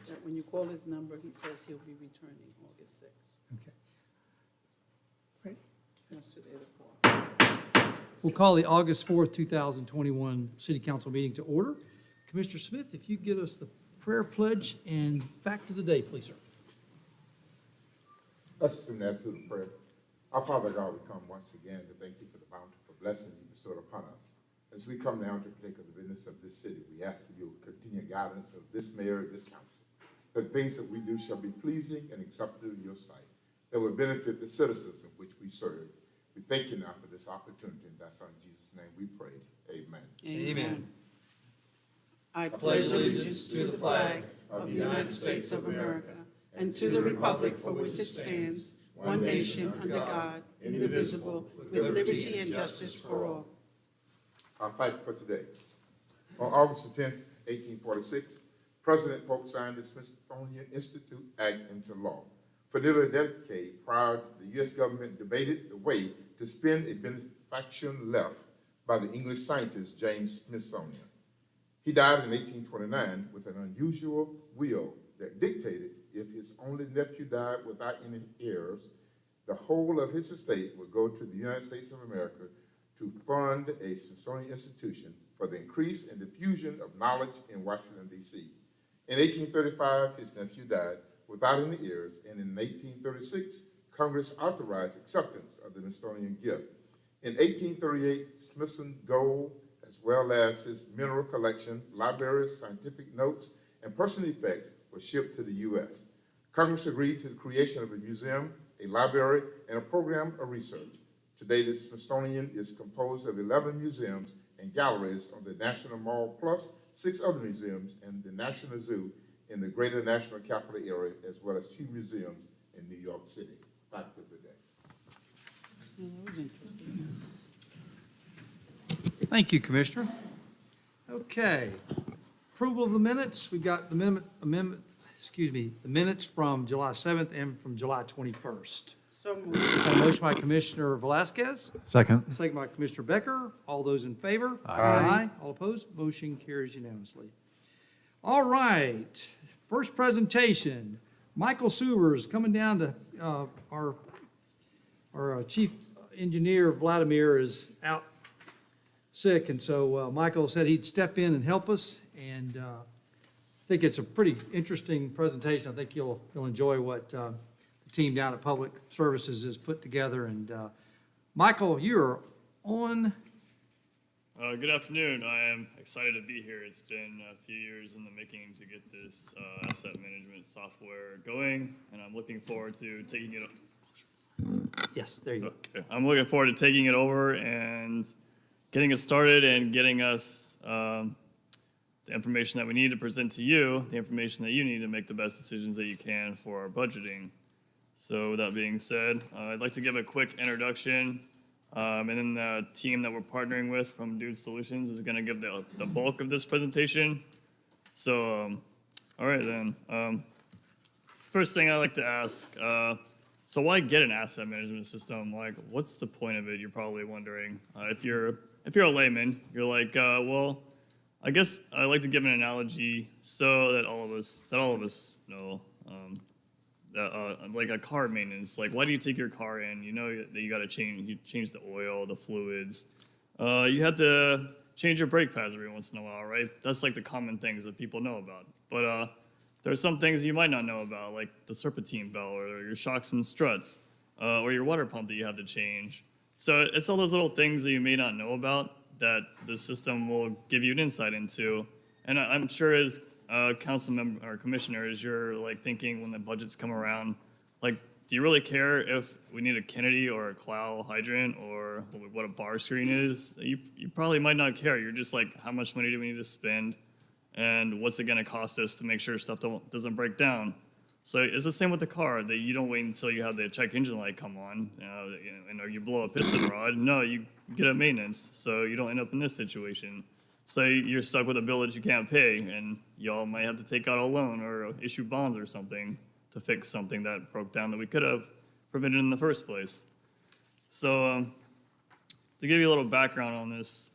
that when you call his number, he says he'll be returning August 6th. Okay. Right. That's to the other 4. We'll call the August 4th, 2021 City Council meeting to order. Commissioner Smith, if you give us the prayer pledge and fact of the day, please, sir. Let's assume the attitude of prayer. Our Father God, we come once again to thank you for the bountiful blessing you bestowed upon us. As we come now to partake of the business of this city, we ask for your continued guidance of this mayor and this council, that the things that we do shall be pleasing and acceptable in your sight, that will benefit the citizens in which we serve. We thank you now for this opportunity. In thy Son, Jesus' name, we pray. Amen. Amen. I pledge allegiance to the flag of the United States of America and to the republic for which it stands, one nation, under God, indivisible, with liberty and justice for all. Our fight for today. On August 10, 1846, President Polk signed the Smithsonian Institute Act into law. For nearly a decade prior, the U.S. government debated the way to spend a benefaction left by the English scientist James Smithsonian. He died in 1829 with an unusual will that dictated if his only nephew died without any heirs, the whole of his estate would go to the United States of America to fund a Smithsonian institution for the increase and diffusion of knowledge in Washington, D.C. In 1835, his nephew died without any heirs, and in 1836, Congress authorized acceptance of the Smithsonian gift. In 1838, Smithson's gold, as well as his mineral collection, libraries, scientific notes, and personal effects were shipped to the U.S. Congress agreed to the creation of a museum, a library, and a program of research. Today, the Smithsonian is composed of 11 museums and galleries on the National Mall, plus 6 other museums and the National Zoo in the greater national capital area, as well as 2 museums in New York City. Fact of the day. That was interesting. Thank you, Commissioner. Okay. Approval of the minutes. We've got the the minutes from July 7th and from July 21st. So moved. Got a motion by Commissioner Velasquez, Second. second by Commissioner Becker. All those in favor? Aye. All opposed? Motion carries unanimously. All right. First presentation. Michael Sewers coming down to our chief engineer, Vladimir, is out sick, and so Michael said he'd step in and help us, and I think it's a pretty interesting presentation. I think you'll enjoy what the team down at Public Services has put together. And Michael, you're on. Good afternoon. I am excited to be here. It's been a few years in the making to get this asset management software going, and I'm looking forward to taking it. Yes, there you go. Okay. I'm looking forward to taking it over and getting it started and getting us the information that we need to present to you, the information that you need to make the best decisions that you can for our budgeting. So with that being said, I'd like to give a quick introduction, and then the team that we're partnering with from Dude Solutions is going to give the bulk of this presentation. So, all right then. First thing I'd like to ask, so why get an asset management system? Like, what's the point of it? You're probably wondering. If you're a layman, you're like, well, I guess I like to give an analogy so that all of us know. Like a car maintenance, like why do you take your car in? You know that you got to change the oil, the fluids. You have to change your brake pads every once in a while, right? That's like the common things that people know about. But there's some things you might not know about, like the serpentine belt or your shocks and struts, or your water pump that you have to change. So it's all those little things that you may not know about that the system will give you an insight into. And I'm sure as council member or commissioners, you're like thinking when the budgets come around, like, do you really care if we need a Kennedy or a Clow hydrant or what a bar screen is? You probably might not care. You're just like, how much money do we need to spend, and what's it going to cost us to make sure stuff doesn't break down? So it's the same with the car, that you don't wait until you have the check engine light come on, and or you blow a piston rod. No, you get a maintenance, so you don't end up in this situation. So you're stuck with a bill that you can't pay, and y'all might have to take out a loan or issue bonds or something to fix something that broke down that we could have prevented in the first place. So to give you a little background on this,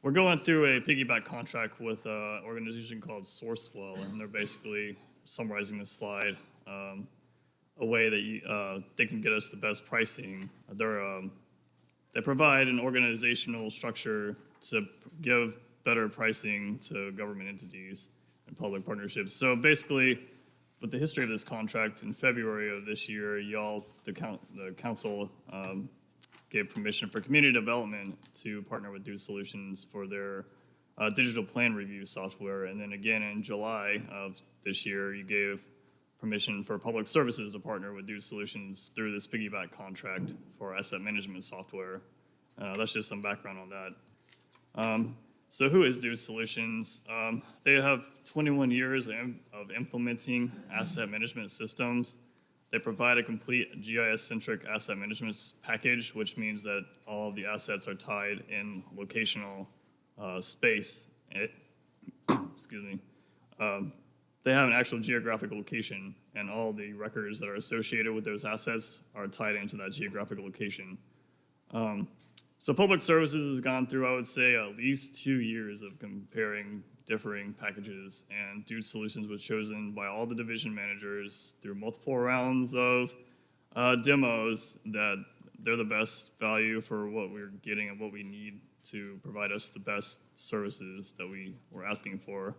we're going through a piggyback contract with an organization called Sourcewell, and they're basically summarizing this slide, a way that they can get us the best pricing. They provide an organizational structure to give better pricing to government entities and public partnerships. So basically, with the history of this contract, in February of this year, the council gave permission for community development to partner with Dude Solutions for their digital plan review software. And then again in July of this year, you gave permission for public services to partner with Dude Solutions through this piggyback contract for asset management software. That's just some background on that. So who is Dude Solutions? They have 21 years of implementing asset management systems. They provide a complete GIS-centric asset management package, which means that all of the assets are tied in locational space. Excuse me. They have an actual geographic location, and all the records that are associated with those assets are tied into that geographic location. So public services has gone through, I would say, at least 2 years of comparing differing packages, and Dude Solutions was chosen by all the division managers through multiple rounds of demos that they're the best value for what we're getting and what we need to provide us the best services that we were asking for.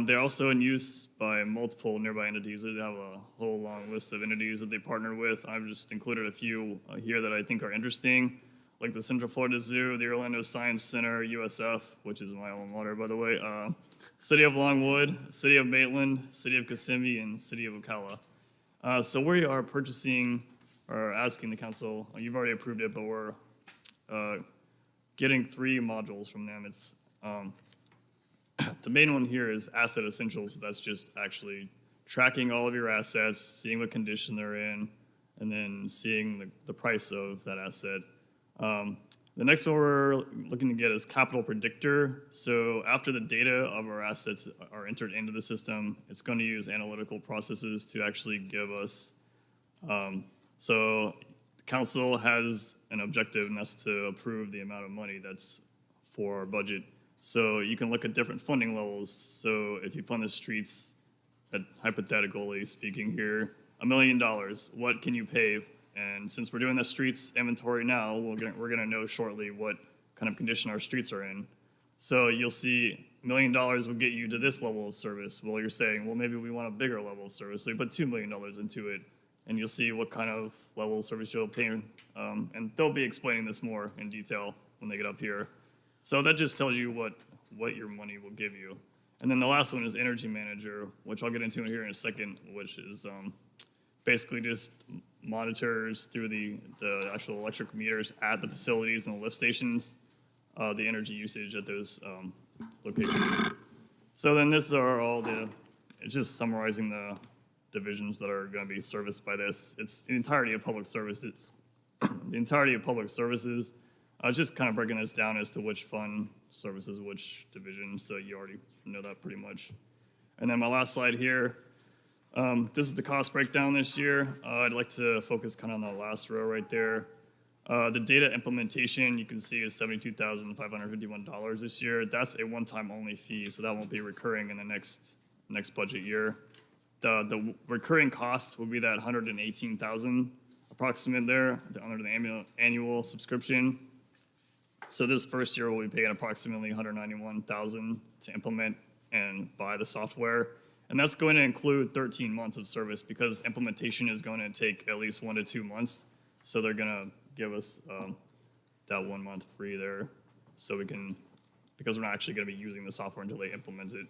They're also in use by multiple nearby entities. They have a whole long list of entities that they partner with. I've just included a few here that I think are interesting, like the Central Florida Zoo, the Orlando Science Center, USF, which is my alma mater, by the way, City of Longwood, City of Maitland, City of Kissimmee, and City of Ocala. So we are purchasing, or asking the council, you've already approved it, but we're getting 3 modules from them. It's the main one here is Asset Essentials. That's just actually tracking all of your assets, seeing what condition they're in, and then seeing the price of that asset. The next one we're looking to get is Capital Predictor. So after the data of our assets are entered into the system, it's going to use analytical processes to actually give us, so the council has an objective, and that's to approve the amount of money that's for our budget. So you can look at different funding levels. So if you fund the streets, hypothetically speaking here, $1 million, what can you pay? And since we're doing the streets inventory now, we're gonna know shortly what kind of condition our streets are in. So you'll see $1 million will get you to this level of service. Well, you're saying, well, maybe we want a bigger level of service. So you put $2 million into it, and you'll see what kind of level of service you'll obtain. And they'll be explaining this more in detail when they get up here. So that just tells you what your money will give you. And then the last one is Energy Manager, which I'll get into here in a second, which is basically just monitors through the actual electric meters at the facilities and the lift stations, the energy usage at those locations. So then this are all it's just summarizing the divisions that are going to be serviced by this. It's the entirety of public services. The entirety of public services. I was just kind of breaking this down as to which fund services which division, so you already know that pretty much. And then my last slide here. This is the cost breakdown this year. I'd like to focus kind of on the last row right there. The data implementation, you can see, is $72,551 this year. That's a one-time only fee, so that won't be recurring in the next budget year. The recurring costs will be that $118,000 approximate there under the annual subscription. So this first year we'll be paying approximately $191,000 to implement and buy the software. And that's going to include 13 months of service because implementation is going to take at least 1 to 2 months. So they're going to give us that 1 month free there so we can, because we're not actually going to be using the software until they implement it.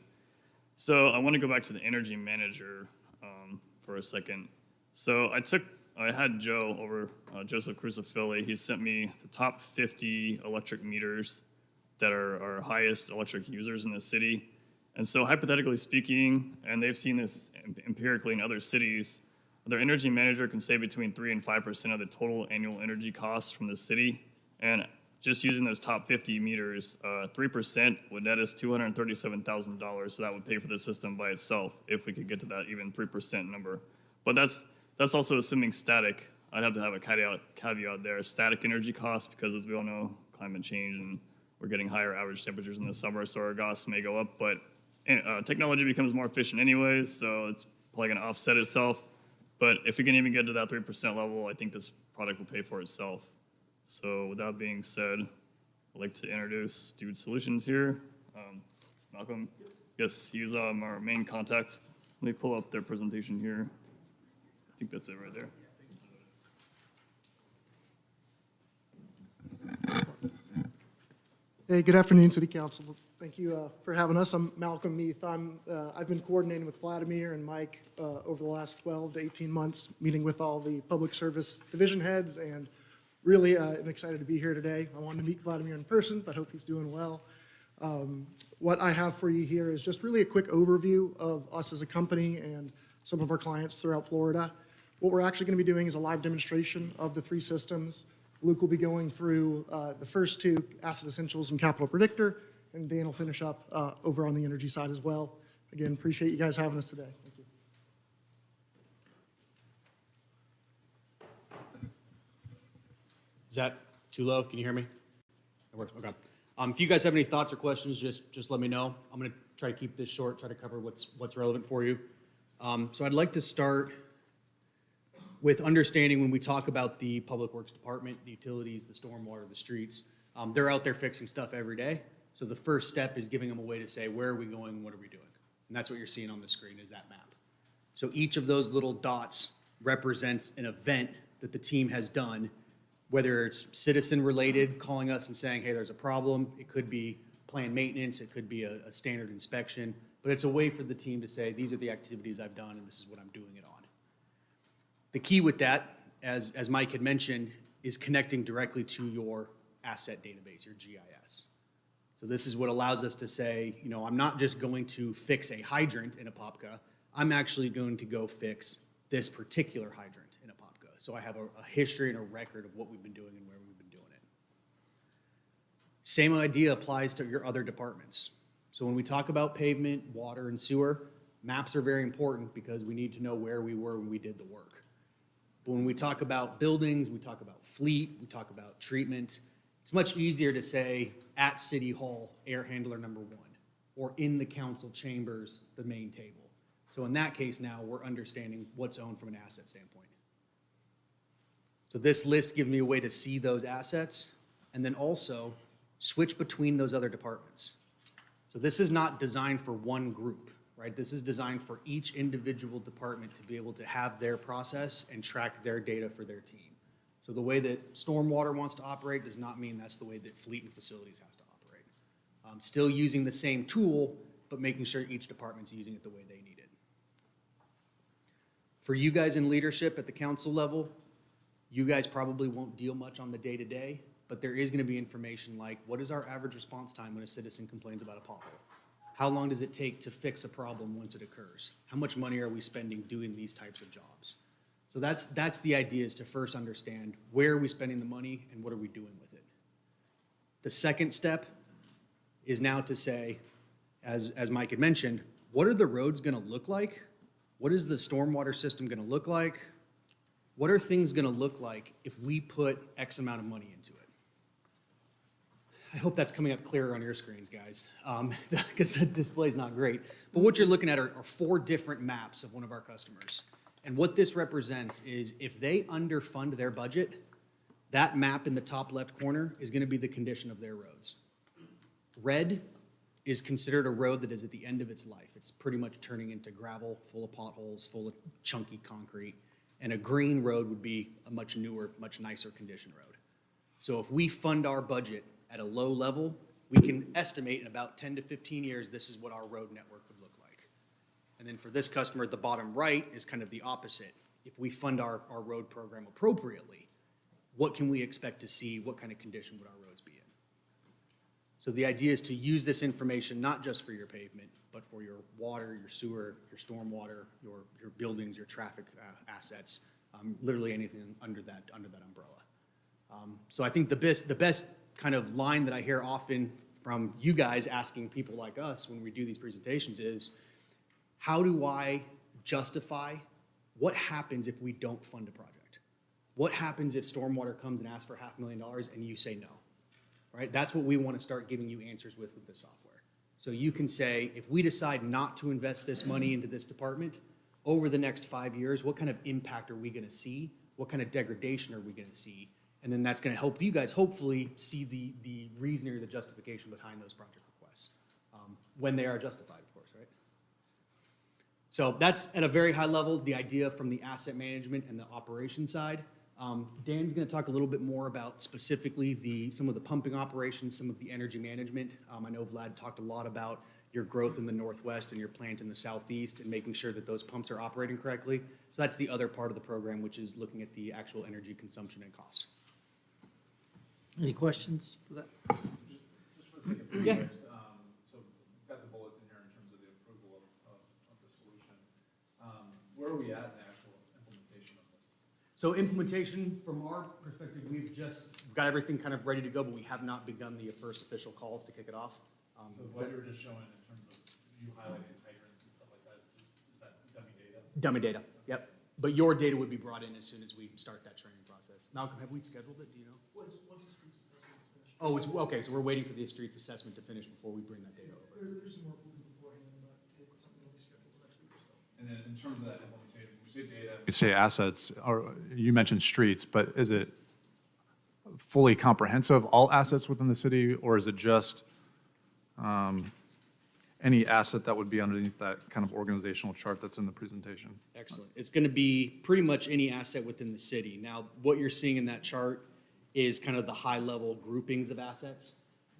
So I want to go back to the Energy Manager for a second. So I had Joe over, Joseph Crucifilli. He sent me the top 50 electric meters that are our highest electric users in the city. And so hypothetically speaking, and they've seen this empirically in other cities, their energy manager can save between 3 and 5% of the total annual energy costs from the city. And just using those top 50 meters, 3% would net us $237,000. So that would pay for the system by itself if we could get to that even 3% number. But that's also assuming static. I'd have to have a caveat there, static energy costs, because as we all know, climate change and we're getting higher average temperatures in the summer, so our costs may go up, but technology becomes more efficient anyways, so it's probably going to offset itself. But if we can even get to that 3% level, I think this product will pay for itself. So with that being said, I'd like to introduce Dude Solutions here. Malcolm, yes, he's our main contact. Let me pull up their presentation here. I think that's it right there. Hey, good afternoon, City Council. Thank you for having us. I'm Malcolm Meath. I've been coordinating with Vladimir and Mike over the last 12 to 18 months, meeting with all the public service division heads, and really am excited to be here today. I wanted to meet Vladimir in person, but hope he's doing well. What I have for you here is just really a quick overview of us as a company and some of our clients throughout Florida. What we're actually going to be doing is a live demonstration of the three systems. Luke will be going through the first two, Asset Essentials and Capital Predictor, and Dan will finish up over on the energy side as well. Again, appreciate you guys having us today. Thank you. Is that too low? Can you hear me? It works, okay. If you guys have any thoughts or questions, just let me know. I'm gonna try to keep this short, try to cover what's relevant for you. So I'd like to start with understanding when we talk about the Public Works Department, the utilities, the stormwater, the streets, they're out there fixing stuff every day. So the first step is giving them a way to say, where are we going, what are we doing? And that's what you're seeing on the screen is that map. So each of those little dots represents an event that the team has done, whether it's citizen-related, calling us and saying, hey, there's a problem. It could be planned maintenance. It could be a standard inspection. But it's a way for the team to say, these are the activities I've done, and this is what I'm doing it on. The key with that, as Mike had mentioned, is connecting directly to your asset database, your GIS. So this is what allows us to say, you know, I'm not just going to fix a hydrant in Apopka. I'm actually going to go fix this particular hydrant in Apopka. So I have a history and a record of what we've been doing and where we've been doing it. Same idea applies to your other departments. So when we talk about pavement, water, and sewer, maps are very important because we need to know where we were when we did the work. But when we talk about buildings, we talk about fleet, we talk about treatment, it's much easier to say at City Hall, air handler number 1, or in the council chambers, the main table. So in that case now, we're understanding what's owned from an asset standpoint. So this list gives me a way to see those assets and then also switch between those other departments. So this is not designed for one group, right? This is designed for each individual department to be able to have their process and track their data for their team. So the way that stormwater wants to operate does not mean that's the way that fleet and facilities has to operate. Still using the same tool, but making sure each department's using it the way they need it. For you guys in leadership at the council level, you guys probably won't deal much on the day-to-day, but there is going to be information like, what is our average response time when a citizen complains about a pothole? How long does it take to fix a problem once it occurs? How much money are we spending doing these types of jobs? So that's the idea, is to first understand where are we spending the money and what are we doing with it. The second step is now to say, as Mike had mentioned, what are the roads going to look like? What is the stormwater system going to look like? What are things going to look like if we put X amount of money into it? I hope that's coming up clearer on your screens, guys, because the display's not great. But what you're looking at are 4 different maps of one of our customers. And what this represents is if they underfund their budget, that map in the top left corner is going to be the condition of their roads. Red is considered a road that is at the end of its life. It's pretty much turning into gravel, full of potholes, full of chunky concrete. And a green road would be a much newer, much nicer condition road. So if we fund our budget at a low level, we can estimate in about 10 to 15 years, this is what our road network would look like. And then for this customer at the bottom right is kind of the opposite. If we fund our road program appropriately, what can we expect to see? What kind of condition would our roads be in? So the idea is to use this information not just for your pavement, but for your water, your sewer, your stormwater, your buildings, your traffic assets, literally anything under that umbrella. So I think the best kind of line that I hear often from you guys asking people like us when we do these presentations is, how do I justify what happens if we don't fund a project? What happens if stormwater comes and asks for $500,000 and you say no? right? That's what we want to start giving you answers with this software. So you can say, if we decide not to invest this money into this department, over the next 5 years, what kind of impact are we going to see? What kind of degradation are we going to see? And then that's going to help you guys hopefully see the reasoning or the justification behind those project requests, when they are justified, of course, right? So that's at a very high level, the idea from the asset management and the operation side. Dan's going to talk a little bit more about specifically some of the pumping operations, some of the energy management. I know Vlad talked a lot about your growth in the Northwest and your plant in the Southeast and making sure that those pumps are operating correctly. So that's the other part of the program, which is looking at the actual energy consumption and cost. Any questions for that? Just for the sake of Yeah. context, so we've got the bullets in here in terms of the approval of the solution. Where are we at in the actual implementation of this? So implementation, from our perspective, we've just got everything kind of ready to go, but we have not begun the first official calls to kick it off. So what you were just showing in terms of you highlighting hydrants and stuff like that, is that dummy data? Dummy data, yep. But your data would be brought in as soon as we start that training process. Malcolm, have we scheduled it, do you know? Once the streets assessment is finished. Oh, it's, okay, so we're waiting for the streets assessment to finish before we bring that data over. There's some work we'll do beforehand, but it's something that'll be scheduled the next week or so. And then in terms of that implementation, when you say data, You say assets, or you mentioned streets, but is it fully comprehensive, all assets within the city, or is it just any asset that would be underneath that kind of organizational chart that's in the presentation? Excellent. It's going to be pretty much any asset within the city. Now, what you're seeing in that chart is kind of the high-level groupings of assets.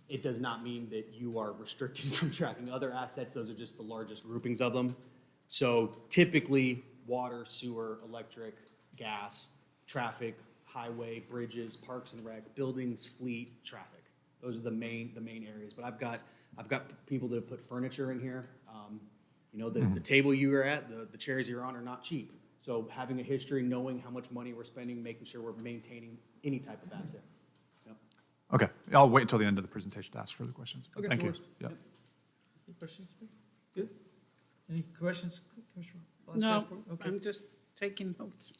It does not mean that you are restricted from tracking other assets. Those are just the largest groupings of them. So typically, water, sewer, electric, gas, traffic, highway, bridges, parks and rec, buildings, fleet, traffic. Those are the main areas. But I've got people that have put furniture in here. You know, the table you are at, the chairs you're on are not cheap. So having a history, knowing how much money we're spending, making sure we're maintaining any type of asset. Yep. Okay, I'll wait until the end of the presentation to ask further questions. Okay, Thank no you. worries. Yeah. Any questions? Good? Any questions, Commissioner? No, Okay. I'm just taking notes.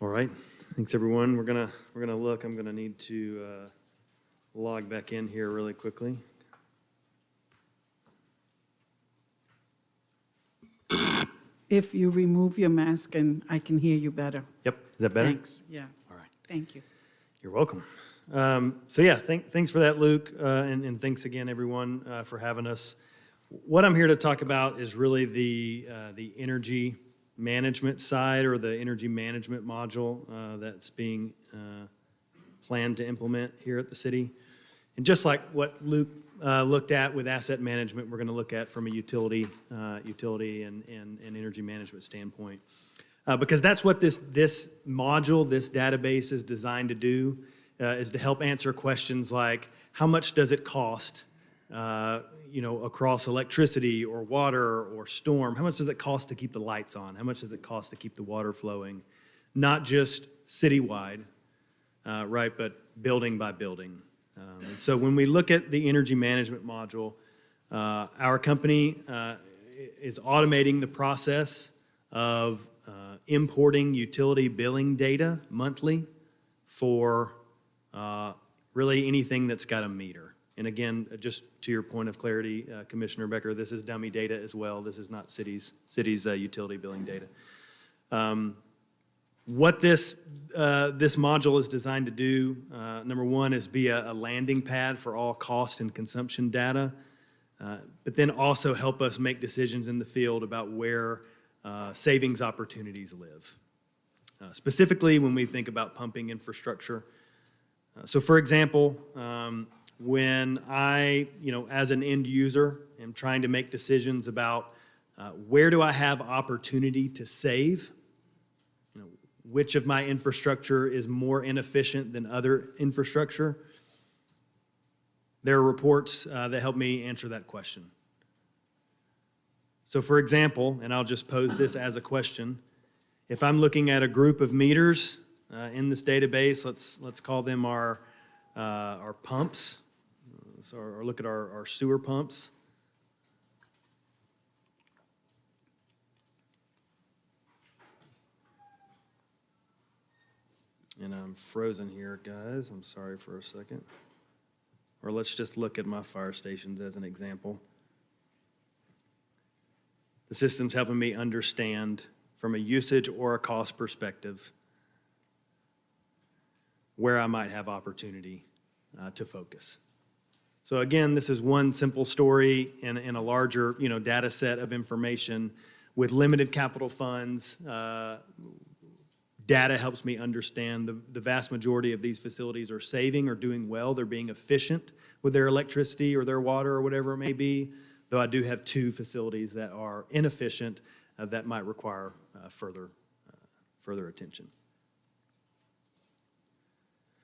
All right, thanks everyone. We're gonna look. I'm gonna need to log back in here really quickly. If you remove your mask and I can hear you better. Yep, is that better? Thanks, yeah. All right, Thank you. you're welcome. So yeah, thanks for that, Luke, and thanks again, everyone, for having us. What I'm here to talk about is really the energy management side, or the energy management module that's being planned to implement here at the city. And just like what Luke looked at with asset management, we're going to look at from a utility and energy management standpoint. Because that's what this module, this database is designed to do, is to help answer questions like, how much does it cost, across electricity or water or storm? How much does it cost to keep the lights on? How much does it cost to keep the water flowing? Not just citywide, right, but building by building. And so when we look at the energy management module, our company is automating the process of importing utility billing data monthly for really anything that's got a meter. And again, just to your point of clarity, Commissioner Becker, this is dummy data as well. This is not cities' utility billing data. What this module is designed to do, number one, is be a landing pad for all cost and consumption data, but then also help us make decisions in the field about where savings opportunities live. Specifically, when we think about pumping infrastructure. So for example, when I, as an end user, am trying to make decisions about where do I have opportunity to save, which of my infrastructure is more inefficient than other infrastructure, there are reports that help me answer that question. So for example, and I'll just pose this as a question, if I'm looking at a group of meters in this database, let's call them our pumps, or look at our sewer pumps. And I'm frozen here, guys. I'm sorry for a second. Or let's just look at my fire stations as an example. The system's helping me understand from a usage or a cost perspective where I might have opportunity to focus. So again, this is one simple story in a larger, data set of information with limited capital funds. Data helps me understand the vast majority of these facilities are saving or doing well. They're being efficient with their electricity or their water or whatever it may be, though I do have 2 facilities that are inefficient that might require further attention.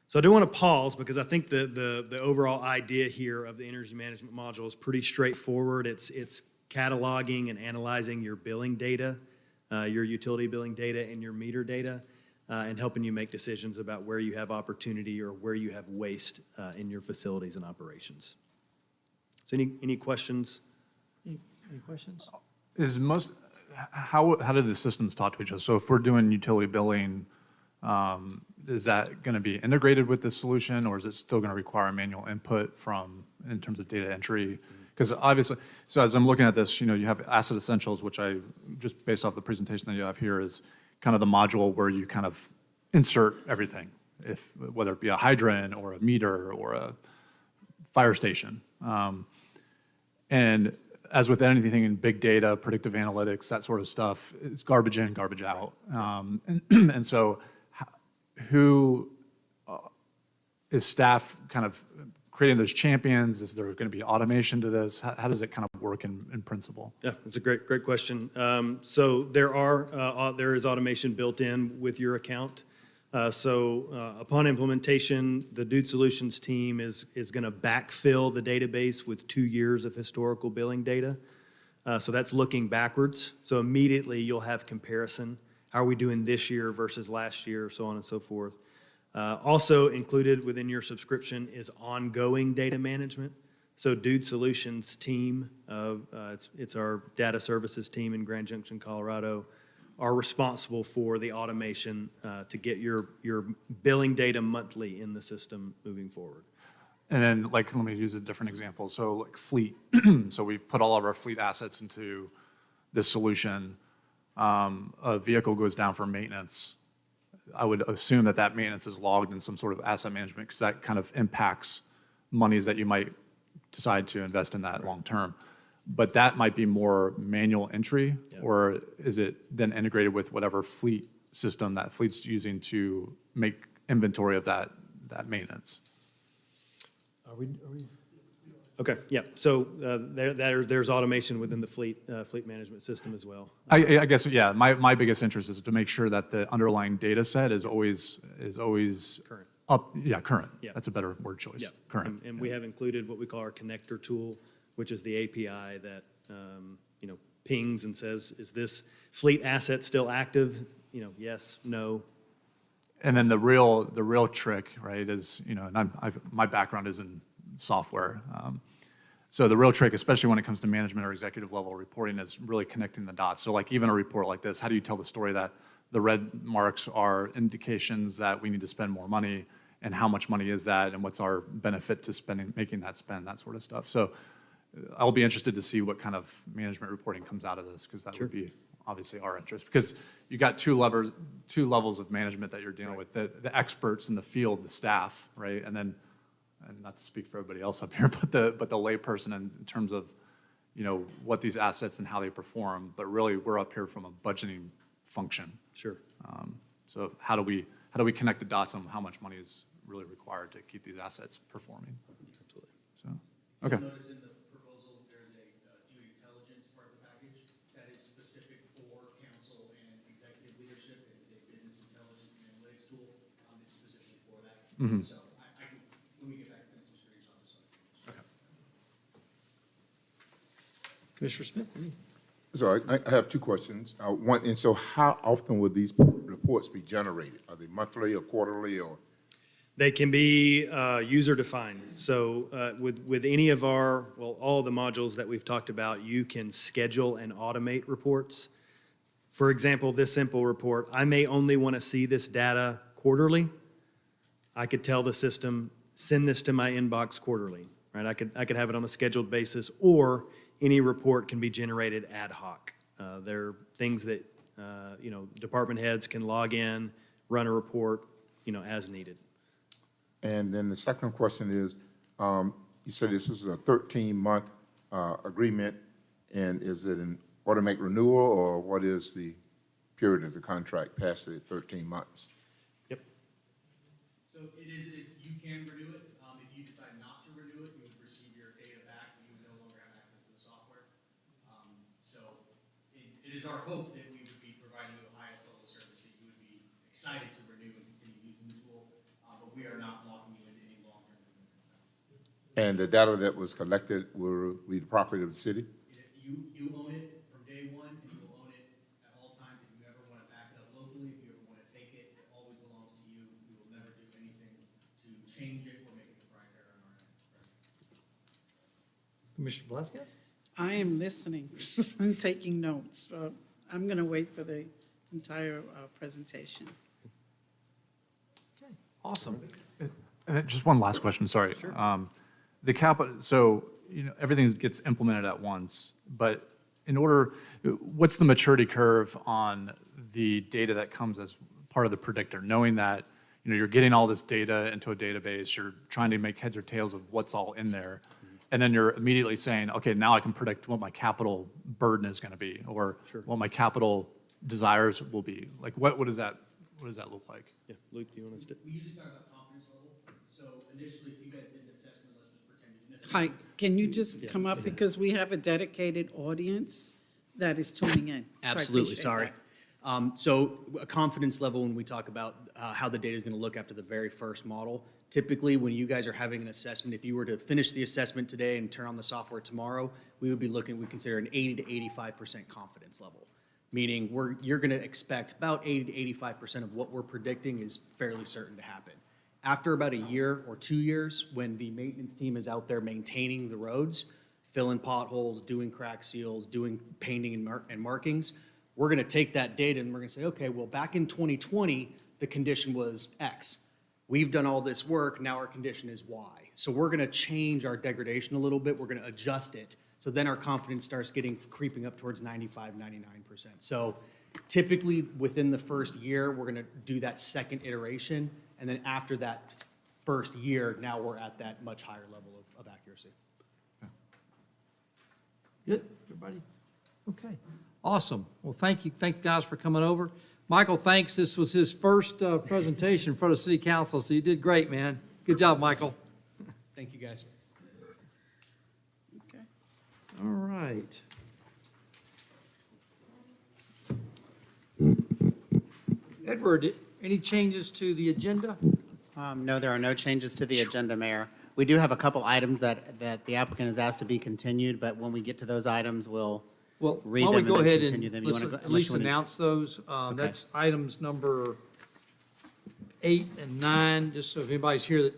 So I do want to pause because I think the overall idea here of the energy management module is pretty straightforward. It's cataloging and analyzing your billing data, your utility billing data and your meter data, and helping you make decisions about where you have opportunity or where you have waste in your facilities and operations. So any questions? Any questions? How do the systems talk to each other? So if we're doing utility billing, is that going to be integrated with this solution, or is it still going to require manual input in terms of data entry? Because obviously, so as I'm looking at this, you have asset essentials, which I, just based off the presentation that you have here, is kind of the module where you kind of insert everything, whether it be a hydrant or a meter or a fire station. And as with anything in big data, predictive analytics, that sort of stuff, it's garbage in, garbage out. And so who is staff kind of creating those champions? Is there going to be automation to this? How does it kind of work in principle? Yeah, it's a great question. So there is automation built in with your account. Upon implementation, the Dude Solutions team is going to backfill the database with 2 years of historical billing data. So that's looking backwards. So immediately you'll have comparison. How are we doing this year versus last year, so on and so forth. Also included within your subscription is ongoing data management. So Dude Solutions team, it's our data services team in Grand Junction, Colorado, are responsible for the automation to get your billing data monthly in the system moving forward. And then, let me use a different example. So, like fleet. So we've put all of our fleet assets into this solution. A vehicle goes down for maintenance. I would assume that maintenance is logged in some sort of asset management, because that kind of impacts monies that you might decide to invest in that long term. But that might be more manual entry, or is it then integrated with whatever fleet system that fleet's using to make inventory of that maintenance? Are we? Okay, yeah. So there's automation within the fleet management system as well. I guess, yeah. My biggest interest is to make sure that the underlying data set is always Current. up. Yeah, current. Yeah. That's a better word choice. Yeah. Current. And we have included what we call our connector tool, which is the API that pings and says, is this fleet asset still active? Yes, no. And then the real trick, right, is, and my background is in software. So the real trick, especially when it comes to management or executive level reporting, is really connecting the dots. So like even a report like this, how do you tell the story that the red marks are indications that we need to spend more money, and how much money is that, and what's our benefit to making that spend, that sort of stuff. So I'll be interested to see what kind of management reporting comes out of this, because that would be obviously our interest. Because you got two levels of management that you're dealing with, the experts in the field, the staff, right? And then, and not to speak for everybody else up here, but the layperson in terms of, what these assets and how they perform. But really, we're up here from a budgeting function. Sure. So how do we connect the dots on how much money is really required to keep these assets performing? Absolutely. So, okay. Notice in the proposal, there's a due intelligence part of the package that is specific for council and executive leadership. It is a business intelligence and analytics tool. It's specifically for that. So I can, when we get back to the screens on this side. Okay. Commissioner Smith? So I have 2 questions. One, and so how often will these reports be generated? Are they monthly or quarterly or? They can be user-defined. So with any of all the modules that we've talked about, you can schedule and automate reports. For example, this simple report, I may only want to see this data quarterly, I could tell the system, send this to my inbox quarterly, right? I could have it on a scheduled basis, or any report can be generated ad hoc. There are things that, department heads can log in, run a report, as needed. And then the second question is, you said this is a 13-month agreement, and is it an automatic renewal, or what is the period of the contract past the 13 months? So it is, you can renew it. If you decide not to renew it, you would receive your data back, and you would no longer have access to the software. So it is our hope that we would be providing you the highest level of service, that you would be excited to renew and continue using the tool, but we are not locking you into any long-term commitments now. And the data that was collected will be the property of the city? You own it from day one, and you will own it at all times. If you ever want to back it up locally, if you ever want to take it, it always belongs to you. We will never do anything to change it or make it proprietary on our end. Commissioner Velasquez? I am listening. I'm taking notes. I'm going to wait for the entire presentation. Okay, awesome. And then just one last question, sorry. The capital, so, everything gets implemented at once, but what's the maturity curve on the data that comes as part of the predictor, knowing that, you're getting all this data into a database, you're trying to make heads or tails of what's all in there, and then you're immediately saying, okay, now I can predict what my capital burden is gonna be, or what my capital desires will be. Like, what does that look like? Yeah, Luke, do you want to? We usually talk about confidence level. So initially, if you guys did an assessment, let's just pretend you did an Hi, assessment. can you just come up, because we have a dedicated audience that is tuning in. So I Absolutely, appreciate sorry. that. So a confidence level, when we talk about how the data is going to look after the very first model, typically when you guys are having an assessment, if you were to finish the assessment today and turn on the software tomorrow, we consider an 80 to 85% confidence level. Meaning you're going to expect about 80 to 85% of what we're predicting is fairly certain to happen. After about a year or 2 years, when the maintenance team is out there maintaining the roads, filling potholes, doing crack seals, doing painting and markings, we're going to take that data and we're going to say, okay, well, back in 2020, the condition was X. We've done all this work, now our condition is Y. So we're going to change our degradation a little bit, we're going to adjust it. So then our confidence starts creeping up towards 95, 99%. So typically within the first year, we're going to do that second iteration. And then after that first year, now we're at that much higher level of accuracy. Good, everybody? Okay, awesome. Well, thank you guys for coming over. Michael, thanks. This was his first presentation in front of City Council, so you did great, man. Good job, Michael. Thank you, guys. Okay. All right. Edward, any changes to the agenda? No, there are no changes to the agenda, Mayor. We do have a couple items that the applicant has asked to be continued, but when we get to those items, we'll Well, read why don't we them go and then ahead continue and them. You let's wanna go- at unless least you wanna- announce those. That's items number 8 and 9, just so if anybody's here that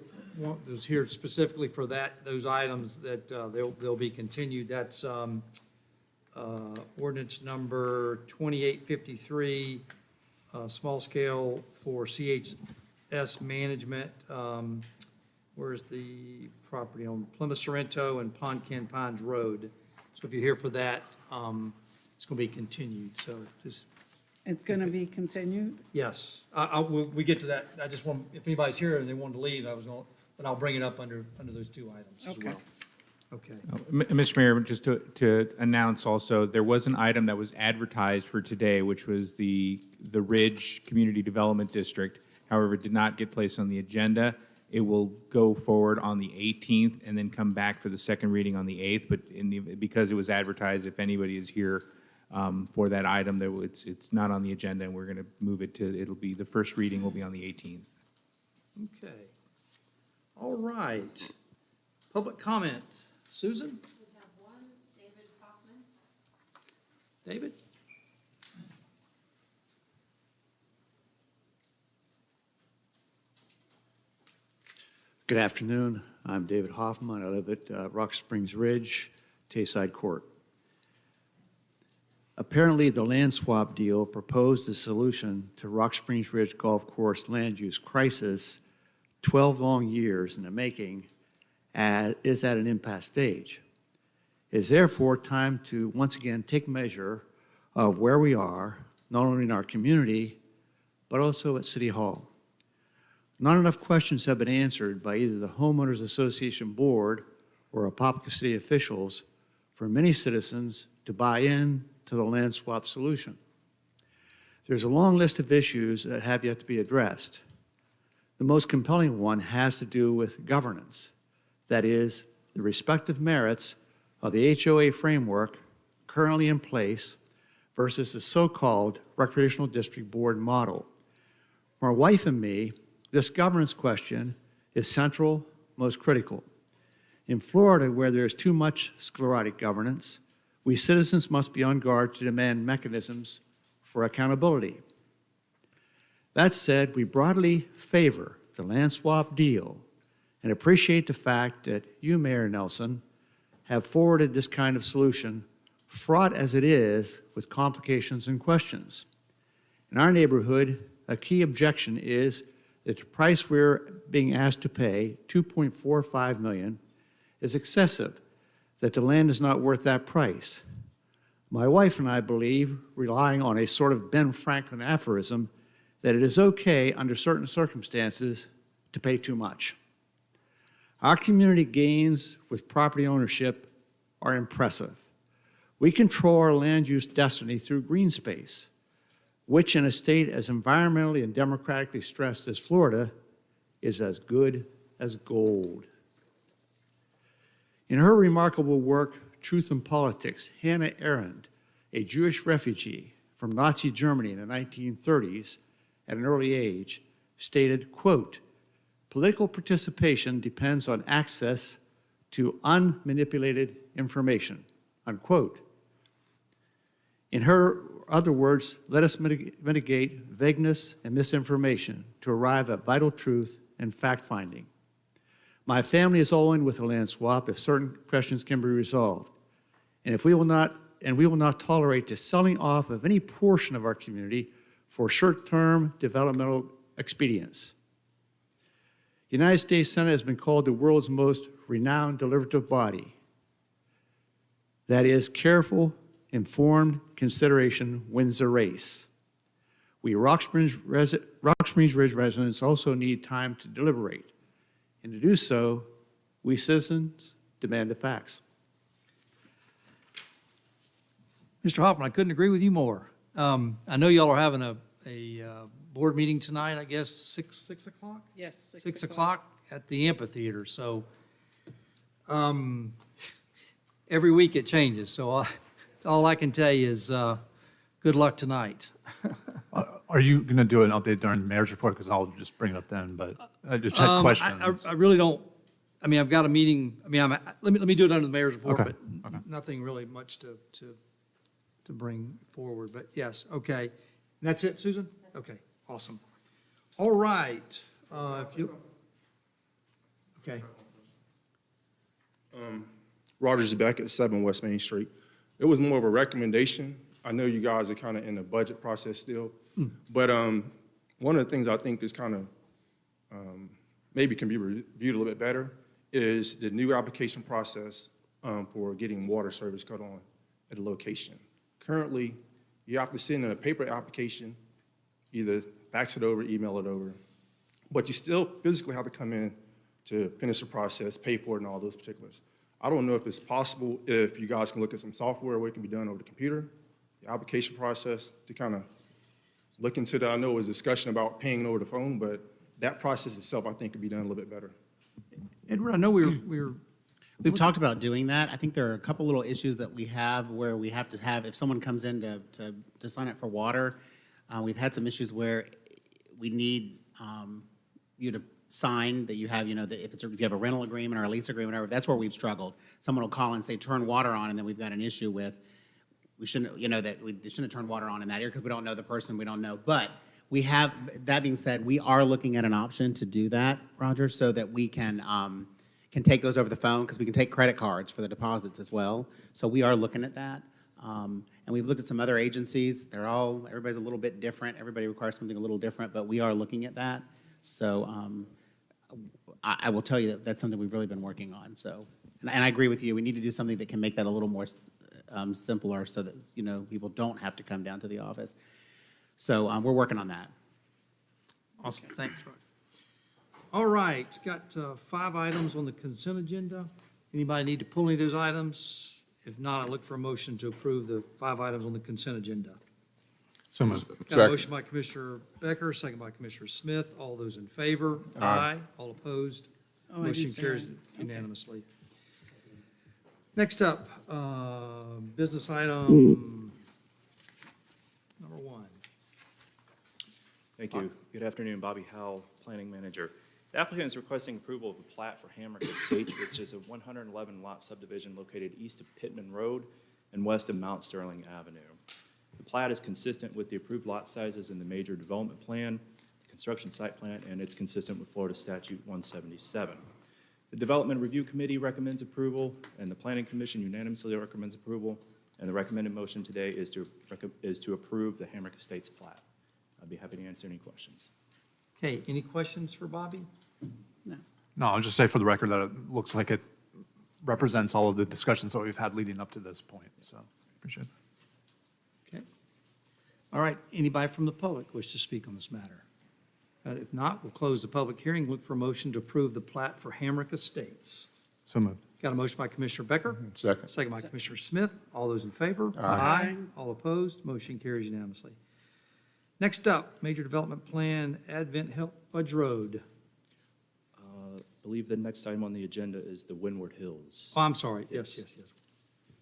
was here specifically for those items, that they'll be continued. That's ordinance number 2853, small scale for CHS management. Where's the property on Plymouth Sorrento and Poncan Pines Road? So if you're here for that, it's going to be continued, so just, It's going to be continued? yes. We get to that, I just want, if anybody's here and they wanted to leave, but I'll bring it up under those two items as Okay. well. Okay. Mr. Mayor, just to announce also, there was an item that was advertised for today, which was the Ridge Community Development District. However, it did not get placed on the agenda. It will go forward on the 18th and then come back for the second reading on the 8th. But because it was advertised, if anybody is here for that item, it's not on the agenda, and we're going to move it to, the first reading will be on the 18th. Okay. All right. Public comment. Susan? We have one, David Hoffman. David? Good afternoon. I'm David Hoffman. I live at Rock Springs Ridge, Tayside Court. Apparently, the land swap deal proposed a solution to Rock Springs Ridge Golf Course land use crisis 12 long years in the making, is at an impasse stage. It is therefore time to once again take measure of where we are, not only in our community, but also at City Hall. Not enough questions have been answered by either the Homeowners Association Board or Apopka City officials for many citizens to buy in to the land swap solution. There's a long list of issues that have yet to be addressed. The most compelling one has to do with governance, that is, the respective merits of the HOA framework currently in place versus the so-called recreational district board model. For my wife and me, this governance question is central, most critical. In Florida, where there is too much sclerotic governance, we citizens must be on guard to demand mechanisms for accountability. That said, we broadly favor the land swap deal and appreciate the fact that you, Mayor Nelson, have forwarded this kind of solution, fraught as it is with complications and questions. In our neighborhood, a key objection is that the price we're being asked to pay, $2.45 million, is excessive, that the land is not worth that price. My wife and I believe, relying on a sort of Ben Franklin aphorism, that it is okay under certain circumstances to pay too much. Our community gains with property ownership are impressive. We control our land use destiny through green space, which in a state as environmentally and democratically stressed as Florida is as good as gold. In her remarkable work, Truth and Politics, Hannah Arendt, a Jewish refugee from Nazi Germany in the 1930s at an early age, stated, quote, "Political participation depends on access to unmanipulated information," unquote. In her other words, let us mitigate vagueness and misinformation to arrive at vital truth and fact-finding. My family is all in with a land swap if certain questions can be resolved. And we will not tolerate the selling off of any portion of our community for short-term developmental expedience. The United States Senate has been called the world's most renowned deliberative body. That is, careful, informed consideration wins the race. We Rock Springs Ridge residents also need time to deliberate. And to do so, we citizens demand the facts. Mr. Hoffman, I couldn't agree with you more. I know y'all are having a board meeting tonight, I guess, 6 o'clock? Yes, 6 o'clock at the amphitheater, so every week it changes, so all I can tell you is good luck tonight. Are you going to do an update during the mayor's report? Because I'll just bring it up then, but I just had questions. I really don't, I mean, I've got a meeting, I mean, let me do it under the mayor's report, Okay, but okay. nothing really much to bring forward, but yes, okay. And that's it, Susan? Okay, awesome. All right, if you, okay. Rogers is back at 7 West Main Street. It was more of a recommendation. I know you guys are kind of in the budget process still, but one of the things I think is kind of maybe can be reviewed a little bit better is the new application process for getting water service cut on at a location. Currently, you have to send in a paper application, either fax it over, email it over, but you still physically have to come in to finish the process, pay for it, and all those particulars. I don't know if it's possible, if you guys can look at some software where it can be done over the computer, the application process, to kind of look into that. I know it was a discussion about paying over the phone, but that process itself, I think, could be done a little bit better. Edward, I know We've talked about doing that. I think there are a couple little issues that we have where we have to have, if someone comes in to sign up for water, we've had some issues where we need you to sign that you have, that if you have a rental agreement or a lease agreement, or that's where we've struggled. Someone will call and say, turn water on, and then we've got an issue with, we shouldn't, they shouldn't turn water on in that area because we don't know the person, we don't know. But we have, that being said, we are looking at an option to do that, Roger, so that we can take those over the phone, because we can take credit cards for the deposits as well. So we are looking at that. And we've looked at some other agencies. Everybody's a little bit different. Everybody requires something a little different, but we are looking at that. So I will tell you that that's something we've really been working on, so. And I agree with you, we need to do something that can make that a little more simpler so that, you know, people don't have to come down to the office. So we're working on that. Awesome, thanks, Roy. All right, got 5 items on the consent agenda. Anybody need to pull any of those items? If not, I look for a motion to approve the 5 items on the consent agenda. So moved. Got a Second. motion by Commissioner Becker, second by Commissioner Smith. All those in favor? Aye. All opposed? Oh, I didn't Motion say carries aye. Okay. unanimously. Next up, business item number 1. Thank you. Good afternoon, Bobby Howell, Planning Manager. The applicant is requesting approval of a plat for Hamrick Estates, which is a 111-lot subdivision located east of Pittman Road and west of Mount Sterling Avenue. The plat is consistent with the approved lot sizes in the major development plan, the construction site plan, and it's consistent with Florida Statute 177. The Development Review Committee recommends approval, and the Planning Commission unanimously recommends approval, and the recommended motion today is to approve the Hamrick Estates plat. I'd be happy to answer any questions. Okay, any questions for Bobby? No, I'll just say for the record that it looks like it represents all of the discussions that we've had leading up to this point, so appreciate it. Okay. All right, anybody from the public wish to speak on this matter? If not, we'll close the public hearing, look for a motion to approve the plat for Hamrick Estates. So moved. Got a motion by Commissioner Becker, Second. second by Commissioner Smith. All those in favor? Aye. All opposed? Motion carries unanimously. Next up, Major Development Plan, Advent Health Fudge Road. I believe the next item on the agenda is the Windward Hills. Oh, I'm sorry, yes.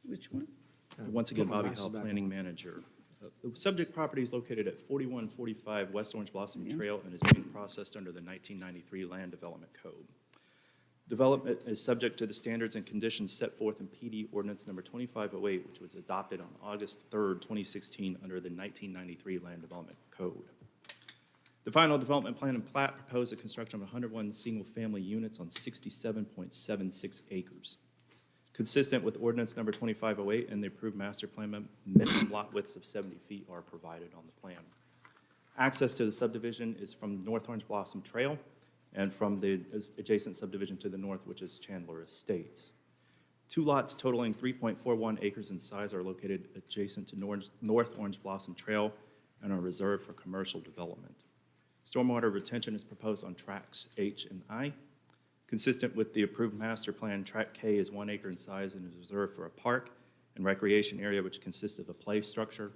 Which one? Once again, Put my Bobby glasses Howell, back Planning on. Manager. The subject property is located at 4145 West Orange Blossom Trail and is being processed under the 1993 Land Development Code. Development is subject to the standards and conditions set forth in PD Ordinance number 2508, which was adopted on August 3rd, 2016, under the 1993 Land Development Code. The final development plan and plat proposed the construction of 101 single-family units on 67.76 acres. Consistent with Ordinance number 2508 and the approved master plan, minimum lot widths of 70 feet are provided on the plan. Access to the subdivision is from North Orange Blossom Trail and from the adjacent subdivision to the north, which is Chandler Estates. 2 lots totaling 3.41 acres in size are located adjacent to North Orange Blossom Trail and are reserved for commercial development. Stormwater retention is proposed on tracks H and I. Consistent with the approved master plan, track K is 1 acre in size and is reserved for a park and recreation area, which consists of a play structure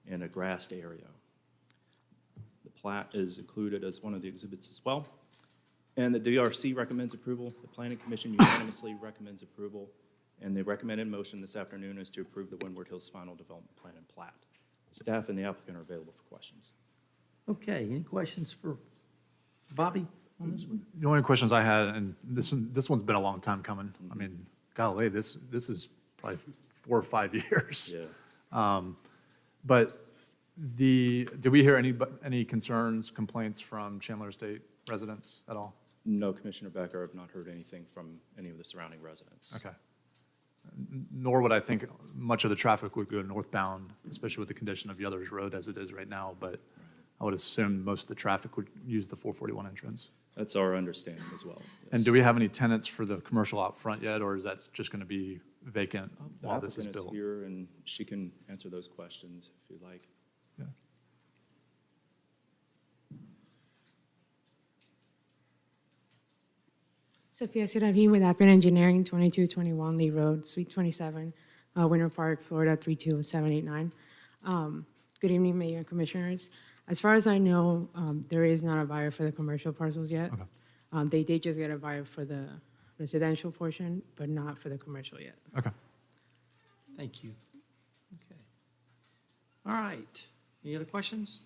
and a grassed area. The plat is included as one of the exhibits as well. And the DRC recommends approval. The Planning Commission unanimously recommends approval. And the recommended motion this afternoon is to approve the Windward Hills final development plan and plat. Staff and the applicant are available for questions. Okay, any questions for Bobby on this one? The only questions I had, and this one's been a long time coming. I mean, golly, this is probably 4 or 5 years. Yeah. But did we hear any concerns, complaints from Chandler Estate residents at all? No, Commissioner Becker, I've not heard anything from any of the surrounding residents. Okay. Nor would I think much of the traffic would go northbound, especially with the condition of Yothers Road as it is right now, but I would assume most of the traffic would use the 441 entrance. That's our understanding as well. And yes. do we have any tenants for the commercial out front yet, or is that just going to be vacant The while this is applicant is built? here, and she can answer those questions if you'd like. Yeah. Sophia Serafin with Appian Engineering, 2221 Lee Road, Suite 27, Winter Park, Florida, 32789. Good evening, Mayor and Commissioners. As far as I know, there is not a buyer for the commercial parcels yet. Okay. They did just get a buyer for the residential portion, but not for the commercial yet. Okay. Thank you. Okay. All right. Any other questions?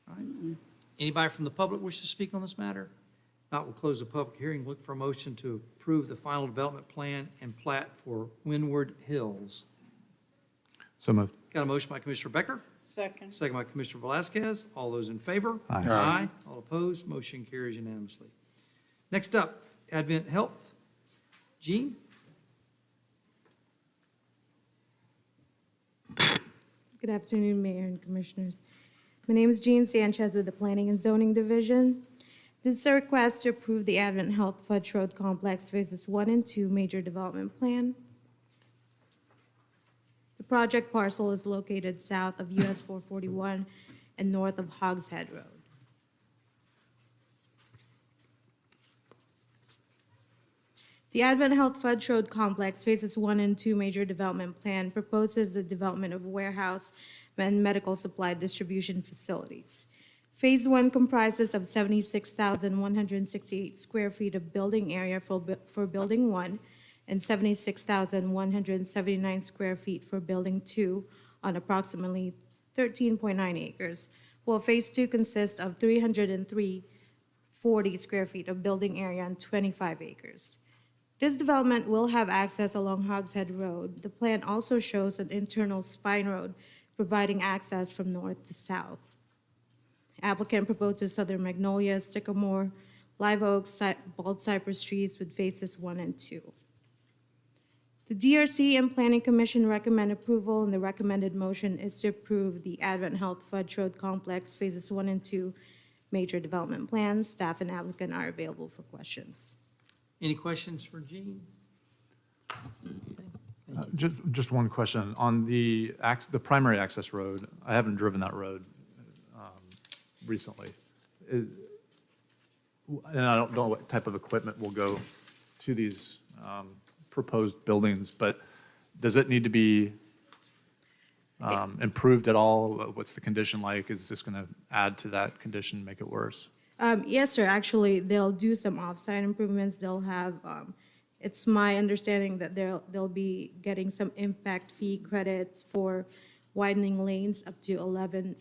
All right. Anybody from the public wish to speak on this matter? Not, we'll close the public hearing. Look for a motion to approve the final development plan and plat for Windward Hills. So moved. Got a motion by Commissioner Becker, Second. second by Commissioner Velasquez. All those in favor? Aye. Aye. All opposed? Motion carries unanimously. Next up, Advent Health. Jean? Good afternoon, Mayor and Commissioners. My name is Jean Sanchez with the Planning and Zoning Division. This is a request to approve the Advent Health Fudge Road Complex Phases 1 and 2 Major Development Plan. The project parcel is located south of US 441 and north of Hogshead Road. The Advent Health Fudge Road Complex Phases 1 and 2 Major Development Plan proposes the development of warehouse and medical supply distribution facilities. Phase 1 comprises of 76,168 square feet of building area for Building 1 and 76,179 square feet for Building 2 on approximately 13.9 acres, while Phase 2 consists of 340 square feet of building area on 25 acres. This development will have access along Hogshead Road. The plan also shows an internal spine road providing access from north to south. Applicant proposes southern magnolias, sycamore, live oaks, bald cypress trees with phases 1 and 2. The DRC and Planning Commission recommend approval, and the recommended motion is to approve the Advent Health Fudge Road Complex Phases 1 and 2 Major Development Plans. Staff and applicant are available for questions. Any questions for Gene? Just one question. On the primary access road, I haven't driven that road recently. And I don't know what type of equipment will go to these proposed buildings, but does it need to be improved at all? What's the condition like? Is this going to add to that condition, make it worse? Yes, sir. Actually, they'll do some off-site improvements. They'll have, it's my understanding that they'll be getting some impact fee credits for widening lanes up to 11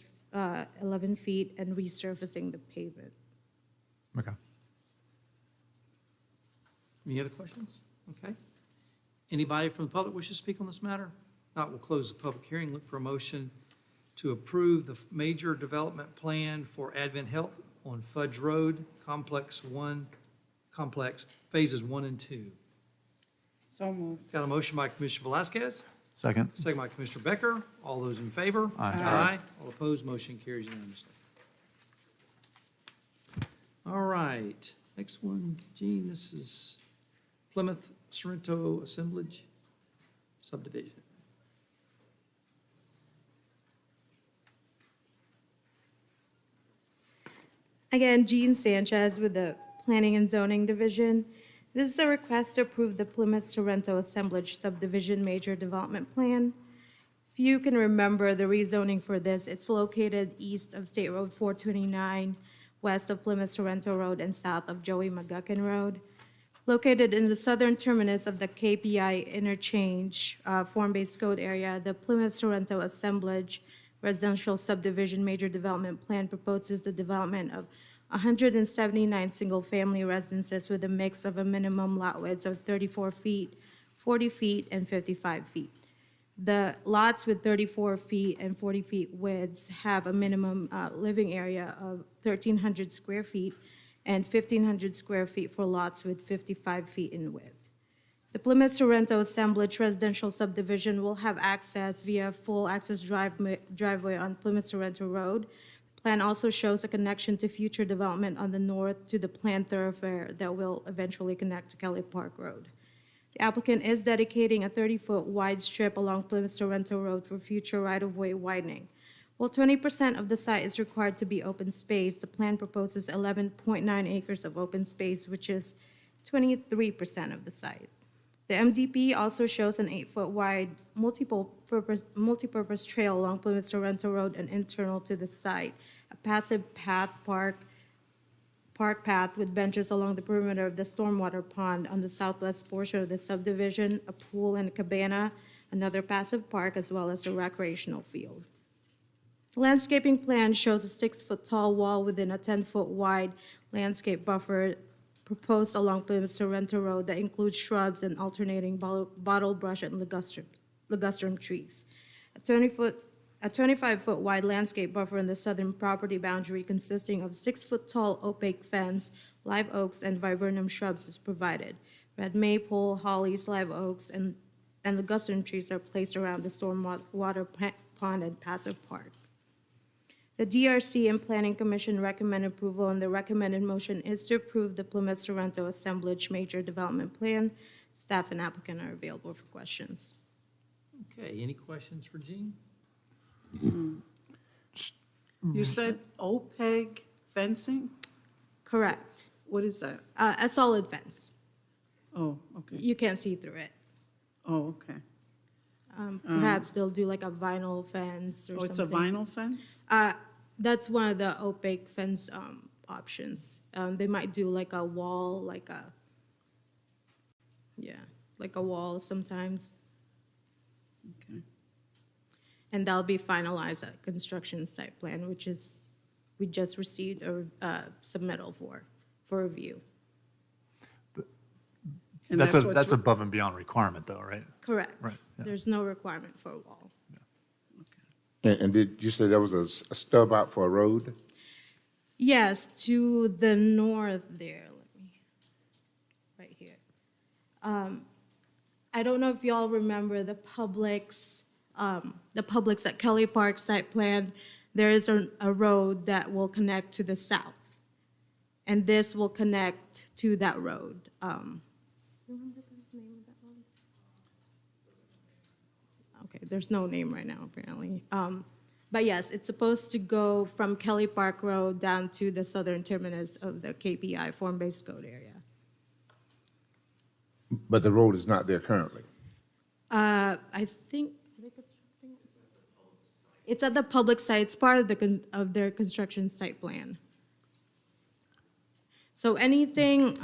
feet and resurfacing the pavement. Okay. Any other questions? Okay. Anybody from the public wish to speak on this matter? Not, we'll close the public hearing. Look for a motion to approve the major development plan for Advent Health on Fudge Road, Complex Phases 1 and 2. So moved. Got a motion by Commissioner Velasquez, Second. second by Commissioner Becker. All those in favor? Aye. All opposed, motion carries unanimously. All right, next one, Gene, this is Plymouth Sorrento assemblage subdivision. Again, Jean Sanchez with the Planning and Zoning Division. This is a request to approve the Plymouth Sorrento Assemblage Subdivision Major Development Plan. If you can remember the rezoning for this, it's located east of State Road 429, west of Plymouth Sorrento Road, and south of Joey McGuckin Road. Located in the southern terminus of the KPI interchange form-based code area, the Plymouth Sorrento Assemblage Residential Subdivision Major Development Plan proposes the development of 179 single-family residences with a mix of a minimum lot width of 34 feet, 40 feet, and 55 feet. The lots with 34 feet and 40 feet widths have a minimum living area of 1,300 square feet and 1,500 square feet for lots with 55 feet in width. The Plymouth Sorrento Assemblage Residential Subdivision will have access via full access driveway on Plymouth Sorrento Road. The plan also shows a connection to future development on the north to the planned thoroughfare that will eventually connect to Kelly Park Road. The applicant is dedicating a 30-foot wide strip along Plymouth Sorrento Road for future right-of-way widening. While 20% of the site is required to be open space, the plan proposes 11.9 acres of open space, which is 23% of the site. The MDP also shows an 8-foot wide multi-purpose trail along Plymouth Sorrento Road and internal to the site, a passive path park path with benches along the perimeter of the stormwater pond on the southwest portion of the subdivision, a pool and a cabana, another passive park, as well as a recreational field. The landscaping plan shows a 6-foot tall wall within a 10-foot wide landscape buffer proposed along Plymouth Sorrento Road that includes shrubs and alternating bottle brush and ligustrum trees. A 25-foot wide landscape buffer in the southern property boundary consisting of 6-foot tall opaque fence, live oaks, and viburnum shrubs is provided. Red maple, hollies, live oaks, and ligustrum trees are placed around the stormwater pond and passive park. The DRC and Planning Commission recommend approval, and the recommended motion is to approve the Plymouth Sorrento Assemblage Major Development Plan. Staff and applicant are available for questions. Okay, any questions for Jean? You said opaque fencing? Correct. What is that? A solid fence. Oh, okay. You can't see through it. Oh, okay. Perhaps they'll do like a vinyl fence or Oh, something. it's a vinyl fence? That's one of the opaque fence options. They might do like a wall, like a wall sometimes. Okay. And that'll be finalized at construction site plan, which is, we just received a submittal for review. And That's what's above and beyond requirement though, right? Correct. Right, yeah. There's no requirement for a wall. And did you say there was a stub out for a road? Yes, to the north there, right here. I don't know if y'all remember the Publix at Kelly Park site plan. There is a road that will connect to the south, and this will connect to that road. Okay, there's no name right now, apparently. But yes, it's supposed to go from Kelly Park Road down to the southern terminus of the KPI, form-based code area. But the road is not there currently. I think, are they constructing it? It's at the public site, it's part of their construction site plan. So anything,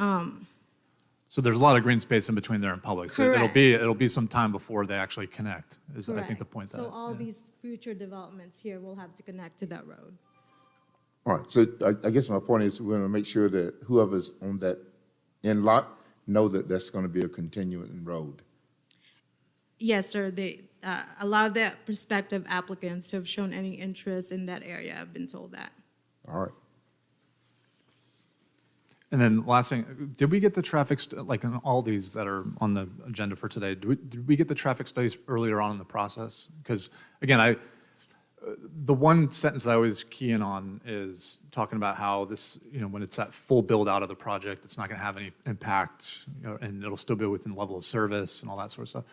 So there's a lot of green space in between there and public. So it'll be some time before they actually connect, is I think the point that. So all yeah. these future developments here will have to connect to that road. All right, so I guess my point is we're gonna make sure that whoever's on that end lot know that that's gonna be a continuing road. Yes, sir, a lot of the prospective applicants who have shown any interest in that area have been told that. All right. And then last thing, did we get the traffic, like in all these that are on the agenda for today, did we get the traffic studies earlier on in the process? Because again, the one sentence I always key in on is talking about how this, when it's at full build out of the project, it's not going to have any impact, and it'll still be within level of service and all that sort of stuff.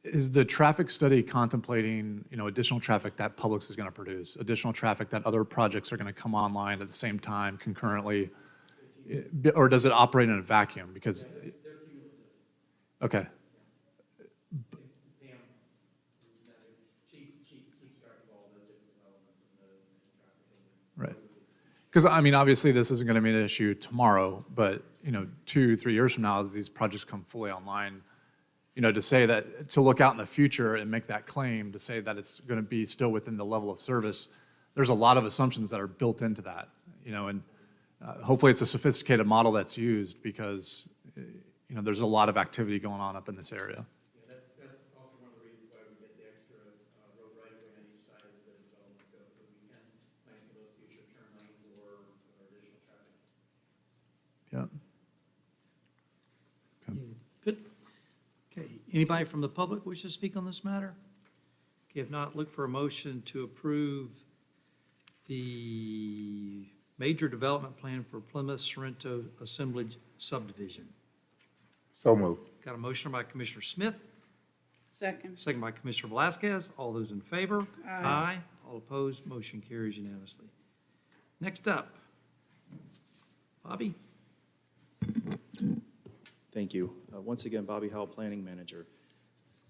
Is the traffic study contemplating, additional traffic that Publix is going to produce, additional traffic that other projects are going to come online at the same time concurrently, or does it operate in a vacuum? Because, okay. Right. Because, obviously, this isn't going to be an issue tomorrow, but, 2-3 years from now, as these projects come fully online, to say that, to look out in the future and make that claim, to say that it's going to be still within the level of service, there's a lot of assumptions that are built into that, and hopefully it's a sophisticated model that's used because, there's a lot of activity going on up in this area. Yeah, that's also one of the reasons why we get the extra road right-of-way on each side as the developments go, so we can plan for those future turn lanes or additional traffic. Yeah. Good. Okay, anybody from the public wish to speak on this matter? Okay, if not, look for a motion to approve the major development plan for Plymouth Sorrento Assemblage subdivision. So moved. Got a motion by Commissioner Smith, Second. second by Commissioner Velasquez. All those in favor? Aye. All opposed, motion carries unanimously. Next up, Bobby? Thank you. Once again, Bobby Howell, Planning Manager.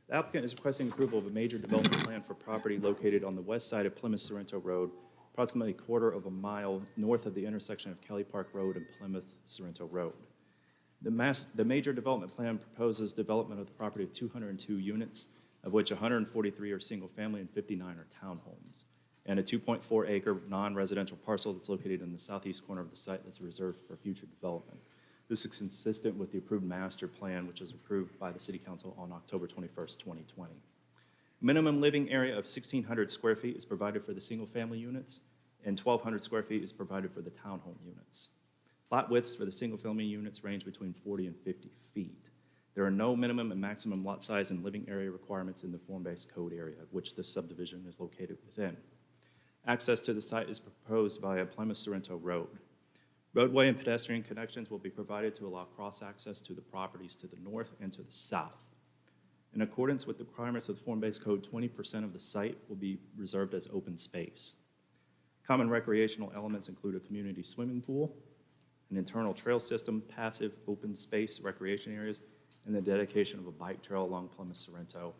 The applicant is requesting approval of a major development plan for property located on the west side of Plymouth Sorrento Road, approximately a quarter of a mile north of the intersection of Kelly Park Road and Plymouth Sorrento Road. The major development plan proposes development of the property of 202 units, of which 143 are single-family and 59 are townhomes, and a 2.4-acre non-residential parcel that's located in the southeast corner of the site that's reserved for future development. This is consistent with the approved master plan, which was approved by the City Council on October 21st, 2020. Minimum living area of 1,600 square feet is provided for the single-family units, and 1,200 square feet is provided for the townhome units. Lot widths for the single-family units range between 40 and 50 feet. There are no minimum and maximum lot size and living area requirements in the form-based code area, which this subdivision is located within. Access to the site is proposed via Plymouth Sorrento Road. Roadway and pedestrian connections will be provided to allow cross-access to the properties to the north and to the south. In accordance with the requirements of the Form-Based Code, 20% of the site will be reserved as open space. Common recreational elements include a community swimming pool, an internal trail system, passive open space recreation areas, and the dedication of a bike trail along Plymouth Sorrento,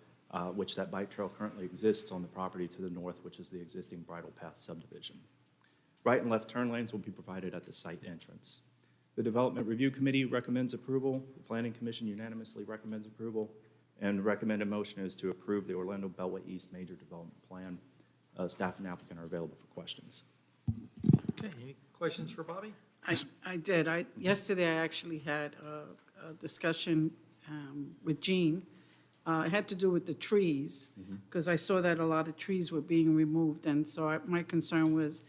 which that bike trail currently exists on the property to the north, which is the existing Bridle Path subdivision. Right and left turn lanes will be provided at the site entrance. The Development Review Committee recommends approval. The Planning Commission unanimously recommends approval. And the recommended motion is to approve the Orlando Beltway East Major Development Plan. Staff and applicant are available for questions. Okay, any questions for Bobby? I did. Yesterday, I actually had a discussion with Jean. It had to do with the trees, because I saw that a lot of trees were being removed. And so my concern was,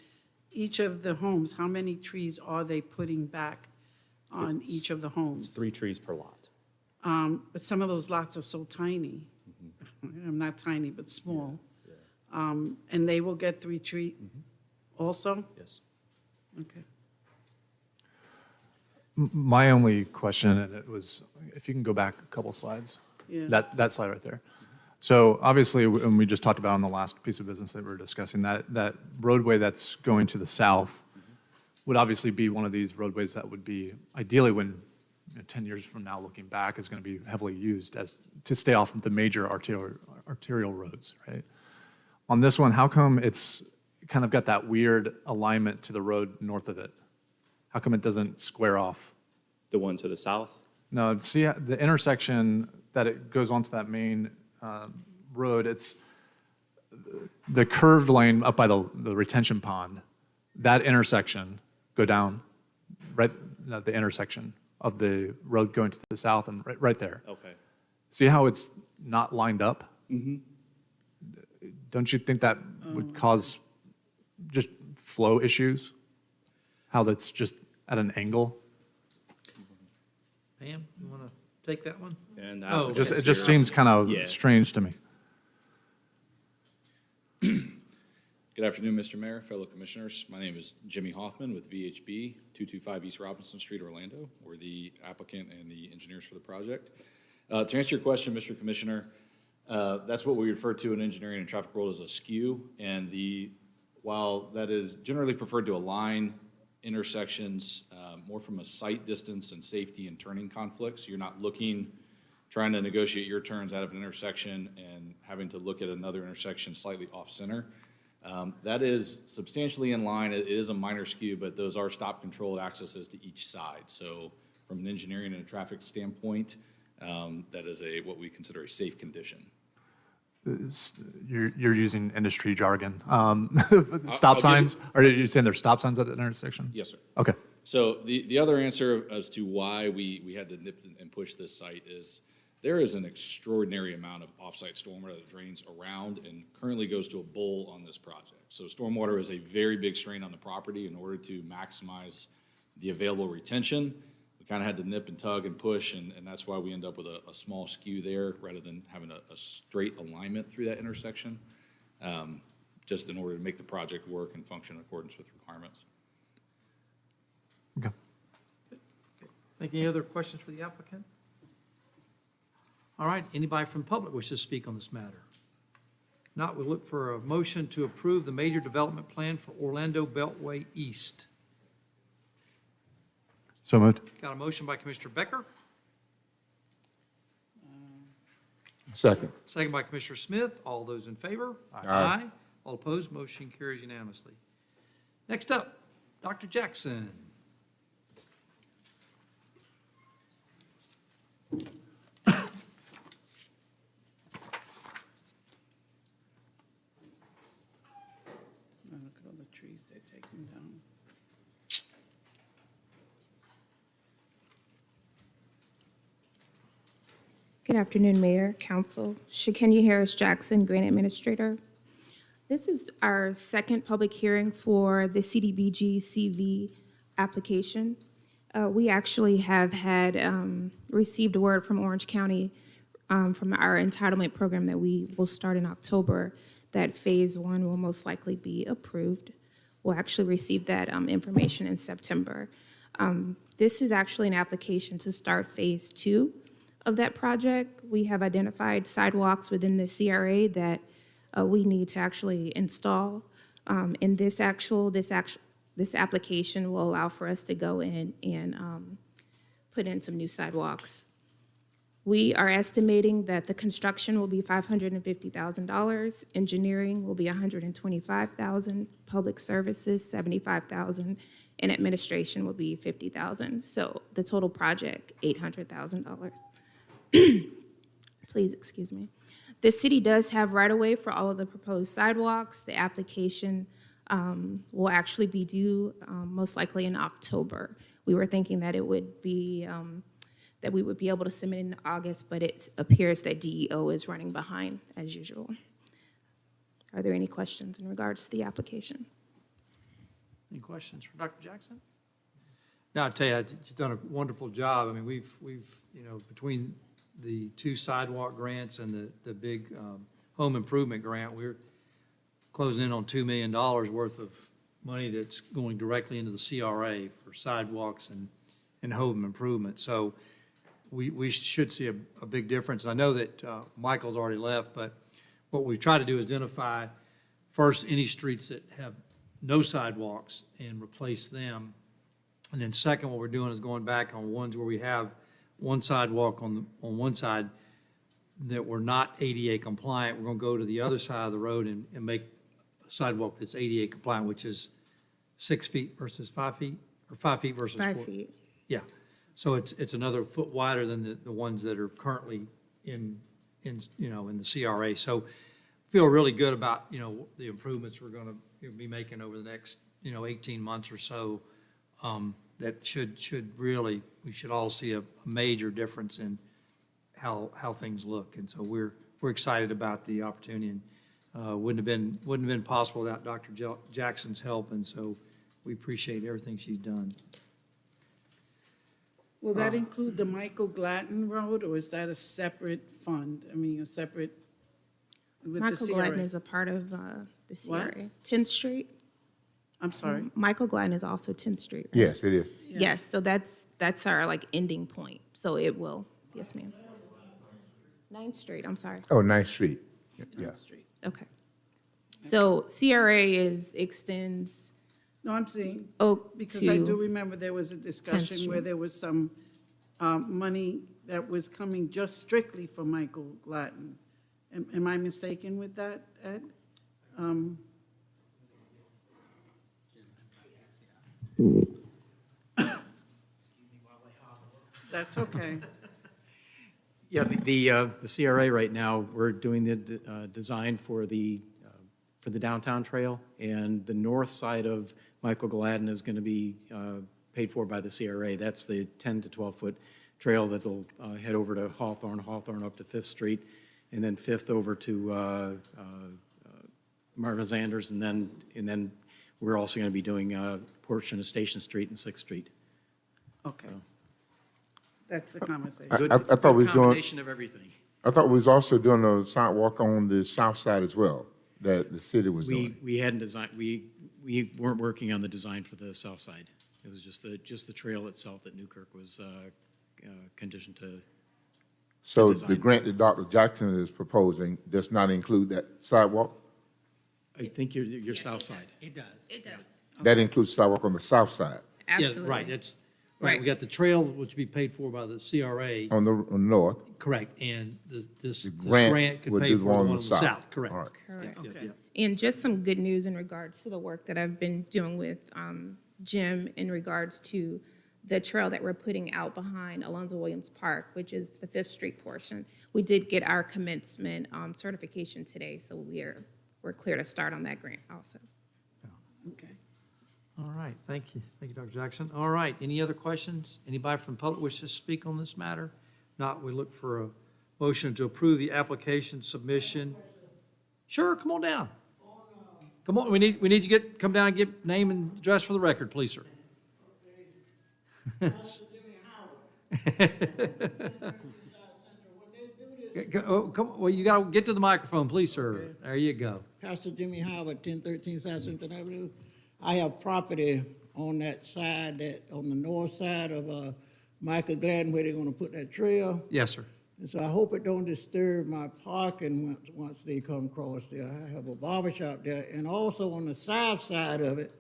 each of the homes, how many trees are they putting back on each of the homes? It's 3 trees per lot. But some of those lots are so tiny. Not tiny, but small. And they will get 3 trees also? Yes. Okay. My only question, and it was, if you can go back a couple slides. Yeah. That slide right there. So obviously, and we just talked about on the last piece of business that we were discussing, that roadway that's going to the south would obviously be one of these roadways that would be, ideally when 10 years from now, looking back, is going to be heavily used as to stay off of the major arterial roads, right? On this one, how come it's kind of got that weird alignment to the road north of it? How come it doesn't square off? The one to the south? No, see the intersection that it goes onto that main road, it's the curved lane up by the retention pond, that intersection, go down, right, the intersection of the road going to the south and right there. Okay. See how it's not lined up? Don't you think that would cause just flow issues? How that's just at an angle? Pam, you want to take that one? And Oh, It just seems kind of strange to me. Good afternoon, Mr. Mayor, fellow commissioners. My name is Jimmy Hoffman with VHB, 225 East Robinson Street, Orlando. We're the applicant and the engineers for the project. To answer your question, Mr. Commissioner, that's what we refer to in engineering and traffic world as a skew. And while that is generally preferred to align intersections more from a sight distance and safety and turning conflicts, you're not trying to negotiate your turns out of an intersection and having to look at another intersection slightly off center. That is substantially in line. It is a minor skew, but those are stop controlled accesses to each side. So from an engineering and a traffic standpoint, that is what we consider a safe condition. You're using industry jargon. Stop signs? Are you saying there's stop signs at the intersection? Yes, sir. Okay. So the other answer as to why we had to nip and push this site is there is an extraordinary amount of off-site stormwater that drains around and currently goes to a bowl on this project. So stormwater is a very big strain on the property. In order to maximize the available retention, we kind of had to nip and tug and push, and that's why we end up with a small skew there rather than having a straight alignment through that intersection, just in order to make the project work and function in accordance with requirements. Okay. Any other questions for the applicant? All right, anybody from the public wishes to speak on this matter? Not, we'll look for a motion to approve the major development plan for Orlando Beltway East. So moved. Got a motion by Commissioner Becker, Second. second by Commissioner Smith. All those in favor? Aye. All opposed, motion carries unanimously. Next up, Dr. Jackson. Look at all the trees they're taking down. Good afternoon, Mayor, Council. Shakenya Harris Jackson, Grant Administrator. This is our second public hearing for the CDBG CV application. We actually have had received word from Orange County from our entitlement program that we will start in October that Phase 1 will most likely be approved. We'll actually receive that information in September. This is actually an application to start Phase 2 of that project. We have identified sidewalks within the CRA that we need to actually install. And this application will allow for us to go in and put in some new sidewalks. We are estimating that the construction will be $550,000, engineering will be $125,000, public services $75,000, and administration will be $50,000. So the total project, $800,000. Please excuse me. The city does have right-of-way for all of the proposed sidewalks. The application will actually be due most likely in October. We were thinking that it would be that we would be able to submit in August, but it appears that DEO is running behind as usual. Are there any questions in regards to the application? Any questions for Dr. Jackson? No, I tell you, you've done a wonderful job. I mean, we've between the 2 sidewalk grants and the big home improvement grant, we're closing in on $2 million worth of money that's going directly into the CRA for sidewalks and home improvement. So we should see a big difference. I know that Michael's already left, but what we've tried to do is identify first any streets that have no sidewalks and replace them. And then second, what we're doing is going back on ones where we have one sidewalk on one side that we're not ADA compliant. We're gonna go to the other side of the road and make a sidewalk that's ADA compliant, which is 6 feet versus 5 feet, or 5 feet versus 4. 5 feet. Yeah, so it's another foot wider than the ones that are currently in the CRA. So feel really good about, the improvements we're gonna be making over the next, 18 months or so. That should really, we should all see a major difference in how things look. And so we're excited about the opportunity, and wouldn't have been possible without Dr. Jackson's help, and so we appreciate everything she's done. Will that include the Michael Gladden Road, or is that a separate fund? I mean, a separate with the Michael CRA? Gladden is a part of the CRA. What? 10th Street. I'm sorry? Michael Gladden is also 10th Street. Right? Yes, it is. Yes, so that's our ending point. So it will, yes, ma'am. 9th Street, I'm sorry. Oh, 9th Street. Yeah. Okay. So CRA extends No, I'm saying, Oak because I do to remember there was a discussion where Street. there was some money that was coming just strictly for Michael Gladden. Am I mistaken with that, Ed? That's okay. Yeah, the CRA right now, we're doing the design for the downtown trail, and the north side of Michael Gladden is going to be paid for by the CRA. That's the 10 to 12-foot trail that'll head over to Hawthorne up to 5th Street, and then 5th over to Marvin Zanders, and then we're also going to be doing a portion of Station Street and 6th Street. Okay. That's the conversation. I thought we was doing. Combination of everything. I thought we was also doing a sidewalk on the south side as well, that the city was doing. We hadn't designed, we weren't working on the design for the south side. It was just the trail itself that Newkirk was conditioned to. So design. the grant that Dr. Jackson is proposing does not include that sidewalk? I think your south side. It does. It does. That includes sidewalk on the south side, Absolutely. Yeah, right, right. We got the trail, which will be paid for by the CRA. on the north. Correct, and this grant grant could would pay do for the the one one on on the the south. south, correct. All right. Correct. Yeah, Okay. yeah. And just some good news in regards to the work that I've been doing with Jim in regards to the trail that we're putting out behind Alonzo Williams Park, which is the 5th Street portion. We did get our commencement certification today, so we're clear to start on that grant also. Okay. All right, thank you. Thank you, Dr. Jackson. All right, any other questions? Anybody from the public wish to speak on this matter? Not, we look for a motion to approve the application submission. Sure, come on down. Come on, we need you to come down and give name and address for the record, please, sir. Oh, come, well, you gotta get to the microphone, please, sir. There you go. Pastor Jimmy Howard, 1013 South Central Avenue. I have property on that side, on the north side of Michael Gladden, where they're gonna put that trail. Yes, sir. And so I hope it don't disturb my parking once they come across there. I have a barber shop there, and also on the south side of it,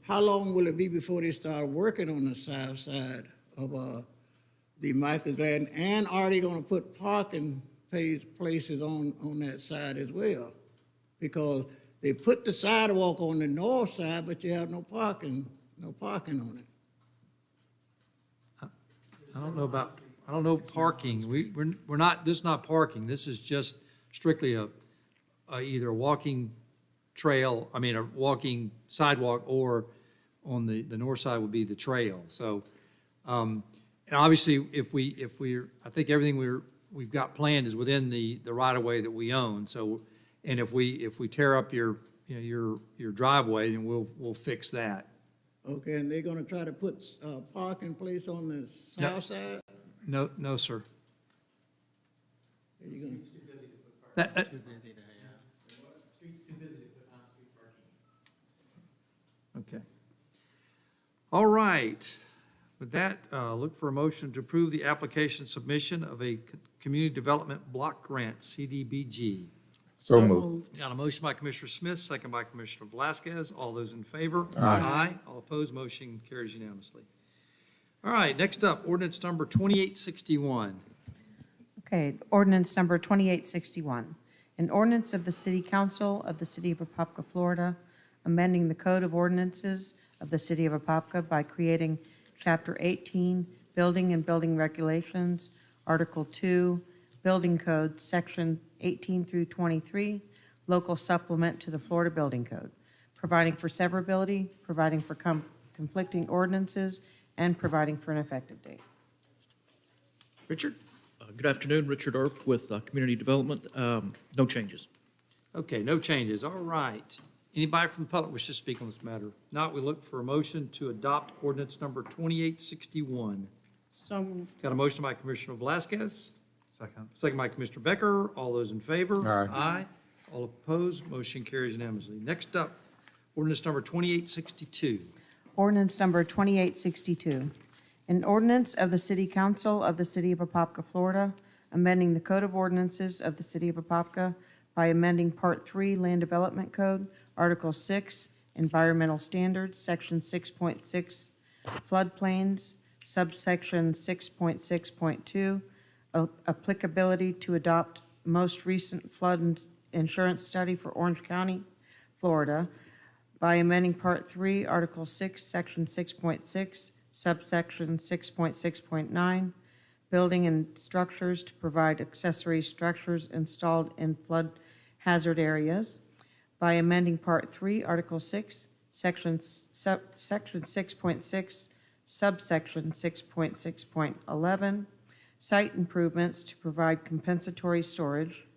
how long will it be before they start working on the south side of the Michael Gladden? And are they gonna put parking places on that side as well? Because they put the sidewalk on the north side, but you have no parking on it. I don't know parking. We're not, this is not parking. This is just strictly either a walking trail, a walking sidewalk, or on the north side would be the trail. So, and obviously, I think everything we've got planned is within the right-of-way that we own. So, and if we tear up your driveway, then we'll fix that. Okay, and they're gonna try to put a parking place on the south side? No, sir. Are you gonna- Too busy to, Street's too busy to put on-street parking. Okay. All right. With that, look for a motion to approve the application submission of a community development block grant, CDBG. So moved. Got a motion by Commissioner Smith, second by Commissioner Velasquez. All those in favor? Aye. All opposed, motion carries unanimously. All right, next up, ordinance number 2861. Okay, ordinance number 2861. An ordinance of the City Council of the City of Apopka, Florida, amending the Code of Ordinances of the City of Apopka by creating Chapter 18, Building and Building Regulations, Article 2, Building Code, Section 18 through 23, local supplement to the Florida Building Code, providing for severability, providing for conflicting ordinances, and providing for an effective date. Richard? Good afternoon, Richard Earp with Community Development. No changes. Okay, no changes. All right. Anybody from the public wish to speak on this matter? Not, we look for a motion to adopt ordinance number 2861. So moved. Got a motion by Commissioner Velasquez, Second. second by Commissioner Becker. All those in favor? Aye. Aye. All opposed, motion carries unanimously. Next up, ordinance number 2862. Ordinance number 2862. An ordinance of the City Council of the City of Apopka, Florida, amending the Code of Ordinances of the City of Apopka by amending Part 3 Land Development Code, Article 6, Environmental Standards, Section 6.6, Floodplains, subsection 6.6.2, applicability to adopt most recent flood insurance study for Orange County, Florida, by amending Part 3, Article 6, Section 6.6, subsection 6.6.9, building and structures to provide accessory structures installed in flood hazard areas, by amending Part 3, Article 6, Section 6.6, subsection 6.6.11, site improvements to provide compensatory storage,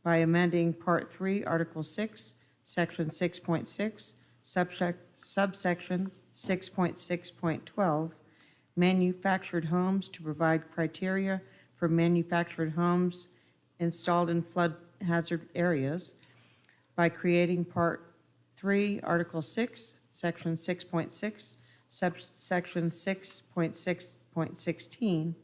by amending Part 3, Article 6, Section 6.6, subsection 6.6.12, manufactured homes to provide criteria for manufactured homes installed in flood hazard areas, by creating Part 3, Article 6, Section 6.6, subsection 6.6.16,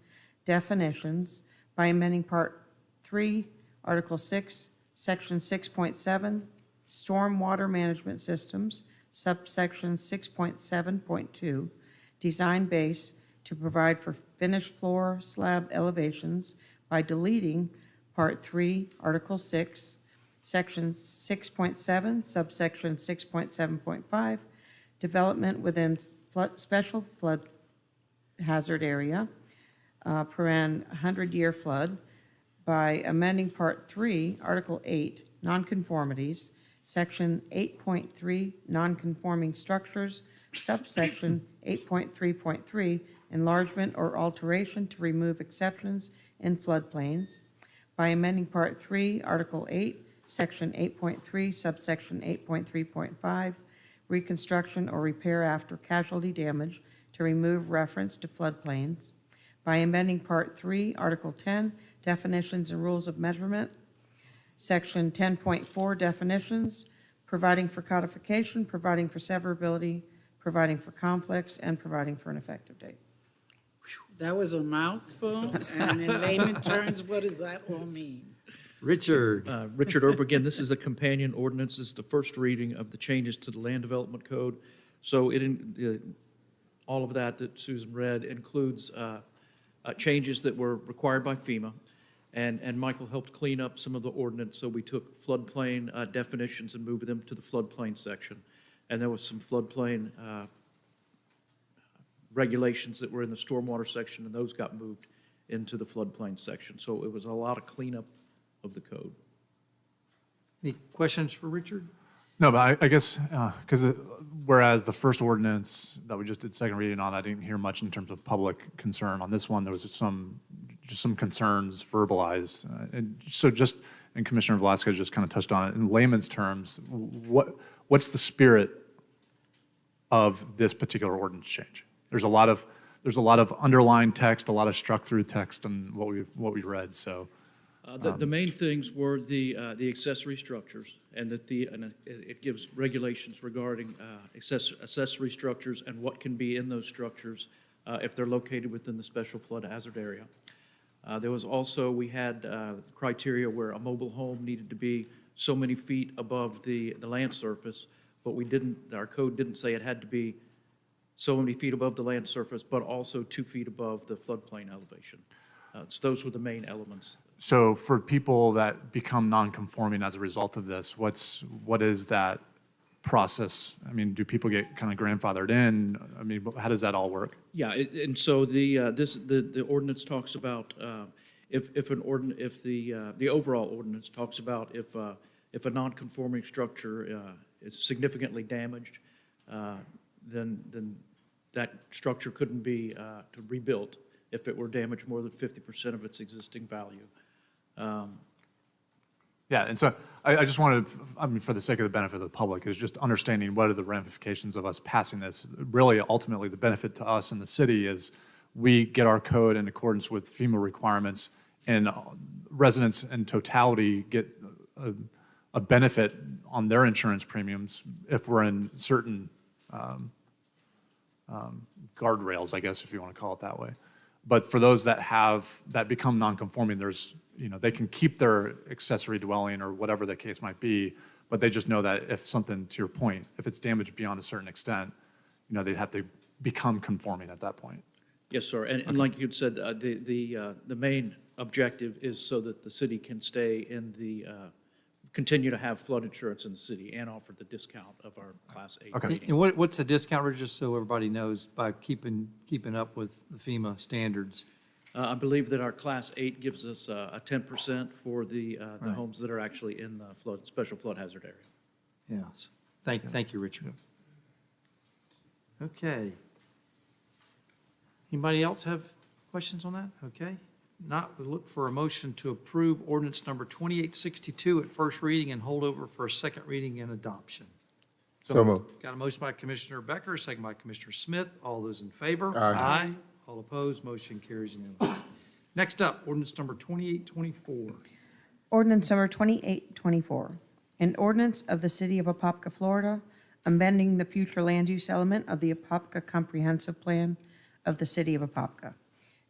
definitions, by amending Part 3, Article 6, Section 6.7, stormwater management systems, subsection 6.7.2, design base to provide for finished floor slab elevations, by deleting Part 3, Article 6, Section 6.7, subsection 6.7.5, development within special flood hazard area, paren 100-year flood, by amending Part 3, Article 8, nonconformities, Section 8.3, nonconforming structures, subsection 8.3.3, enlargement or alteration to remove exceptions in floodplains, by amending Part 3, Article 8, Section 8.3, subsection 8.3.5, reconstruction or repair after casualty damage to remove reference to floodplains, by amending Part 3, Article 10, definitions and rules of measurement, Section 10.4, definitions, providing for codification, providing for severability, providing for conflicts, and providing for an effective date. That was a mouthful, and in layman terms, what does that all mean? Richard. Richard Earp, again, this is a companion ordinance. This is the first reading of the changes to the Land Development Code. So all of that Susan read includes changes that were required by FEMA. And Michael helped clean up some of the ordinance, so we took floodplain definitions and moved them to the floodplain section. And there was some floodplain regulations that were in the stormwater section, and those got moved into the floodplain section. So it was a lot of cleanup of the code. Any questions for Richard? No, but I guess, because whereas the first ordinance that we just did second reading on, I didn't hear much in terms of public concern. On this one, there was just some concerns verbalized. And so just, and Commissioner Velasquez just kind of touched on it, in layman's terms, what's the spirit of this particular ordinance change? There's a lot of underlined text, a lot of struck through text and what we read, so. The main things were the accessory structures, and that it gives regulations regarding accessory structures and what can be in those structures if they're located within the special flood hazard area. There was also, we had criteria where a mobile home needed to be so many feet above the land surface, but our code didn't say it had to be so many feet above the land surface, but also 2 feet above the floodplain elevation. So those were the main elements. So for people that become non-conforming as a result of this, what is that process? I mean, do people get kind of grandfathered in? I mean, how does that all work? Yeah, and so the ordinance talks about if the overall ordinance talks about if a non-conforming structure is significantly damaged, then that structure couldn't be rebuilt if it were damaged more than 50% of its existing value. Yeah, and so I just wanted, I mean, for the sake of the benefit of the public, is just understanding what are the ramifications of us passing this. Really, ultimately, the benefit to us in the city is we get our code in accordance with FEMA requirements, and residents in totality get a benefit on their insurance premiums if we're in certain guardrails, I guess, if you want to call it that way. But for those that become non-conforming, they can keep their accessory dwelling or whatever the case might be, but they just know that if something, to your point, if it's damaged beyond a certain extent, they'd have to become conforming at that point. Yes, sir. And like you'd said, the main objective is so that the city can continue to have flood insurance in the city and offer the discount of our Class 8 Okay. rating. And what's the discount rate, just so everybody knows, by keeping up with the FEMA standards? I believe that our Class 8 gives us a 10% for the Right. homes that are actually in the special flood hazard area. Yes. Thank you, Richard. Okay. Anybody else have questions on that? Okay. Not, we look for a motion to approve ordinance number 2862 at first reading and hold over for a second reading and adoption. So moved. Got a motion by Commissioner Becker, second by Commissioner Smith. All those in favor? Aye. All opposed, motion carries unanimously. Next up, ordinance number 2824. Ordinance number 2824, an ordinance of the City of Apopka, Florida, amending the future land use element of the Apopka Comprehensive Plan of the City of Apopka,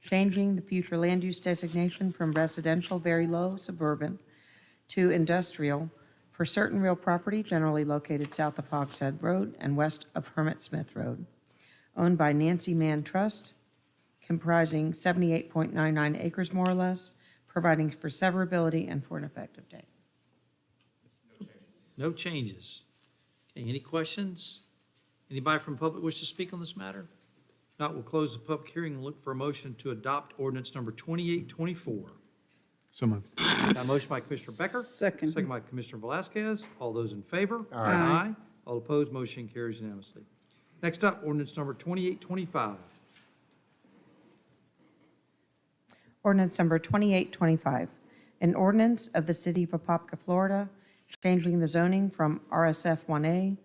changing the future land use designation from residential very low suburban to industrial for certain real property generally located south of Hogshead Road and west of Hermit Smith Road, owned by Nancy Mann Trust, comprising 78.99 acres more or less, providing for severability and for an effective date. No changes. Okay, any questions? Anybody from the public wish to speak on this matter? Not, we'll close the public hearing and look for a motion to adopt ordinance number 2824. So moved. Got a motion by Commissioner Becker. Second. Second by Commissioner Velasquez. All those in favor? Aye. All opposed, motion carries unanimously. Next up, ordinance number 2825. Ordinance number 2825, an ordinance of the City of Apopka, Florida, changing the zoning from RSF 1A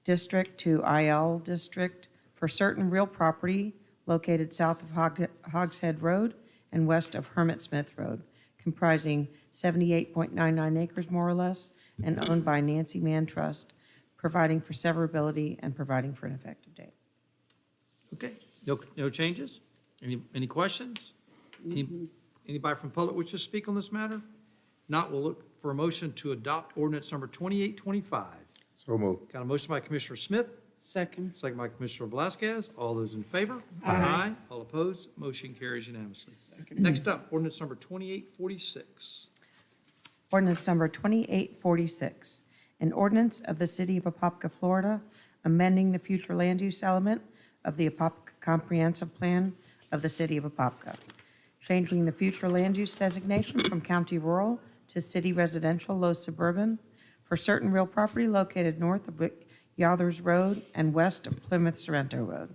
district to IL district for certain real property located south of Hogshead Road and west of Hermit Smith Road, comprising 78.99 acres more or less, and owned by Nancy Mann Trust, providing for severability and providing for an effective date. Okay, no changes? Any questions? Anybody from public wish to speak on this matter? Not, we'll look for a motion to adopt ordinance number 2825. So moved. Got a motion by Commissioner Smith, Second. second by Commissioner Velasquez. All those in favor? Aye. All opposed? Motion carries unanimously. Next up, ordinance number 2846. Ordinance number 2846, an ordinance of the City of Apopka, Florida, amending the future land use element of the Apopka Comprehensive Plan of the City of Apopka, changing the future land use designation from county rural to city residential low suburban for certain real property located north of Yothers Road and west of Plymouth Sorrento Road,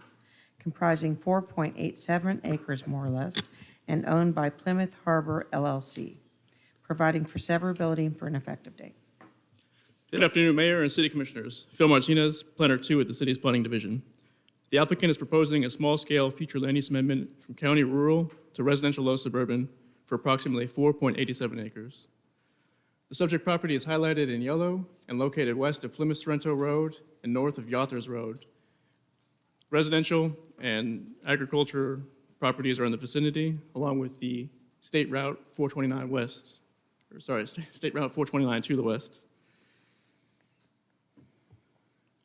comprising 4.87 acres more or less, and owned by Plymouth Harbor LLC, providing for severability and for an effective date. Good afternoon, Mayor and City Commissioners. Phil Martinez, Planner 2 at the City's Planning Division. The applicant is proposing a small-scale future land use amendment from county rural to residential low suburban for approximately 4.87 acres. The subject property is highlighted in yellow and located west of Plymouth Sorrento Road and north of Yothers Road. Residential and agriculture properties are in the vicinity, along with the State Route 429 west, State Route 429 to the west.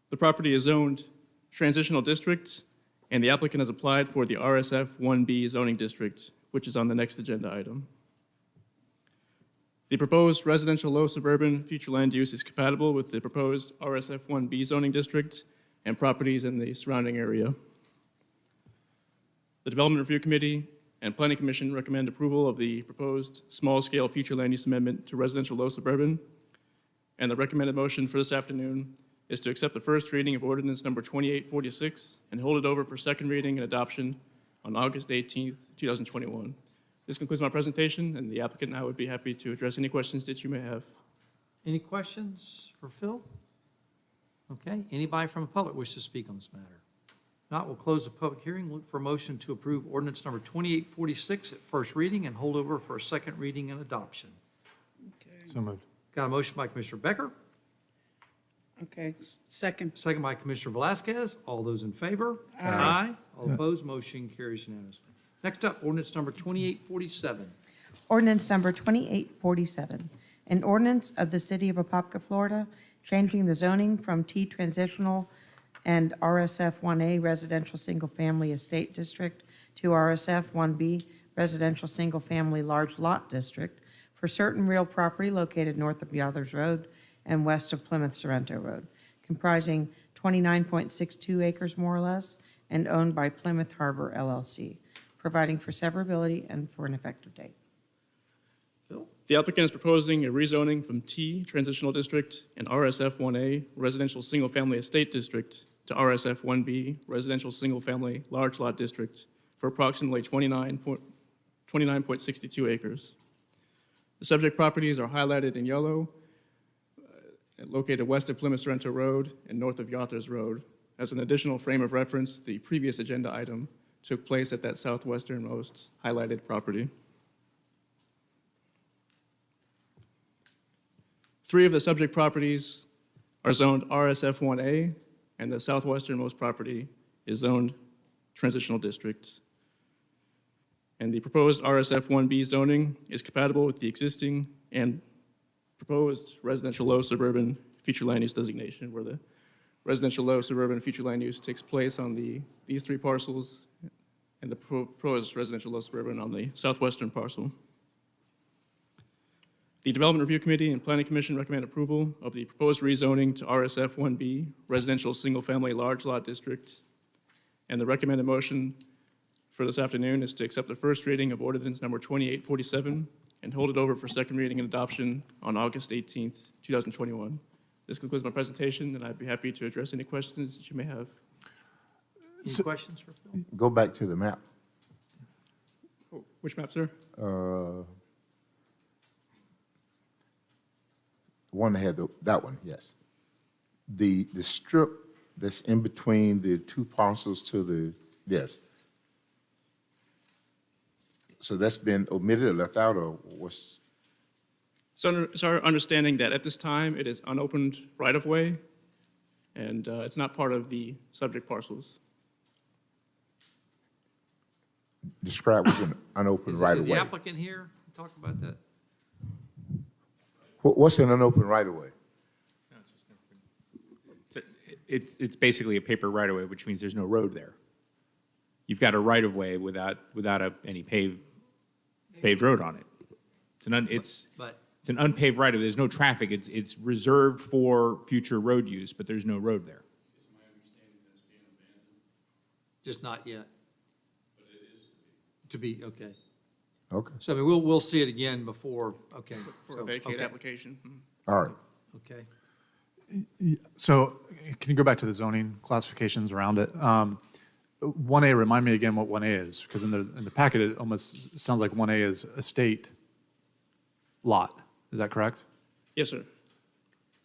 The property is zoned transitional district, and the applicant has applied for the RSF 1B zoning district, which is on the next agenda item. The proposed residential low suburban future land use is compatible with the proposed RSF 1B zoning district and properties in the surrounding area. The Development Review Committee and Planning Commission recommend approval of the proposed small-scale future land use amendment to residential low suburban, and the recommended motion for this afternoon is to accept the first reading of ordinance number 2846 and hold it over for second reading and adoption on August 18th, 2021. This concludes my presentation, and the applicant and I would be happy to address any questions that you may have. Any questions for Phil? Okay, anybody from the public wish to speak on this matter? Not, we'll close the public hearing, look for a motion to approve ordinance number 2846 at first reading and hold over for a second reading and adoption. So moved. Got a motion by Commissioner Becker, Okay, second. second by Commissioner Velasquez. All those in favor? Aye. All opposed, motion carries unanimously. Next up, ordinance number 2847. Ordinance number 2847, an ordinance of the City of Apopka, Florida, changing the zoning from T transitional and RSF 1A residential single-family estate district to RSF 1B residential single-family large lot district for certain real property located north of Yothers Road and west of Plymouth Sorrento Road, comprising 29.62 acres more or less, and owned by Plymouth Harbor LLC, providing for severability and for an effective date. The applicant is proposing a rezoning from T transitional district and RSF 1A residential single-family estate district to RSF 1B residential single-family large lot district for approximately 29.62 acres. The subject properties are highlighted in yellow, located west of Plymouth Sorrento Road and north of Yothers Road. As an additional frame of reference, the previous agenda item took place at that southwesternmost highlighted property. 3 of the subject properties are zoned RSF 1A, and the southwesternmost property is zoned transitional district. And the proposed RSF 1B zoning is compatible with the existing and proposed residential low suburban future land use designation, where the residential low suburban future land use takes place on these 3 parcels, and the proposed residential low suburban on the southwestern parcel. The Development Review Committee and Planning Commission recommend approval of the proposed rezoning to RSF 1B residential single-family large lot district, and the recommended motion for this afternoon is to accept the first reading of ordinance number 2847 and hold it over for second reading and adoption on August 18th, 2021. This concludes my presentation, and I'd be happy to address any questions that you may have. Any questions for Phil? Go back to the map. Oh, which map, sir? The one that had that one, yes. The strip that's in between the 2 parcels to the, yes. So that's been omitted or left out, or what's, It's our understanding that at this time, it is unopened right-of-way, and it's not part of the subject parcels. Describe what's an unopened Is right-of-way. the applicant here? Talk about that. What's an unopened right-of-way? So it's basically a paper right-of-way, which means there's no road there. You've got a right-of-way without any paved road on it. It's an unpaved right-of-way. There's no traffic. It's reserved for future road use, but there's no road there. Just not yet. But it is to be, okay. Okay. So I mean, we'll see it again before, okay. For a vacate application. All right. Okay. So can you go back to the zoning classifications around it? 1A, remind me again what 1A is, because in the packet, it almost sounds like 1A is estate lot. Is that correct? Yes, sir.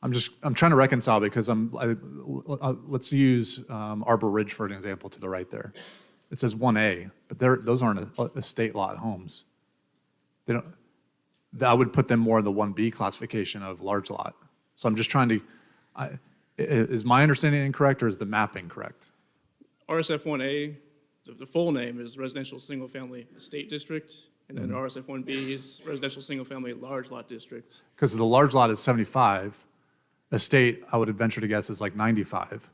I'm trying to reconcile because let's use Arbor Ridge for an example to the right there. It says 1A, but those aren't estate lot homes. They don't, I would put them more in the 1B classification of large lot. So I'm just trying to, is my understanding incorrect or is the map incorrect? RSF 1A, the full name is Residential Single Family Estate District, and then RSF 1B is Residential Single Family Large Lot District. Because the large lot is 75, estate, I would venture to guess, is like 95,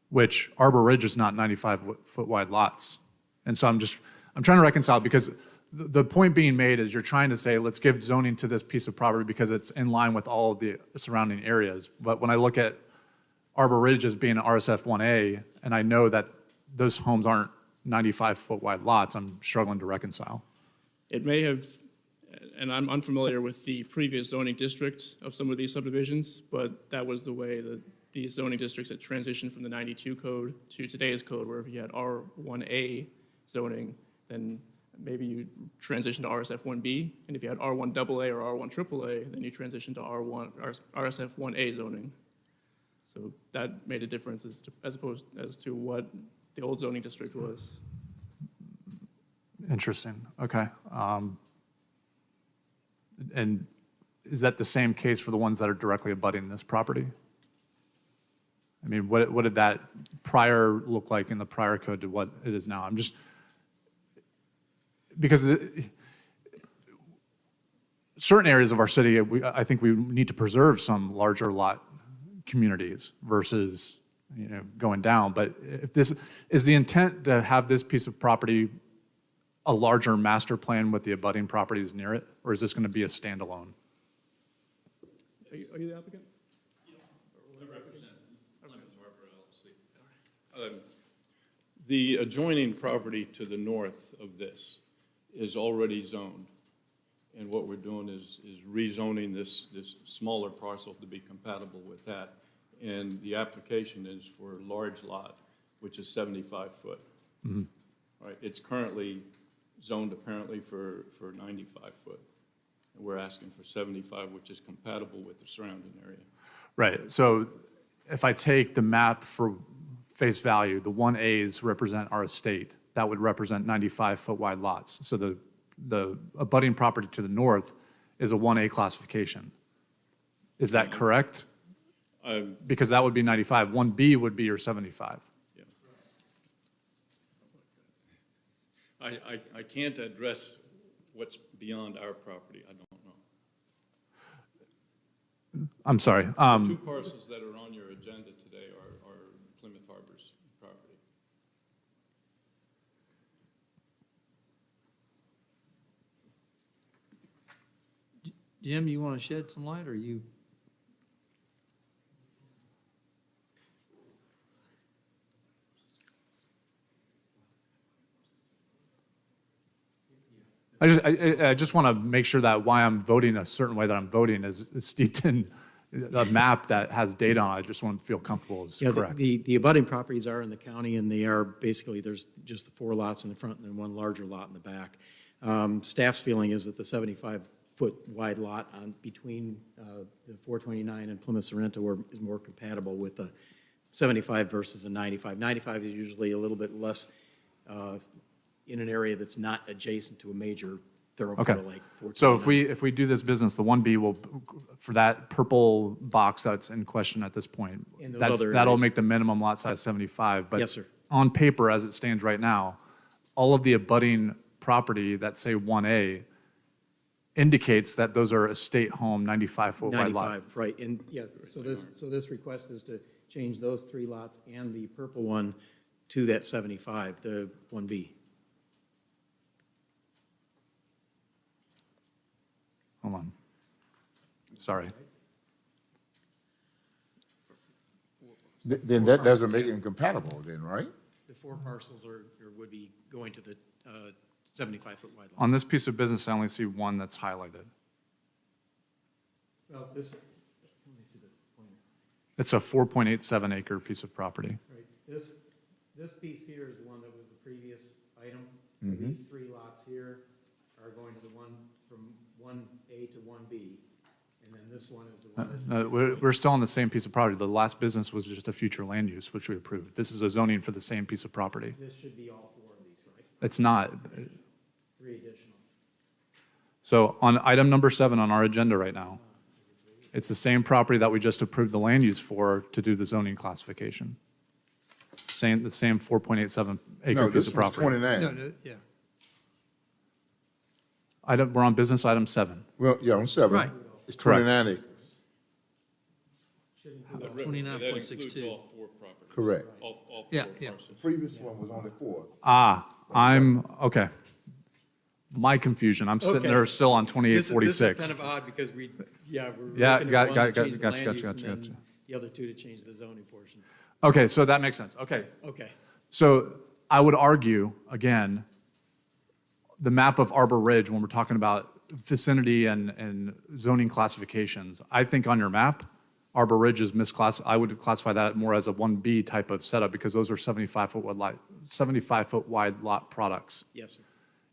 which Arbor Ridge is not 95-foot wide lots. And so I'm trying to reconcile, because the point being made is you're trying to say, let's give zoning to this piece of property because it's in line with all of the surrounding areas. But when I look at Arbor Ridge as being RSF 1A, and I know that those homes aren't 95-foot wide lots, I'm struggling to reconcile. It may have, and I'm unfamiliar with the previous zoning district of some of these subdivisions, but that was the way that these zoning districts had transitioned from the 92 code to today's code, where if you had R1A zoning, then maybe you transition to RSF 1B, and if you had R1 AA or R1 AAA, then you transition to RSF 1A zoning. So that made a difference as opposed to what the old zoning district was. Interesting, okay. And is that the same case for the ones that are directly abutting this property? I mean, what did that prior look like in the prior code to what it is now? I'm just, because certain areas of our city, I think we need to preserve some larger lot communities versus, going down. But if this is the intent to have this piece of property a larger master plan with the abutting properties near it, or is this going to be a standalone? Are you the applicant? I represent Plymouth Sorrento LLC. The adjoining property to the north of this is already zoned. And what we're doing is rezoning this smaller parcel to be compatible with that. And the application is for large lot, which is 75 foot. Mm-hmm. Right, it's currently zoned apparently for 95 foot. And we're asking for 75, which is compatible with the surrounding area. Right, so if I take the map for face value, the 1As represent our estate. That would represent 95-foot wide lots. So the abutting property to the north is a 1A classification. Is that correct? Because that would be 95. 1B would be your 75. I can't address what's beyond our property. I don't know. I'm sorry. The two parcels that are on your agenda today are Plymouth Harbor's property. Jim, you want to shed some light, or you? I just want to make sure that why I'm voting a certain way that I'm voting is steeped in a map that has data on it. I just want to feel comfortable is correct. The abutting properties are in the county, and they are basically, there's just the 4 lots in the front and then 1 larger lot in the back. Staff's feeling is that the 75-foot wide lot between the 429 and Plymouth Sorrento is more compatible with the 75 versus a 95. 95 is usually a little bit less in an area that's not adjacent to a major thoroughfare Okay. like 14. So if we do this business, the 1B will, for that purple box that's in question at this point, In those other that'll areas. make the minimum lot size 75. But Yes, sir. on paper, as it stands right now, all of the abutting property that say 1A indicates that those are estate home 95-foot wide lot. 95, right, and, yes, so this request is to change those 3 lots and the purple one to that 75, the 1B. Hold on. Sorry. Then that doesn't make it incompatible then, right? The 4 parcels would be going to the 75-foot wide lots. On this piece of business, I only see one that's highlighted. Well, let me see the pointer. It's a 4.87 acre piece of property. Right, this piece here is the one that was the previous item. So Mhm. these 3 lots here are going to the one from 1A to 1B. And then this one is the one that. We're still on the same piece of property. The last business was just a future land use, which we approved. This is a zoning for the same piece of property. This should be all 4 of these, right? It's not. 3 additional. So on item number 7 on our agenda right now, it's the same property that we just approved the land use for to do the zoning classification. The same 4.87 acre No, piece this of one's property. 29. Yeah. We're on business item 7. Well, yeah, on 7. Right. It's Correct. 29 acres. That 29.62. includes all 4 properties. Correct. All 4 Yeah, parcels. yeah. The previous one was only 4. Okay. My confusion, I'm sitting there still on 2846. This is kind of odd because we're Yeah, looking got- at got- one got- to change the gotcha, land gotcha, use gotcha, and gotcha. then the other 2 to change the zoning portion. Okay, so that makes sense. Okay. Okay. So I would argue, again, the map of Arbor Ridge, when we're talking about vicinity and zoning classifications, I think on your map, Arbor Ridge is misclassified. I would classify that more as a 1B type of setup because those are 75-foot wide lot products. Yes, sir.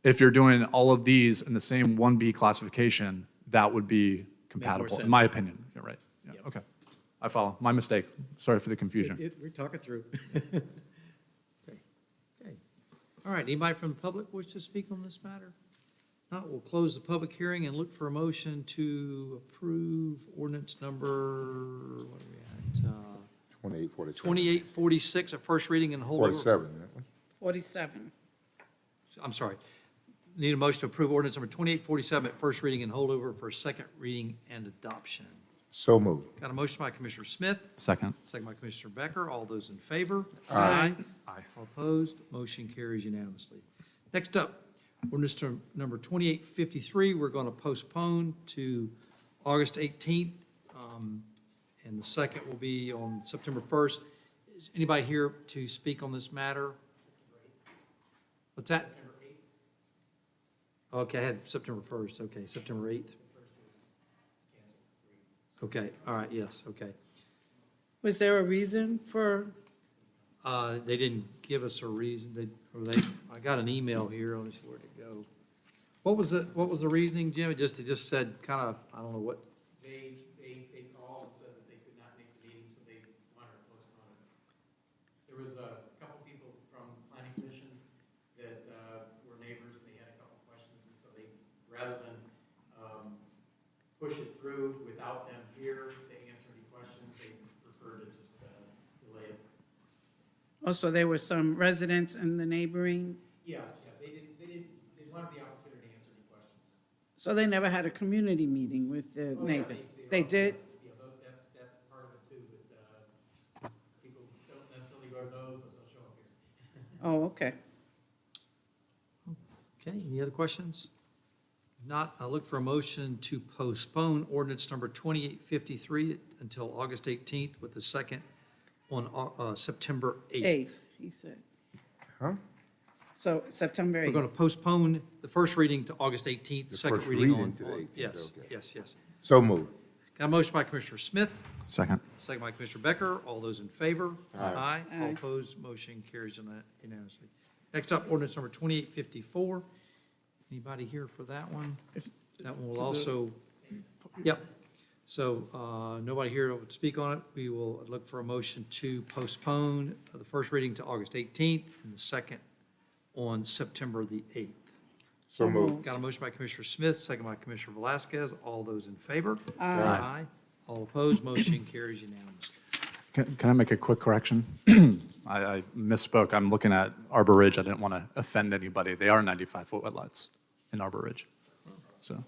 If you're doing all of these in the same 1B classification, that would be compatible, in my opinion. You're right. Yeah, okay. I follow. My mistake. Sorry for the confusion. We're talking through. Okay. All right, anybody from the public wish to speak on this matter? Not, we'll close the public hearing and look for a motion to approve ordinance number, what are we at? 2846. 2846, a first reading and hold over. 47, that one. 47. I'm sorry. Need a motion to approve ordinance number 2847 at first reading and hold over for second reading and adoption. So moved. Got a motion by Commissioner Smith. Second. Second by Commissioner Becker. All those in favor? Aye. Aye. All opposed? Motion carries unanimously. Next up, ordinance number 2853, we're going to postpone to August 18th, and the second will be on September 1st. Is anybody here to speak on this matter? What's that? Okay, I had September 1st. Okay, September 8th. Okay, all right, yes, okay. Was there a reason for, They didn't give us a reason, I got an email here, let me see where to go. What was the reasoning, Jim? It just said kind of, I don't know what. They called and said that they could not make the meeting, so they wanted to postpone it. There was a couple people from the planning commission that were neighbors, and they had a couple questions, and so they, rather than push it through without them here to answer any questions, they preferred to just delay it. oh, so there were some residents in the neighboring, Yeah, they wanted the opportunity to answer any questions. so they never had a community meeting with the neighbors? They did? Yeah, that's part of it too, but people don't necessarily go to those, but they'll show up here. Oh, okay. Okay, any other questions? Not, I'll look for a motion to postpone ordinance number 2853 until August 18th with the second on September 8th. 8th, he said. Huh? So September 8th. We're going to postpone the first reading to August 18th, The second first reading reading on. to the 18th, Yes, okay. yes. So moved. Got a motion by Commissioner Smith, Second. second by Commissioner Becker. All those in favor? Aye. All opposed, motion carries unanimously. Next up, ordinance number 2854. Anybody here for that one? That one will also, yep. So nobody here would speak on it. We will look for a motion to postpone the first reading to August 18th and the second on September the 8th. So moved. Got a motion by Commissioner Smith, second by Commissioner Velasquez. All those in favor? Aye. All opposed, motion carries unanimously. Can I make a quick correction? I misspoke. I'm looking at Arbor Ridge. I didn't want to offend anybody. They are 95-foot wetlands in Arbor Ridge. So,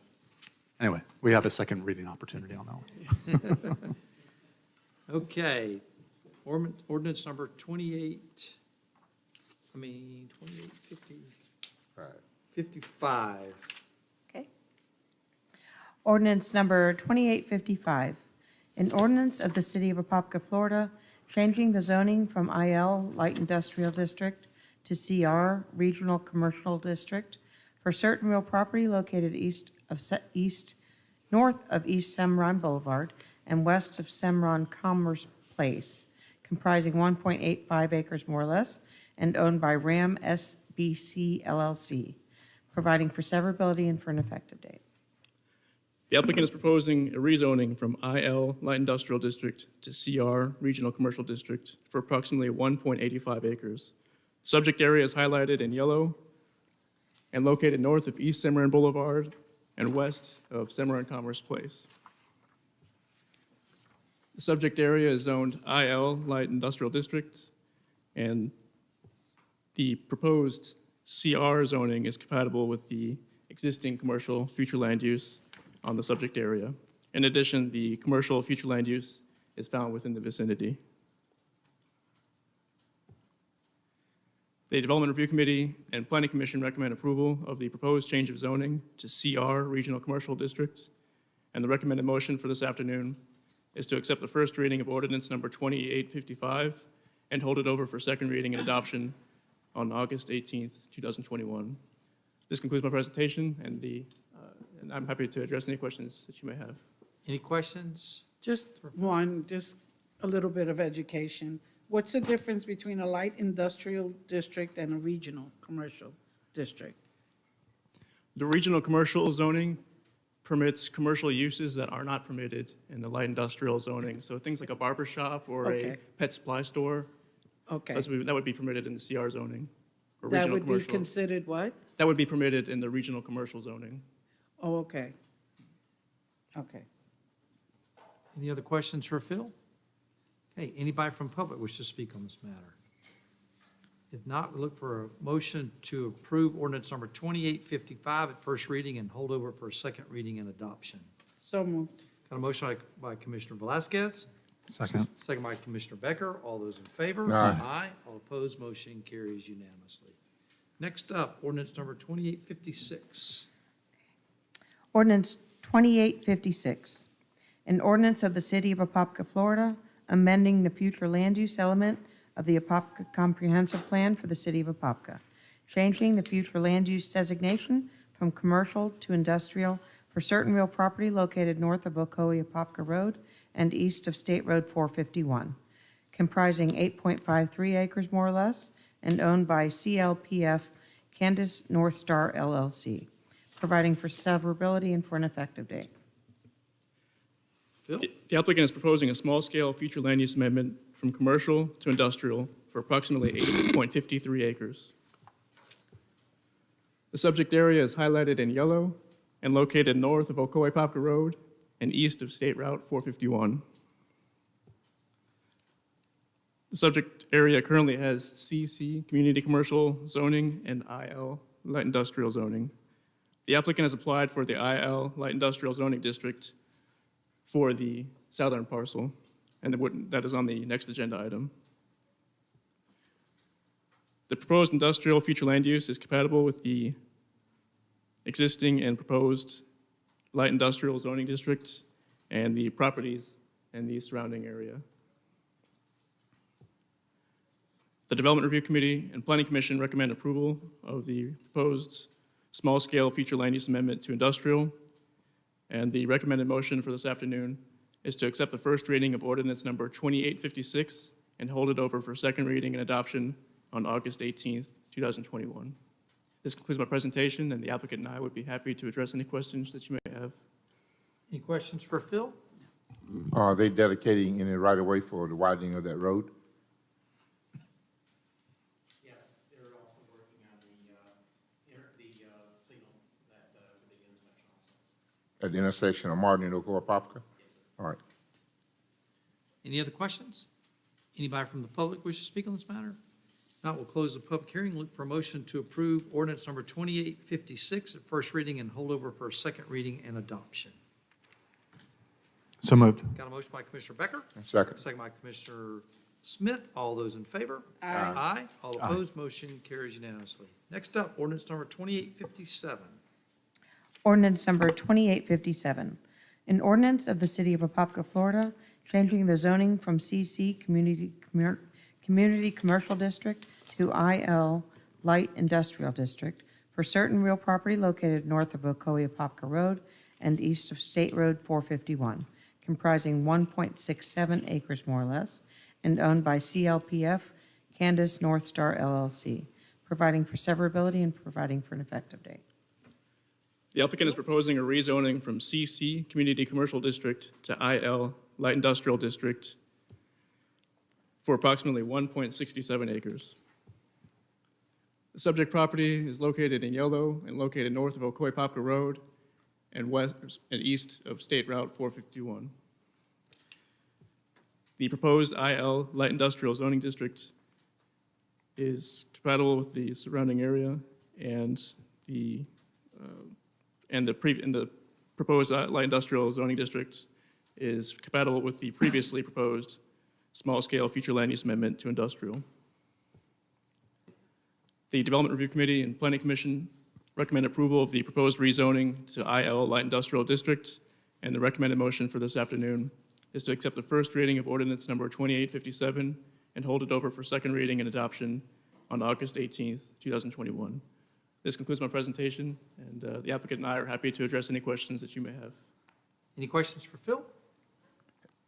anyway, we have a second reading opportunity on that one. Okay, ordinance number 2850. Right. 55. Okay. Ordinance number 2855, an ordinance of the City of Apopka, Florida, changing the zoning from IL Light Industrial District to CR Regional Commercial District for certain real property located north of East Semron Boulevard and west of Semron Commerce Place, comprising 1.85 acres more or less, and owned by RAM SBC LLC, providing for severability and for an effective date. The applicant is proposing a rezoning from IL Light Industrial District to CR Regional Commercial District for approximately 1.85 acres. The subject area is highlighted in yellow and located north of East Cimarron Boulevard and west of Cimarron Commerce Place. The subject area is zoned IL Light Industrial District, and the proposed CR zoning is compatible with the existing commercial future land use on the subject area. In addition, the commercial future land use is found within the vicinity. The Development Review Committee and Planning Commission recommend approval of the proposed change of zoning to CR Regional Commercial District, and the recommended motion for this afternoon is to accept the first reading of ordinance number 2855 and hold it over for second reading and adoption on August 18th, 2021. This concludes my presentation, and I'm happy to address any questions that you may have. Any questions? Just one, just a little bit of education. What's the difference between a light industrial district and a regional commercial district? The regional commercial zoning permits commercial uses that are not permitted in the light industrial zoning. So things like a barber shop or a Okay. pet supply store, Okay. that would be permitted in the CR zoning. Or That regional would be commercial. considered what? That would be permitted in the regional commercial zoning. Oh, okay. Okay. Any other questions for Phil? Okay, anybody from public wish to speak on this matter? If not, we look for a motion to approve ordinance number 2855 at first reading and hold over for a second reading and adoption. So moved. Got a motion by Commissioner Velasquez. Second. Second by Commissioner Becker. All those in favor? Aye. All opposed, motion carries unanimously. Next up, ordinance number 2856. Ordinance 2856, an ordinance of the City of Apopka, Florida, amending the future land use element of the Apopka Comprehensive Plan for the City of Apopka, changing the future land use designation from commercial to industrial for certain real property located north of Ocoee Apopka Road and east of State Road 451, comprising 8.53 acres more or less, and owned by CLPF Candace North Star LLC, providing for severability and for an effective date. Phil? The applicant is proposing a small-scale future land use amendment from commercial to industrial for approximately 8.53 acres. The subject area is highlighted in yellow and located north of Ocoee Apopka Road and east of State Route 451. The subject area currently has CC, Community Commercial Zoning, and IL, Light Industrial Zoning. The applicant has applied for the IL, Light Industrial Zoning District for the southern parcel, and that is on the next agenda item. The proposed industrial future land use is compatible with the existing and proposed light industrial zoning districts and the properties and the surrounding area. The Development Review Committee and Planning Commission recommend approval of the proposed small-scale future land use amendment to industrial, and the recommended motion for this afternoon is to accept the first reading of ordinance number 2856 and hold it over for second reading and adoption on August 18th, 2021. This concludes my presentation, and the applicant and I would be happy to address any questions that you may have. Any questions for Phil? Are they dedicating any right of way for the widening of that road? Yes, they're also working on the signal at the intersection of Martin and Apopka? All right. Any other questions? Anybody from the public wish to speak on this matter? Not, we'll close the public hearing. Look for a motion to approve ordinance number 2856 at first reading and hold over for a second reading and adoption. So moved. Got a motion by Commissioner Becker? Second. Second by Commissioner Smith. All those in favor? Aye. Aye. All opposed, motion carries unanimously. Next up, ordinance number 2857. Ordinance number 2857, an ordinance of the City of Apopka, Florida, changing the zoning from CC Community Commercial District to IL Light Industrial District for certain real property located north of Ocoee-Apopka Road and east of State Road 451, comprising 1.67 acres more or less, and owned by CLPF Candace North Star LLC, providing for severability and providing for an effective date. The applicant is proposing a rezoning from CC Community Commercial District to IL Light Industrial District for approximately 1.67 acres. The subject property is located in yellow and located north of Ocoee-Apopka Road and west and east of State Route 451. The proposed IL Light Industrial Zoning District is compatible with the surrounding area, and the proposed light industrial zoning district is compatible with the previously proposed small-scale future land use amendment to industrial. The Development Review Committee and Planning Commission recommend approval of the proposed rezoning to IL Light Industrial District, and the recommended motion for this afternoon is to accept the first reading of ordinance number 2857 and hold it over for second reading and adoption on August 18th, 2021. This concludes my presentation, and the applicant and I are happy to address any questions that you may have. Any questions for Phil?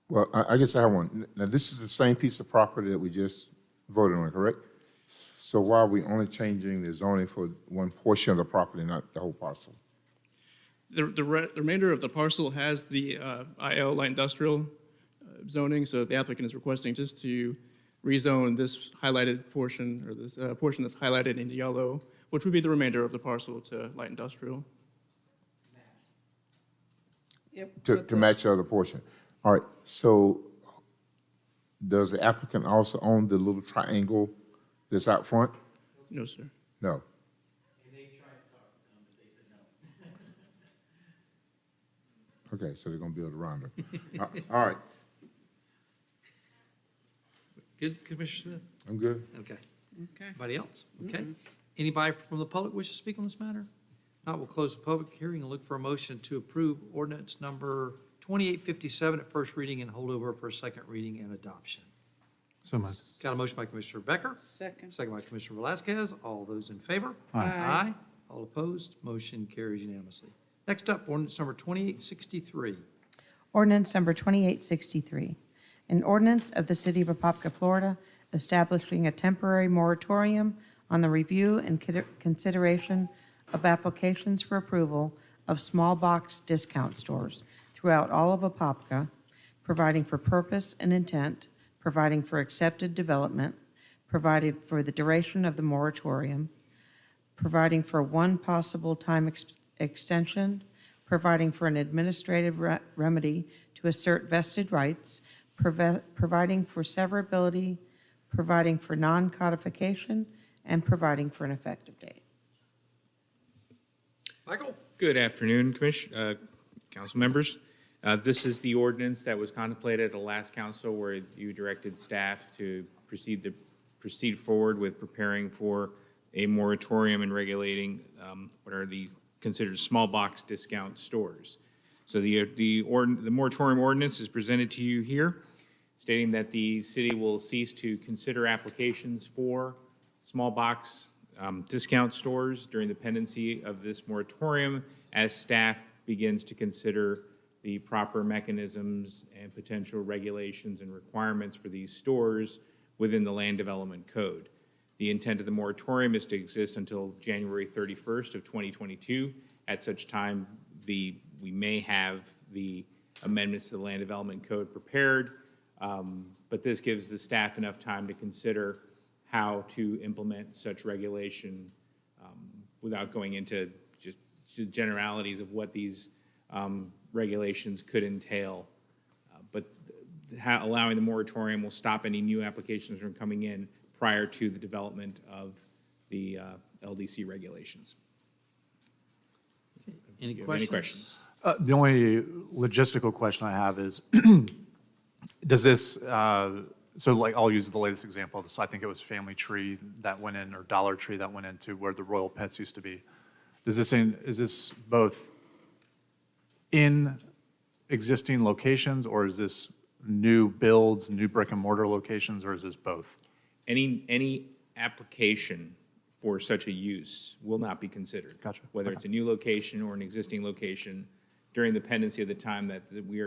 Well, I guess I have one. Now, this is the same piece of property that we just voted on, correct? So why are we only changing the zoning for one portion of the property, not the whole parcel? The remainder of the parcel has the IL light industrial zoning, so the applicant is requesting just to rezone this highlighted portion, or this portion that's highlighted in yellow, which would be the remainder of the parcel, to light industrial. Yep. To match the other portion. All right, so does the applicant also own the little triangle that's out front? No, sir. No. Okay, so they're gonna build around it. All right, Good, Commissioner Smith? I'm good. Okay. Okay. Anybody else? Okay. Anybody from the public wish to speak on this matter? Not, we'll close the public hearing and look for a motion to approve ordinance number 2857 at first reading and hold over for a second reading and adoption. So moved. Got a motion by Commissioner Becker, Second. second by Commissioner Velasquez. All those in favor? Aye. Aye. All opposed? Motion carries unanimously. Next up, ordinance number 2863. Ordinance number 2863, an ordinance of the City of Apopka, Florida, establishing a temporary moratorium on the review and consideration of applications for approval of small box discount stores throughout all of Apopka, providing for purpose and intent, providing for accepted development, provided for the duration of the moratorium, providing for one possible time extension, providing for an administrative remedy to assert vested rights, providing for severability, providing for non-codification, and providing for an effective date. Michael? Good afternoon, council members. This is the ordinance that was contemplated at the last council where you directed staff to proceed forward with preparing for a moratorium and regulating what are the considered small box discount stores. So the moratorium ordinance is presented to you here, stating that the city will cease to consider applications for small box discount stores during the pendency of this moratorium as staff begins to consider the proper mechanisms and potential regulations and requirements for these stores within the Land Development Code. The intent of the moratorium is to exist until January 31st of 2022. At such time, we may have the amendments to the Land Development Code prepared, but this gives the staff enough time to consider how to implement such regulation without going into just generalities of what these regulations could entail. But allowing the moratorium will stop any new applications from coming in prior to the development of the LDC regulations. Any Do you have questions? The only logistical question I have is, does this, so like, I'll use the latest example. So I think it was Family Tree that went in, or Dollar Tree that went into where the Royal Pets used to be. Is this both in existing locations, or is this new builds, new brick and mortar locations, or is this both? Any application for such a use will not be considered. Gotcha. Whether it's a new location or an existing location, during the pendency of the time that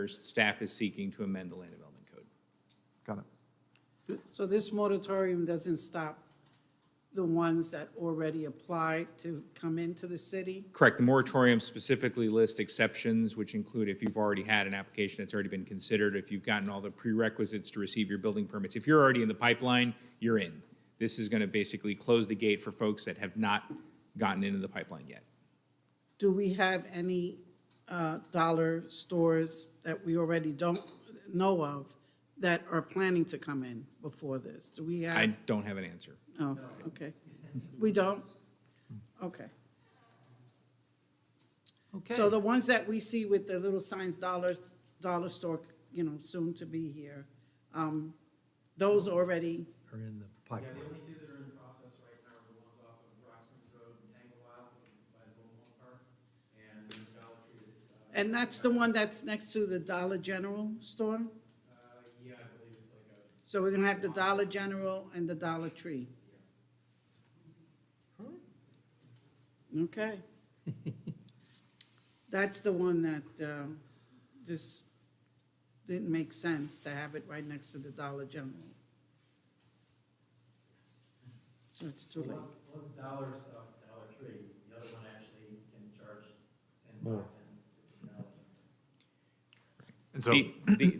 staff is seeking to amend the land development code. Got it. So this moratorium doesn't stop the ones that already applied to come into the city? Correct. The moratorium specifically lists exceptions, which include if you've already had an application that's already been considered, if you've gotten all the prerequisites to receive your building permits. If you're already in the pipeline, you're in. This is going to basically close the gate for folks that have not gotten into the pipeline yet. Do we have any dollar stores that we already don't know of that are planning to come in before this? Do we have? I don't have an answer. Oh, okay. We don't? Okay. Okay. So the ones that we see with the little signs, dollar store, soon to be here, those already, Are in the pipeline. The only two that are in the process right now are the ones off of Rock Springs Road and Tanglewild by the Beaumont Park and the Dollar Tree. and that's the one that's next to the Dollar General store? Yeah, I believe it's like a. So we're gonna have the Dollar General and the Dollar Tree? Okay. That's the one that just didn't make sense to have it right next to the Dollar General. So it's too late. One's Dollar Tree, the other one actually can charge More. And so,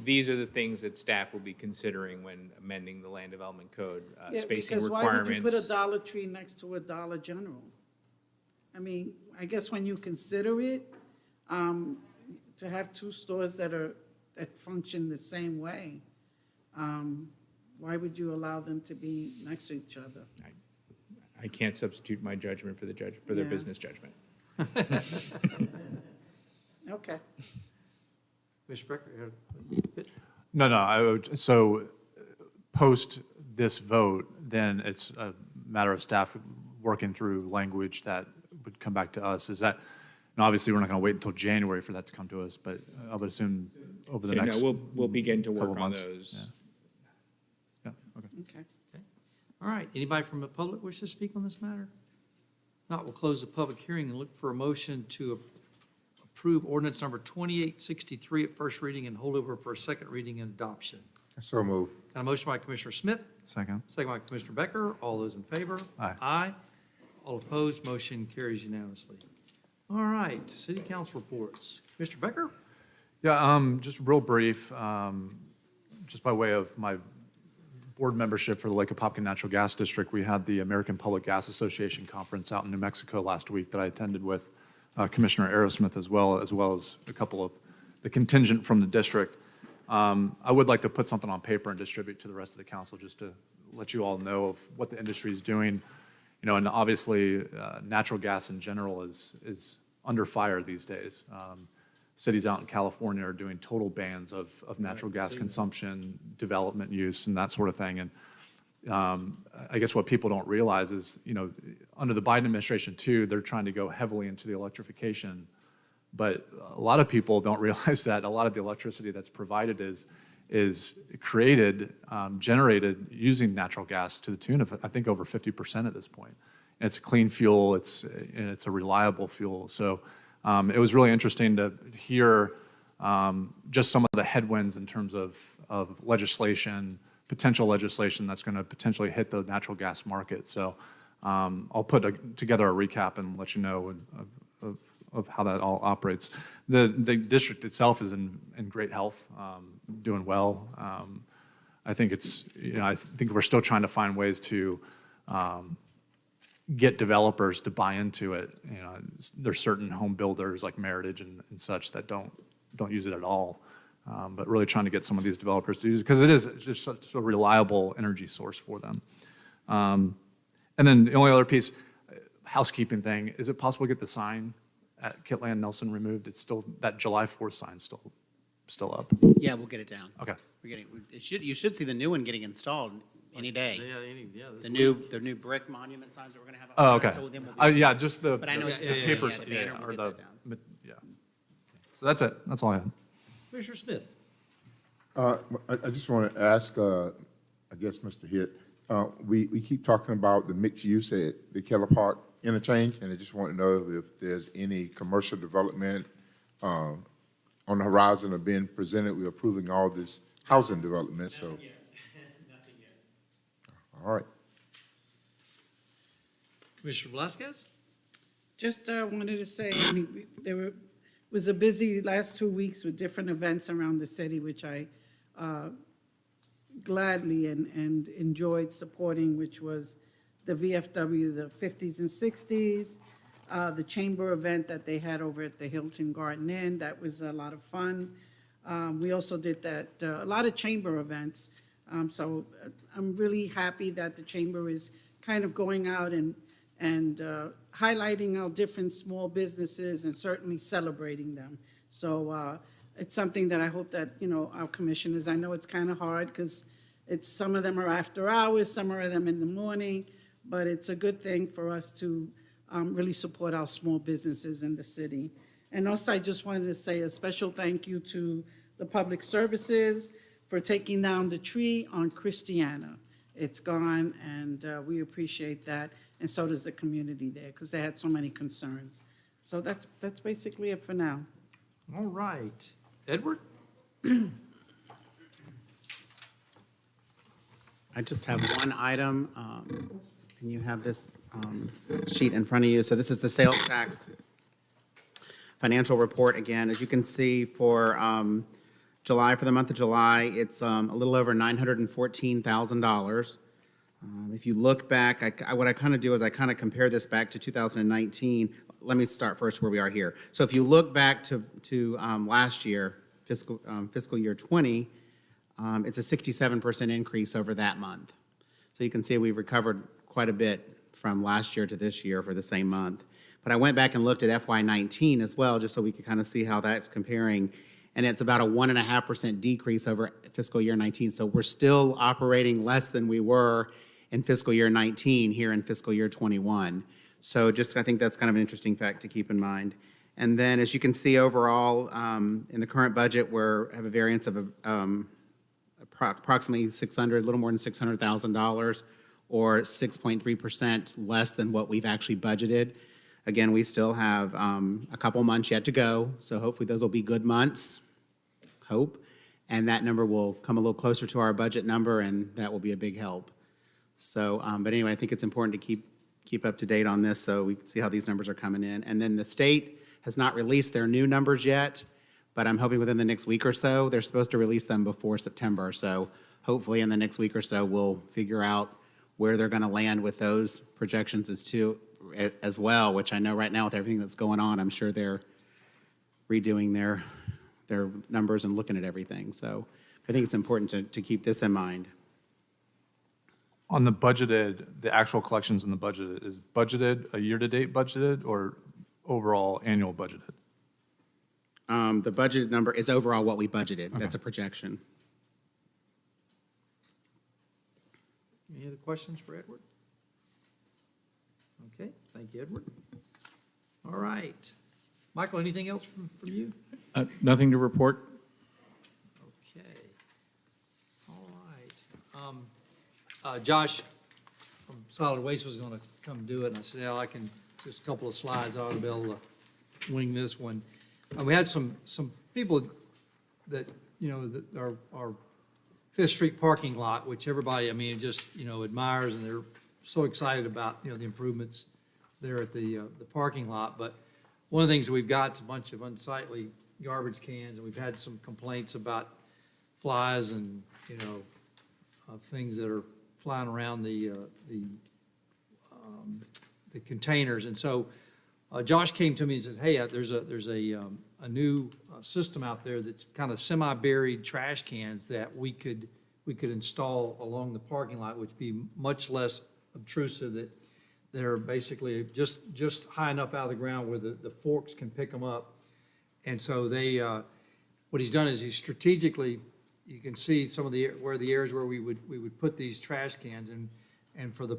These are the things that staff will be considering when amending the land development code, Yeah, spacing because why would you put a requirements. Dollar Tree next to a Dollar General? I mean, I guess when you consider it, to have two stores that function the same way, why would you allow them to be next to each other? I can't substitute my judgment for their Yeah. business judgment. Okay. Mr. Becker? no, so post this vote, then it's a matter of staff working through language that would come back to us. Is that, and obviously, we're not going to wait until January for that to come to us, but I would assume over the So, no, next we'll begin to couple work on months. those. Yeah, okay. Okay. All right, anybody from the public wish to speak on this matter? Not, we'll close the public hearing and look for a motion to approve ordinance number 2863 at first reading and hold over for a second reading and adoption. So moved. Got a motion by Commissioner Smith, Second. second by Commissioner Becker. All those in favor? Aye. Aye. All opposed, motion carries unanimously. All right, city council reports. Mr. Becker? Yeah, just real brief, just by way of my board membership for the Lake Apopka Natural Gas District, we had the American Public Gas Association Conference out in New Mexico last week that I attended with Commissioner Aerosmith as well as a couple of the contingent from the district. I would like to put something on paper and distribute to the rest of the council just to let you all know of what the industry is doing. And obviously, natural gas in general is under fire these days. Cities out in California are doing total bans of natural gas consumption, development use, and that sort of thing. And I guess what people don't realize is, under the Biden administration too, they're trying to go heavily into the electrification. But a lot of people don't realize that a lot of the electricity that's provided is created, generated using natural gas to the tune of, I think, over 50% at this point. And it's a clean fuel, it's a reliable fuel. So it was really interesting to hear just some of the headwinds in terms of legislation, potential legislation that's going to potentially hit the natural gas market. So I'll put together a recap and let you know of how that all operates. The district itself is in great health, doing well. I think I think we're still trying to find ways to get developers to buy into it. You know, there's certain home builders like Meritage and such that don't use it at all. But really trying to get some of these developers to use it because it's just such a reliable energy source for them. And then the only other piece, housekeeping thing, is it possible to get the sign at Kitland Nelson removed? It's still, that July 4th sign's still up. Yeah, we'll get it down. Okay. You should see the new one getting installed any day. This The new brick monument signs that we're gonna have. Oh, okay. So then we'll be- Yeah, just the But I know it's- papers, the banner, we'll or get the, that down. yeah. So that's it. That's all I had. Commissioner Smith. I just want to ask, I guess, Mr. Hitt, we keep talking about the mixed use at the Keller Park interchange, and I just want to know if there's any commercial development on the horizon of being presented. We're approving all this housing development, so. Nothing yet. All right. Commissioner Velasquez? Just wanted to say, I mean, was a busy last 2 weeks with different events around the city, which I gladly and enjoyed supporting, which was the VFW, the 50s and 60s, the chamber event that they had over at the Hilton Garden Inn. That was a lot of fun. We also did a lot of chamber events. So I'm really happy that the chamber is kind of going out and highlighting our different small businesses and certainly celebrating them. So it's something that I hope that, our commissioners, I know it's kind of hard because some of them are after hours, some of them in the morning, but it's a good thing for us to really support our small businesses in the city. And also, I just wanted to say a special thank you to the Public Services for taking down the tree on Christiana. It's gone, and we appreciate that, and so does the community there, because they had so many concerns. So that's basically it for now. All right. Edward? I just have one item, and you have this sheet in front of you. So this is the sales tax financial report again. As you can see, for July, for the month of July, it's a little over $914,000. If you look back, what I kind of do is I kind of compare this back to 2019. Let me start first where we are here. So if you look back to last year, fiscal year 20, it's a 67% increase over that month. So you can see we've recovered quite a bit from last year to this year for the same month. But I went back and looked at FY19 as well, just so we could kind of see how that's comparing. And it's about a 1.5% decrease over fiscal year 19. So we're still operating less than we were in fiscal year 19 here in fiscal year 21. So just, I think that's kind of an interesting fact to keep in mind. And then, as you can see overall, in the current budget, we have a variance of approximately a little more than $600,000, or 6.3% less than what we've actually budgeted. Again, we still have a couple months yet to go, so hopefully those will be good months, hope. And that number will come a little closer to our budget number, and that will be a big help. So, but anyway, I think it's important to keep up to date on this so we can see how these numbers are coming in. And then the state has not released their new numbers yet, but I'm hoping within the next week or so. They're supposed to release them before September, so hopefully in the next week or so, we'll figure out where they're going to land with those projections as well, which I know right now with everything that's going on, I'm sure they're redoing their numbers and looking at everything. So I think it's important to keep this in mind. On the budgeted, the actual collections in the budget, is budgeted a year-to-date budgeted or overall annual budgeted? The budget number is overall what we budgeted. That's a projection. Any other questions for Edward? Okay, thank you, Edward. All right. Michael, anything else from you? Nothing to report. Okay. All right. Josh from Solid Waste was going to come do it, and I said, I can, just a couple of slides, I ought to be able to wing this one. And we had some people that, that are Fifth Street parking lot, which everybody, just, admires, and they're so excited about, the improvements there at the parking lot. But one of the things that we've got is a bunch of unsightly garbage cans, and we've had some complaints about flies and, things that are flying around the the containers. And so Josh came to me and says, hey, there's a new system out there that's kind of semi-buried trash cans that we could install along the parking lot, which would be much less obtrusive, that they're basically just high enough out of the ground where the forks can pick them up. And so what he's done is he's strategically, you can see some of the areas where we would put these trash cans, and for the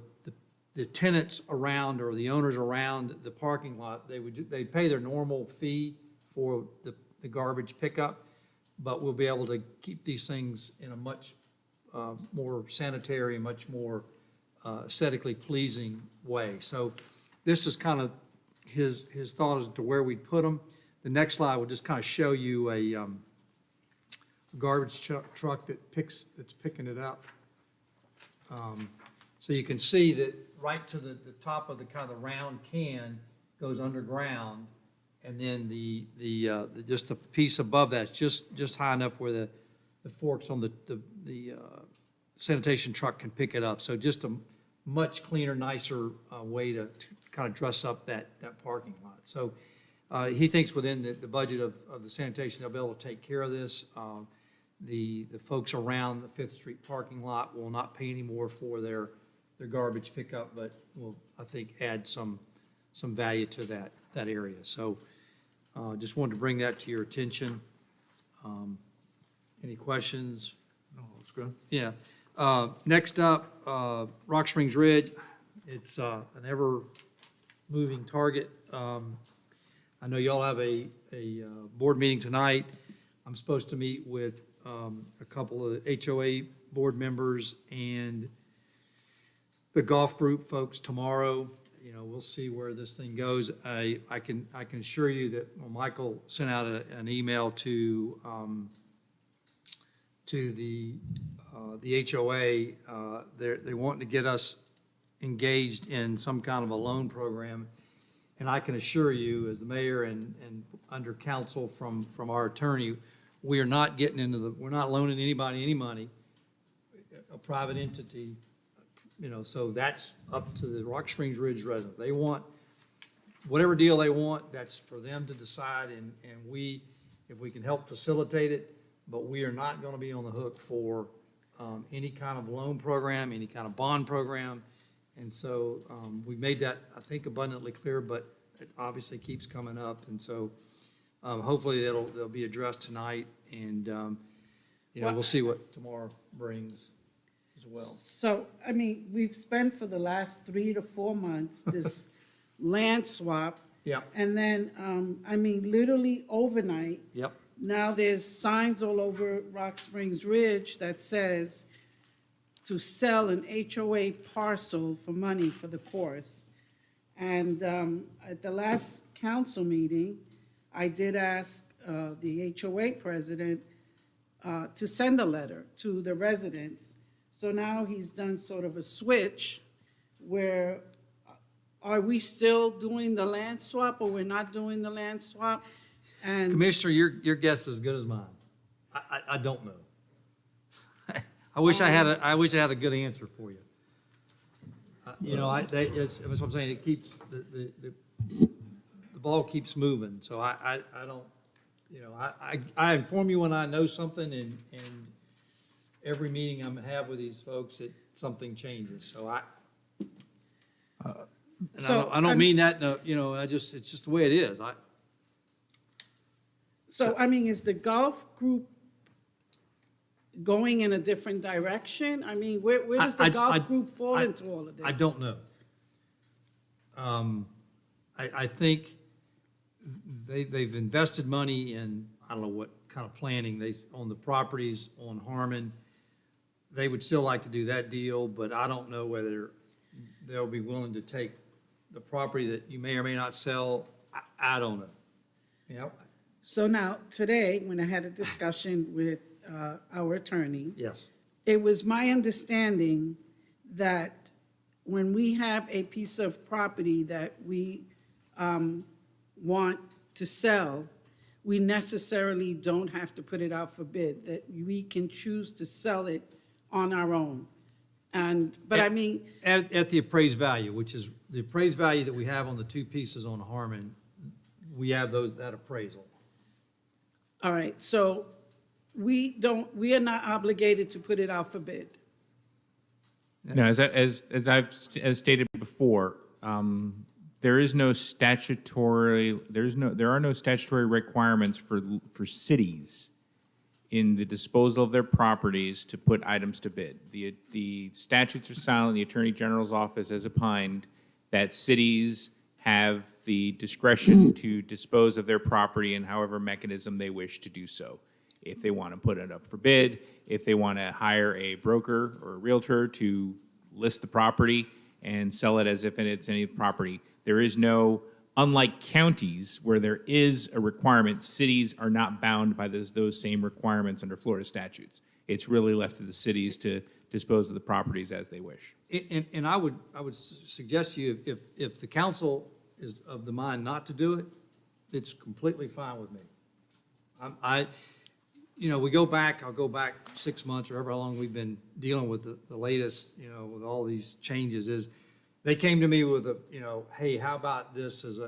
tenants around or the owners around the parking lot, they'd pay their normal fee for the garbage pickup, but we'll be able to keep these things in a much more sanitary, much more aesthetically pleasing way. So this is kind of his thought as to where we'd put them. The next slide will just kind of show you a garbage truck that's picking it up. So you can see that right to the top of the kind of round can goes underground, and then the just a piece above that's just high enough where the forks on the sanitation truck can pick it up. So just a much cleaner, nicer way to kind of dress up that parking lot. So he thinks within the budget of the sanitation, they'll be able to take care of this. The folks around the Fifth Street parking lot will not pay any more for their garbage pickup, but will, I think, add some value to that area. So just wanted to bring that to your attention. Any questions? No, that's good. Yeah. Next up, Rock Springs Ridge. It's an ever-moving target. I know y'all have a board meeting tonight. I'm supposed to meet with a couple of HOA board members and the golf group folks tomorrow. You know, we'll see where this thing goes. I can assure you that Michael sent out an email to the HOA. They want to get us engaged in some kind of a loan program. And I can assure you, as the mayor and under counsel from our attorney, we are not getting we're not loaning anybody any money, a private entity, so that's up to the Rock Springs Ridge residents. They want whatever deal they want, that's for them to decide, and we, if we can help facilitate it, but we are not going to be on the hook for any kind of loan program, any kind of bond program. And so we made that, I think, abundantly clear, but it obviously keeps coming up. And so hopefully they'll be addressed tonight, and we'll see what tomorrow brings as well. So, I mean, we've spent for the last 3 to 4 months this land swap. Yeah. And then, I mean, literally overnight. Yep. Now there's signs all over Rock Springs Ridge that says to sell an HOA parcel for money for the course. And at the last council meeting, I did ask the HOA president to send a letter to the residents. So now he's done sort of a switch where, are we still doing the land swap or we're not doing the land swap? And Commissioner, your guess is as good as mine. I don't know. I wish I had a good answer for you. That's what I'm saying. It keeps the ball keeps moving. So I don't. I inform you when I know something, and every meeting I'm have with these folks, something changes. So I don't mean that. No, it's just the way it is. So, I mean, is the golf group going in a different direction? I mean, where does the golf group fall into all of this? I don't know. I think they've invested money in, I don't know what kind of planning, on the properties on Harmon. They would still like to do that deal, but I don't know whether they'll be willing to take the property that you may or may not sell. I don't know. So now, today, when I had a discussion with our attorney, Yes. it was my understanding that when we have a piece of property that we want to sell, we necessarily don't have to put it out for bid, that we can choose to sell it on our own. but I mean, At the appraised value, which is the appraised value that we have on the two pieces on Harmon, we have that appraisal. all right, so we are not obligated to put it out for bid. No, as I've stated before, there are no statutory requirements for cities in the disposal of their properties to put items to bid. The statutes are silent. The Attorney General's office has opined that cities have the discretion to dispose of their property in however mechanism they wish to do so. If they want to put it up for bid, if they want to hire a broker or a realtor to list the property and sell it as if it's any property. There is no, unlike counties where there is a requirement, cities are not bound by those same requirements under Florida statutes. It's really left to the cities to dispose of the properties as they wish. And I would suggest to you, if the council is of the mind not to do it, it's completely fine with me. I'll go back 6 months or however long we've been dealing with the latest, with all these changes, is they came to me with hey, how about this as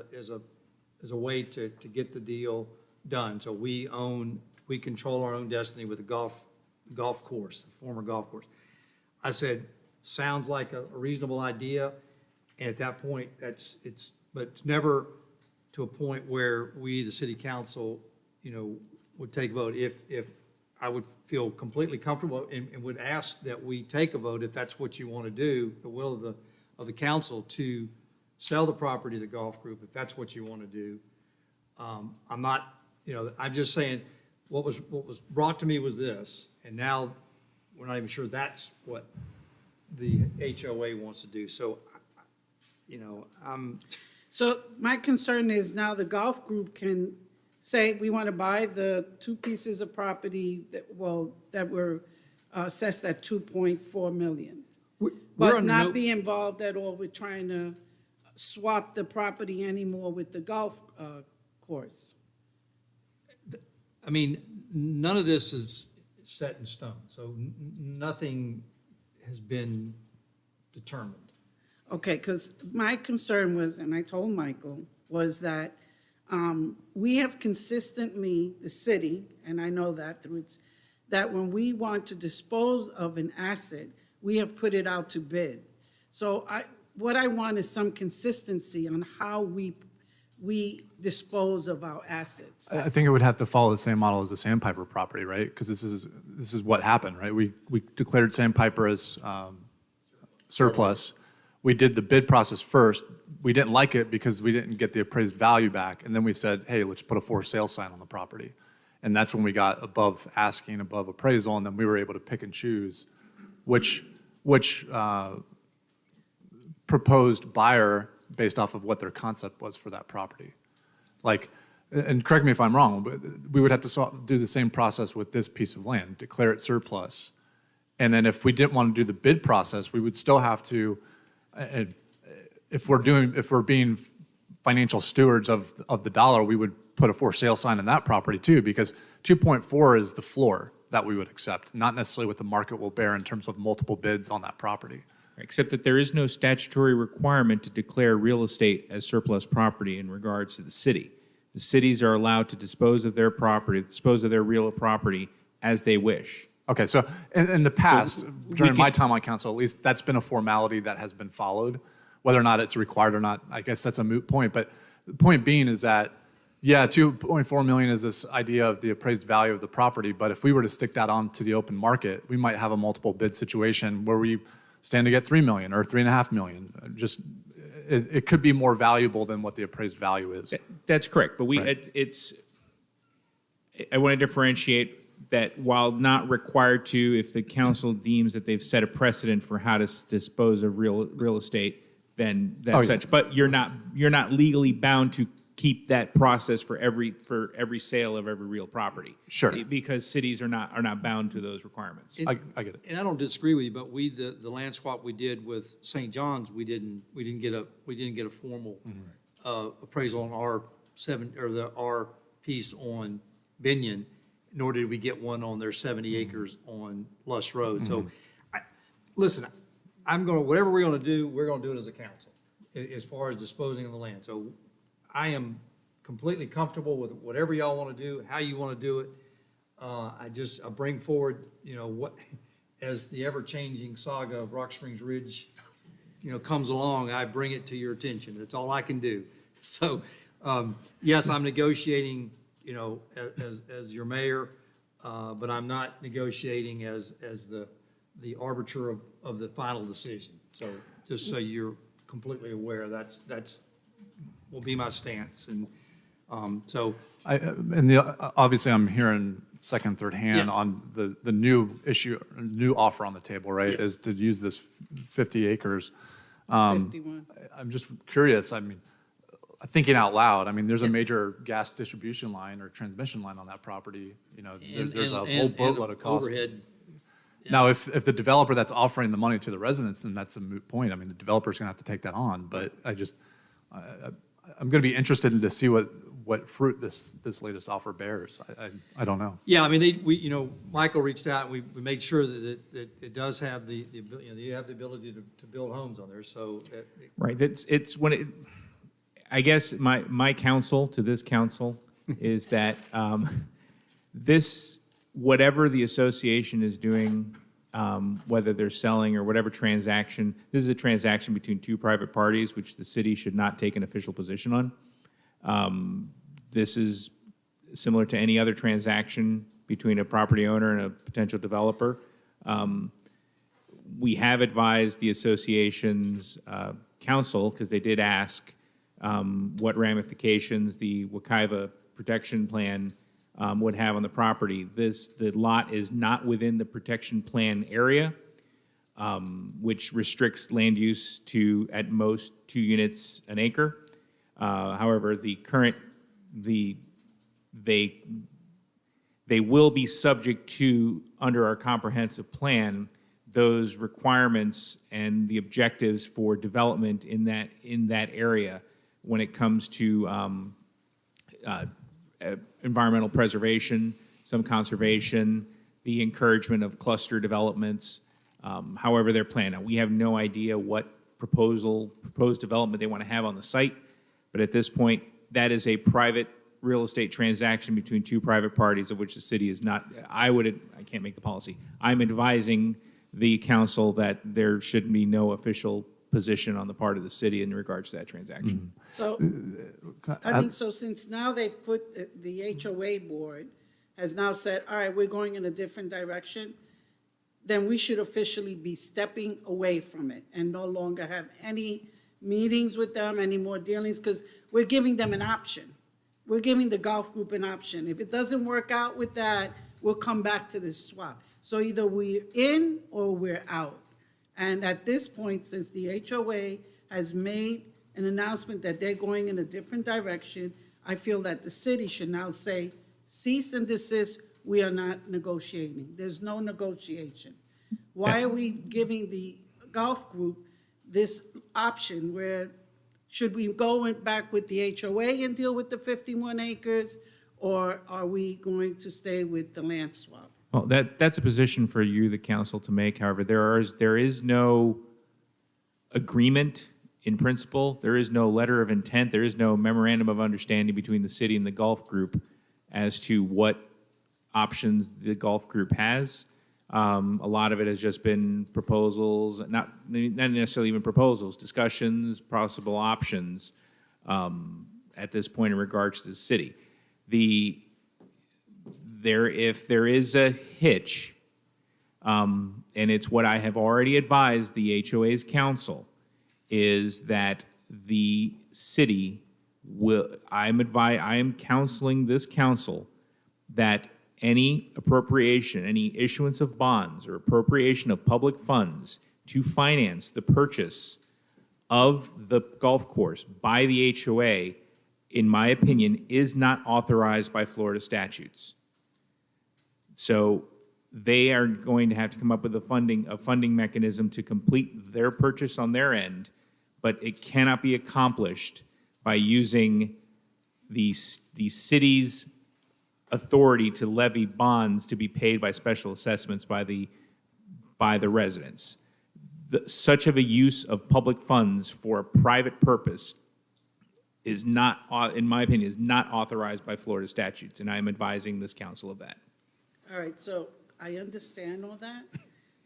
a way to get the deal done? So we control our own destiny with the golf course, the former golf course. I said, sounds like a reasonable idea. And at that point, but it's never to a point where we, the city council, would take a vote. If I would feel completely comfortable and would ask that we take a vote if that's what you want to do, the will of the council to sell the property to the golf group, if that's what you want to do. I'm not, I'm just saying what was brought to me was this, and now we're not even sure that's what the HOA wants to do. So, So my concern is now the golf group can say, we want to buy the two pieces of property that were assessed at 2.4 million. But not be involved at all with trying to swap the property anymore with the golf course. I mean, none of this is set in stone, so nothing has been determined. Okay, because my concern was, and I told Michael, was that we have consistently, the city, and I know that that when we want to dispose of an asset, we have put it out to bid. So what I want is some consistency on how we dispose of our assets. I think it would have to follow the same model as the Sandpiper property, right? Because this is what happened, right? We declared Sandpiper as surplus. We did the bid process first. We didn't like it because we didn't get the appraised value back. And then we said, hey, let's put a for sale sign on the property. And that's when we got above asking, above appraisal, and then we were able to pick and choose which proposed buyer based off of what their concept was for that property. Like, and correct me if I'm wrong, but we would have to do the same process with this piece of land, declare it surplus. And then if we didn't want to do the bid process, we would still have to, if we're being financial stewards of the dollar, we would put a for sale sign on that property too, because 2.4 is the floor that we would accept, not necessarily what the market will bear in terms of multiple bids on that property. Except that there is no statutory requirement to declare real estate as surplus property in regards to the city. The cities are allowed to dispose of their property, dispose of their real property as they wish. Okay, so in the past, during my time on council, at least that's been a formality that has been followed. Whether or not it's required or not, I guess that's a moot point. But the point being is that, yeah, 2.4 million is this idea of the appraised value of the property. But if we were to stick that onto the open market, we might have a multiple bid situation where we stand to get 3 million or 3.5 million. Just it could be more valuable than what the appraised value is. That's correct, but I want to differentiate that while not required to, if the council deems that they've set a precedent for how to dispose of real estate, then that's such. But you're not legally bound to keep that process for every sale of every real property. Sure. Because cities are not bound to those requirements. I get it. And I don't disagree with you, but the land swap we did with St. John's, we didn't get a formal appraisal on our piece on Binion, nor did we get one on their 70 acres on Lush Road. So, listen, whatever we're gonna do, we're gonna do it as a council, as far as disposing of the land. So I am completely comfortable with whatever y'all wanna do, how you wanna do it. I bring forward, what, as the ever-changing saga of Rock Springs Ridge, comes along, I bring it to your attention. That's all I can do. So, yes, I'm negotiating, as your mayor, but I'm not negotiating as the arbiter of the final decision. So, just so you're completely aware, that's will be my stance. And obviously I'm hearing second, third hand on the new issue, new offer on the table, right? Yes. Is to use this 50 acres. 51. I'm just curious, thinking out loud, there's a major gas distribution line or transmission line on that property, there's a whole boatload of cost. Overhead. Now, if the developer that's offering the money to the residents, then that's a moot point. The developer's gonna have to take that on, but I'm gonna be interested to see what fruit this latest offer bears. I don't know. Yeah, Michael reached out, and we made sure that it does have the ability, you have the ability to build homes on there, so. Right, it's when it, I guess my counsel to this council is that this, whatever the association is doing, whether they're selling or whatever transaction, this is a transaction between two private parties, which the city should not take an official position on. This is similar to any other transaction between a property owner and a potential developer. We have advised the association's council, because they did ask what ramifications the Wekiva protection plan would have on the property. The lot is not within the protection plan area, which restricts land use to at most 2 units an acre. However, they will be subject to, under our comprehensive plan, those requirements and the objectives for development in that area when it comes to environmental preservation, some conservation, the encouragement of cluster developments, however they're planned. Now, we have no idea what proposed development they want to have on the site, but at this point, that is a private real estate transaction between two private parties, of which the city is not. I can't make the policy. I'm advising the council that there should be no official position on the part of the city in regards to that transaction. So, so since now they've put, the HOA board has now said, all right, we're going in a different direction, then we should officially be stepping away from it and no longer have any meetings with them, any more dealings, because we're giving them an option. We're giving the golf group an option. If it doesn't work out with that, we'll come back to this swap. So either we're in or we're out. And at this point, since the HOA has made an announcement that they're going in a different direction, I feel that the city should now say, cease and desist, we are not negotiating. There's no negotiation. Why are we giving the golf group this option where should we go back with the HOA and deal with the 51 acres, or are we going to stay with the land swap? Well, that's a position for you, the council, to make. However, there is no agreement in principle. There is no letter of intent. There is no memorandum of understanding between the city and the golf group as to what options the golf group has. A lot of it has just been proposals, not necessarily even proposals, discussions, possible options at this point in regards to the city. If there is a hitch, and it's what I have already advised the HOA's council, is that the city will, I am counseling this council that any appropriation, any issuance of bonds or appropriation of public funds to finance the purchase of the golf course by the HOA, in my opinion, is not authorized by Florida statutes. So they are going to have to come up with a funding mechanism to complete their purchase on their end, but it cannot be accomplished by using the city's authority to levy bonds to be paid by special assessments by the residents. such of a use of public funds for a private purpose is not, in my opinion, is not authorized by Florida statutes, and I am advising this council of that. All right, so I understand all that,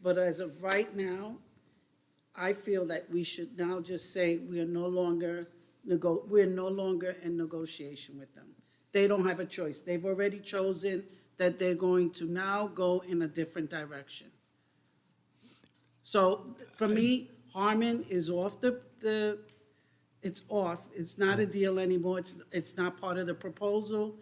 but as of right now, I feel that we should now just say we are no longer in negotiation with them. They don't have a choice. They've already chosen that they're going to now go in a different direction. So for me, Harmon is off it's off. It's not a deal anymore. It's not part of the proposal.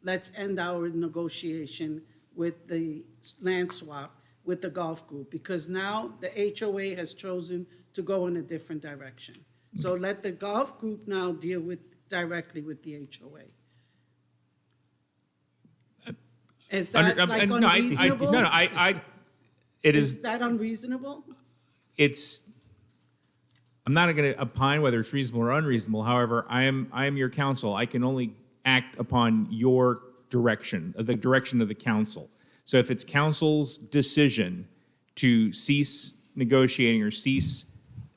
Let's end our negotiation with the land swap with the golf group, because now the HOA has chosen to go in a different direction. So let the golf group now deal directly with the HOA. Is that like unreasonable? Is that unreasonable? I'm not going to opine whether it's reasonable or unreasonable. However, I am your counsel. I can only act upon your direction, the direction of the council. So if it's council's decision to cease negotiating or cease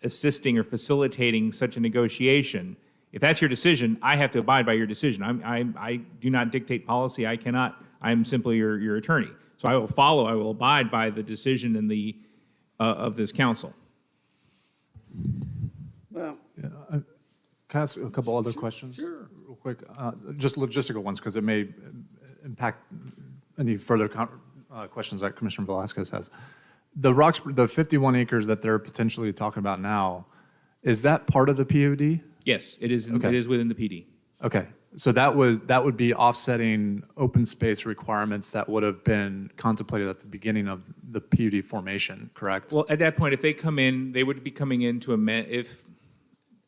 assisting or facilitating such a negotiation, if that's your decision, I have to abide by your decision. I do not dictate policy. I cannot. I'm simply your attorney. So I will abide by the decision of this council. Well, Can I ask a couple other questions? Sure. Real quick, just logistical ones, because it may impact any further questions that Commissioner Velasquez has. The 51 acres that they're potentially talking about now, is that part of the PUD? Yes, it is. Okay. It is within the PD. Okay, so that would be offsetting open space requirements that would have been contemplated at the beginning of the PUD formation, correct? Well, at that point, if they come in, they would be coming in to amend,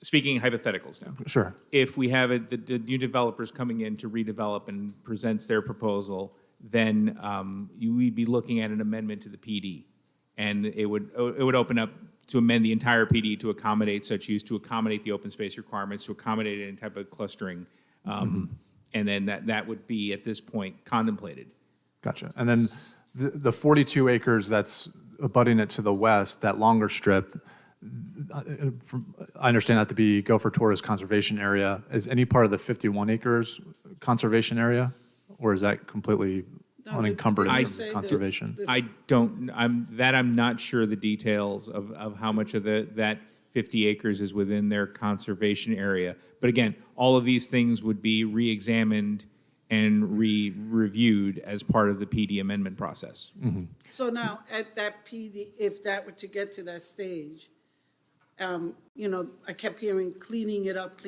speaking hypotheticals now. Sure. If we have the new developers coming in to redevelop and presents their proposal, then we'd be looking at an amendment to the PD. And it would open up to amend the entire PD to accommodate such use, to accommodate the open space requirements, to accommodate any type of clustering. And then that would be, at this point, contemplated. Gotcha. And then the 42 acres that's abutting it to the west, that longer strip, I understand that to be Gopher Torres Conservation Area. Is any part of the 51 acres conservation area, or is that completely unencumbered in terms of conservation? I'm not sure the details of how much of that 50 acres is within their conservation area. But again, all of these things would be re-examined and reviewed as part of the PD amendment process. so now at that PD, if that were to get to that stage, I kept hearing cleaning it up.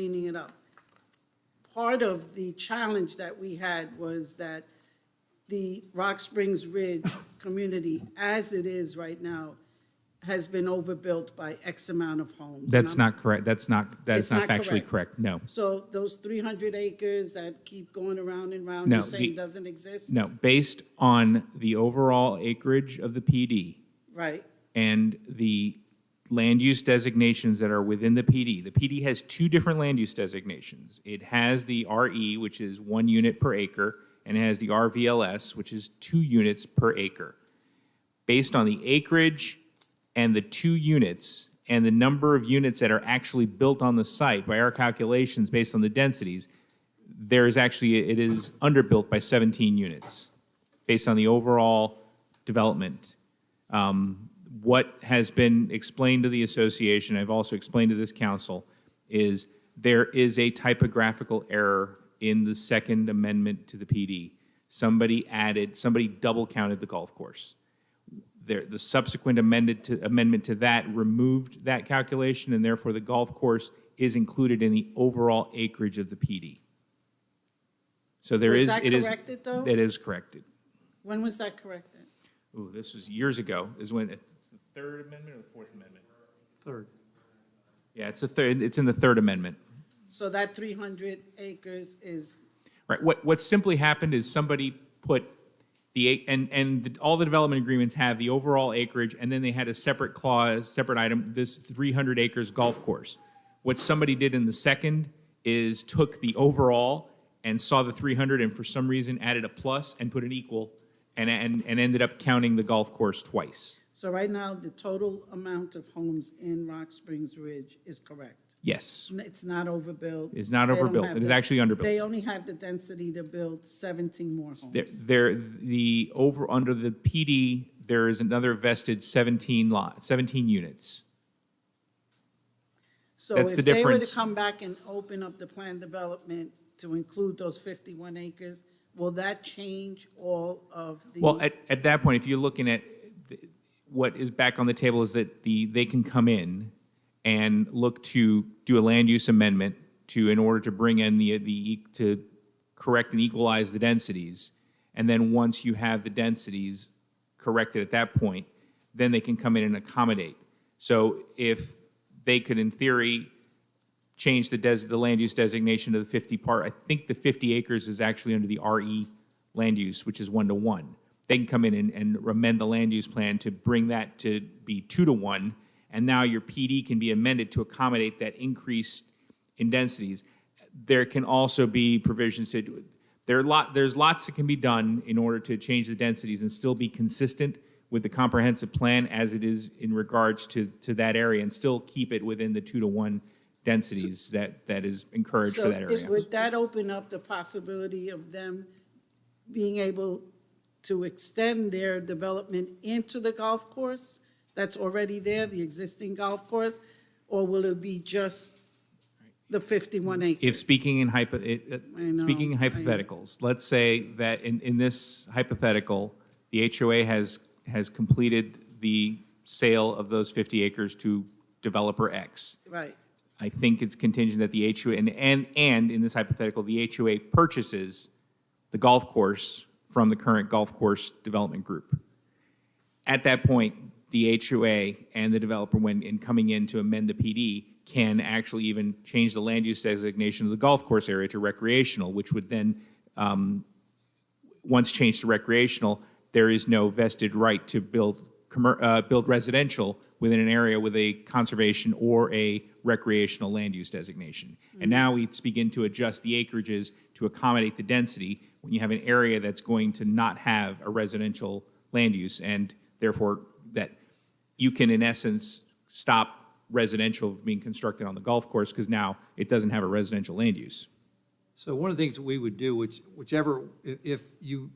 Part of the challenge that we had was that the Rock Springs Ridge community, as it is right now, has been overbuilt by X amount of homes. That's not correct. That's not It's not factually correct. correct. No. So those 300 acres that keep going around and round, No, you're saying doesn't exist? No, based on the overall acreage of the PD Right, and the land use designations that are within the PD has two different land use designations. It has the RE, which is 1 unit per acre, and it has the RVLS, which is 2 units per acre. Based on the acreage and the 2 units and the number of units that are actually built on the site, by our calculations based on the densities, it is underbuilt by 17 units based on the overall development. What has been explained to the association, I've also explained to this council, is there is a typographical error in the second amendment to the PD. Somebody double counted the golf course. The subsequent amendment to that removed that calculation, and therefore the golf course is included in the overall acreage of the PD. So it is corrected, though? It is corrected. when was that corrected? Ooh, this was years ago, it's the third amendment or the fourth amendment? Third. Yeah, it's in the third amendment. So that 300 acres is, Right, what simply happened is somebody put all the development agreements have the overall acreage, and then they had a separate clause, separate item, this 300 acres golf course. What somebody did in the second is took the overall and saw the 300 and for some reason added a plus and put an equal and ended up counting the golf course twice. So right now, the total amount of homes in Rock Springs Ridge is correct. Yes. It's not overbuilt. It's not They don't overbuilt. have It is the- actually underbuilt. They only have the density to build 17 more homes. Under the PD, there is another vested 17 units. So That's the if they were to difference. come back and open up the planned development to include those 51 acres, will that change all of the? Well, at that point, if you're looking at what is back on the table is that they can come in and look to do a land use amendment in order to bring in to correct and equalize the densities. And then once you have the densities corrected at that point, then they can come in and accommodate. So if they could, in theory, change the land use designation to the 50 part, I think the 50 acres is actually under the RE land use, which is 1-to-1. They can come in and amend the land use plan to bring that to be 2-to-1, and now your PD can be amended to accommodate that increase in densities. There can also be provisions to, there's lots that can be done in order to change the densities and still be consistent with the comprehensive plan as it is in regards to that area, and still keep it within the 2-to-1 densities that is encouraged for that area. Would that open up the possibility of them being able to extend their development into the golf course that's already there, the existing golf course? Or will it be just the 51 acres? If speaking in hypotheticals, let's say that in this hypothetical, the HOA has completed the sale of those 50 acres to developer X. Right. I think it's contingent that the HOA, and in this hypothetical, the HOA purchases the golf course from the current golf course development group. At that point, the HOA and the developer, when coming in to amend the PD, can actually even change the land use designation of the golf course area to recreational, which would then, once changed to recreational, there is no vested right to build residential within an area with a conservation or a recreational land use designation. And now we begin to adjust the acreages to accommodate the density when you have an area that's going to not have a residential land use, and therefore that you can, in essence, stop residential being constructed on the golf course because now it doesn't have a residential land use. So one of the things that we would do, if you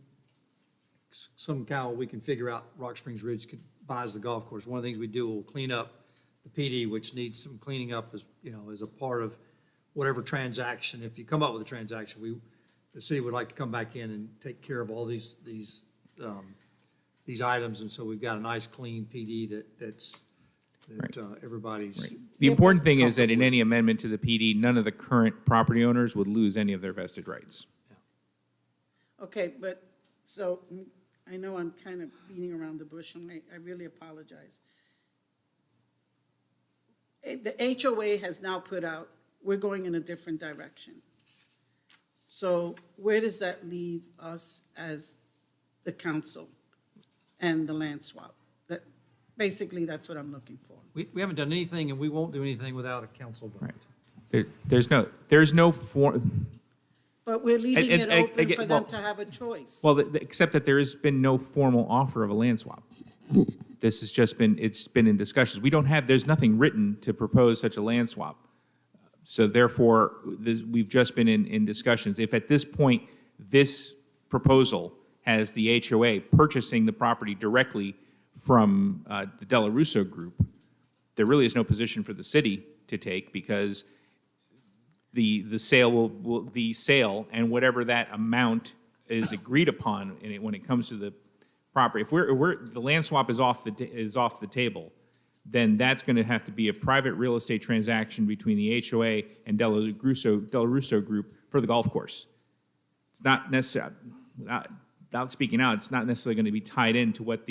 somehow we can figure out Rock Springs Ridge buys the golf course, one of the things we do, we'll clean up the PD, which needs some cleaning up as a part of whatever transaction. If you come up with a transaction, the city would like to come back in and take care of all these items, and so we've got a nice clean PD that everybody's. Right. The important thing is that in any amendment to the PD, none of the current property owners would lose any of their vested rights. Okay, but, so, I know I'm kind of beating around the bush, and I really apologize. The HOA has now put out, we're going in a different direction. So where does that leave us as the council and the land swap? Basically, that's what I'm looking for. We haven't done anything, and we won't do anything without a council vote. Right. There's no form. But we're leaving it open for them to have a choice. Well, except that there has been no formal offer of a land swap. This has just been, it's been in discussions. There's nothing written to propose such a land swap. So therefore, we've just been in discussions. If at this point, this proposal has the HOA purchasing the property directly from the Della Russo Group, there really is no position for the city to take, because the sale and whatever that amount is agreed upon when it comes to the property. If the land swap is off the table, then that's going to have to be a private real estate transaction between the HOA and Della Russo Group for the golf course. It's not necessarily, without speaking out, it's not necessarily going to be tied into what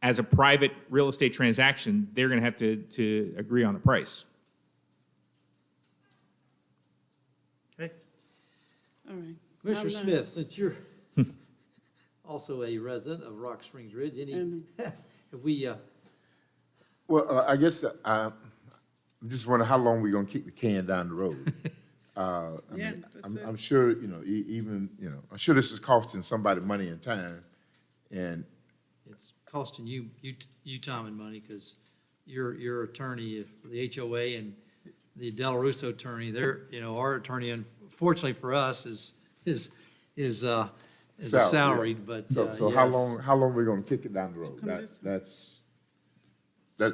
as a private real estate transaction, they're going to have to agree on a price. Okay. All right. Commissioner Smith, since you're also a resident of Rock Springs Ridge, have we, Well, I guess I'm just wondering how long we're gonna kick the can down the road. I'm sure, I'm sure this is costing somebody money and time, and it's costing you time and money, because your attorney, if the HOA and the Del Russo attorney, they're, our attorney, unfortunately for us, is salaried, but, So how yes. long we gonna kick it down the road? That's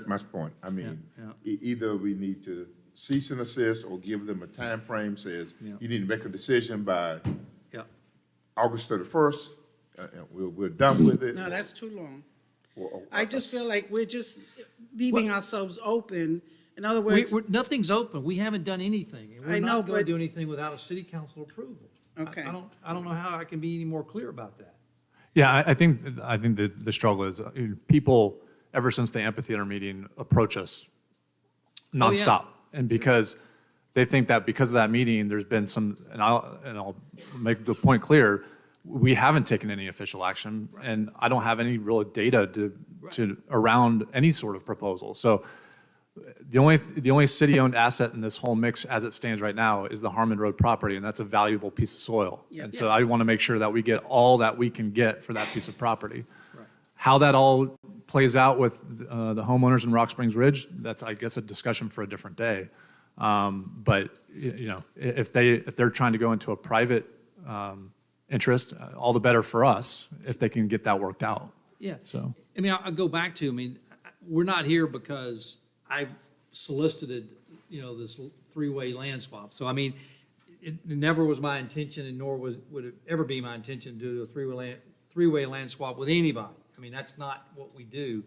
my point. I mean, either we need to cease and desist or give them a time frame. Says you need to make a decision by August 31st, we're done with it. No, that's too long. Or I just feel like we're just leaving ourselves open. In other words, Nothing's open. We haven't done anything. And I we're know, not going to but- do anything without a city council approval. Okay. I don't know how I can be any more clear about that. Yeah, I think the struggle is people, ever since the amphitheater meeting, approach us nonstop. And because they think that because of that meeting, there's been some, and I'll make the point clear, we haven't taken any official action, and I don't have any real data to around any sort of proposal. So the only city-owned asset in this whole mix as it stands right now is the Harmon Road property, and that's a valuable piece of soil. And so I want to make sure that we get all that we can get for that piece of property. How that all plays out with the homeowners in Rock Springs Ridge, that's, I guess, a discussion for a different day. But if they're trying to go into a private interest, all the better for us if they can get that worked out. Yeah. So I mean, I'll go back to, we're not here because I solicited, this three-way land swap. So, it never was my intention, and nor would it ever be my intention to do a three-way land swap with anybody. That's not what we do.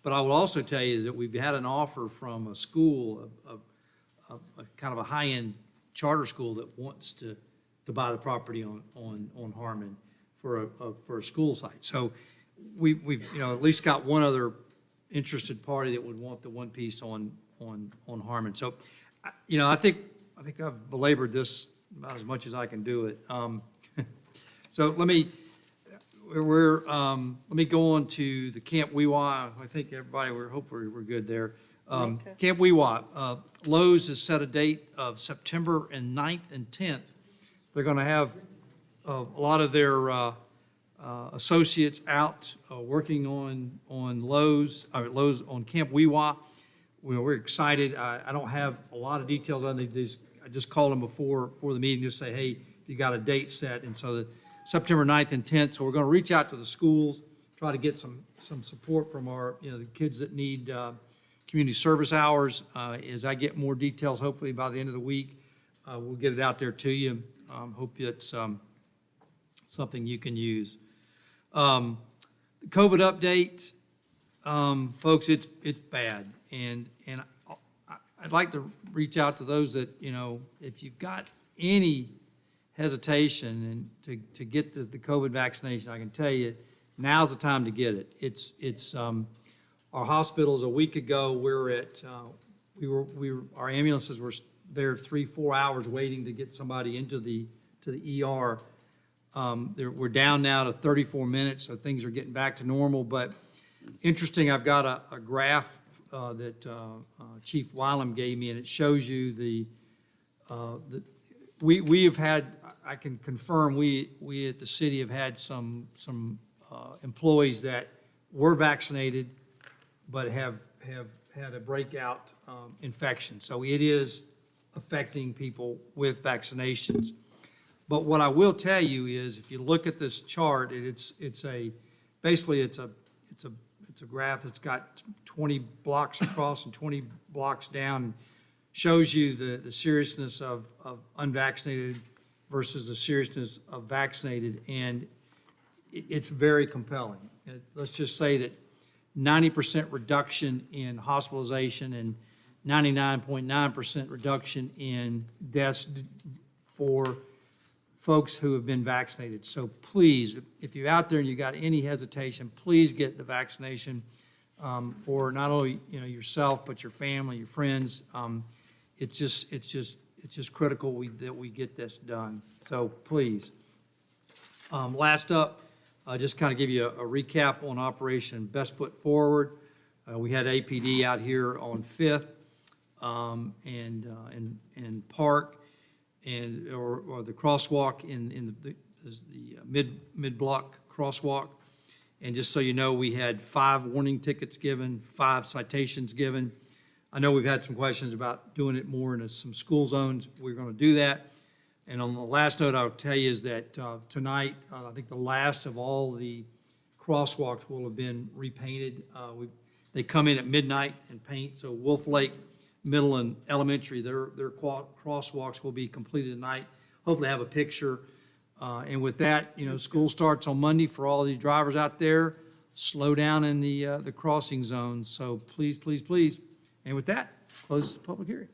But I will also tell you that we've had an offer from a school, a kind of a high-end charter school that wants to buy the property on Harmon for a school site. So we've at least got one other interested party that would want the one piece on Harmon. So, I think I've belabored this about as much as I can do it. So let me go on to the Camp Weewa. I think hopefully we're good there. Camp Weewa, Lowe's has set a date of September 9th and 10th. They're going to have a lot of their associates out working on Lowe's on Camp Weewa. We're excited. I don't have a lot of details on these. I just called them before the meeting to say, hey, you got a date set, and so the September 9th and 10th. So we're going to reach out to the schools, try to get some support from our the kids that need community service hours. As I get more details, hopefully by the end of the week, we'll get it out there to you. Hope it's something you can use. The COVID update, folks, it's bad, and I'd like to reach out to those that if you've got any hesitation and to get the COVID vaccination, I can tell you now's the time to get it. It's our hospitals a week ago. Our ambulances were there 3-4 hours waiting to get somebody into the ER. We're down now to 34 minutes, so things are getting back to normal. But interesting, I've got a graph that Chief Wylam gave me, and it shows you we have had. I can confirm we at the city have had some employees that were vaccinated, but have had a breakout infection. So it is affecting people with vaccinations. But what I will tell you is, if you look at this chart, it's a graph that's got 20 blocks across and 20 blocks down, shows you the seriousness of unvaccinated versus the seriousness of vaccinated, and it's very compelling. Let's just say that 90% reduction in hospitalization and 99.9% reduction in deaths for folks who have been vaccinated. So please, if you're out there and you got any hesitation, please get the vaccination for not only yourself, but your family, your friends. It's just critical that we get this done. So please. Last up, just kind of give you a recap on Operation Best Foot Forward. We had APD out here on 5th and Park, or the crosswalk in the mid-block crosswalk, And just so you know, we had 5 warning tickets given, 5 citations given. I know we've had some questions about doing it more in some school zones. We're going to do that. And on the last note, I'll tell you is that tonight, I think the last of all the crosswalks will have been repainted. They come in at midnight and paint, so Wolf Lake Middle and Elementary, their crosswalks will be completed tonight. Hopefully have a picture. And with that, school starts on Monday for all the drivers out there. Slow down in the crossing zones, so please, please, please. And with that, close the public hearing.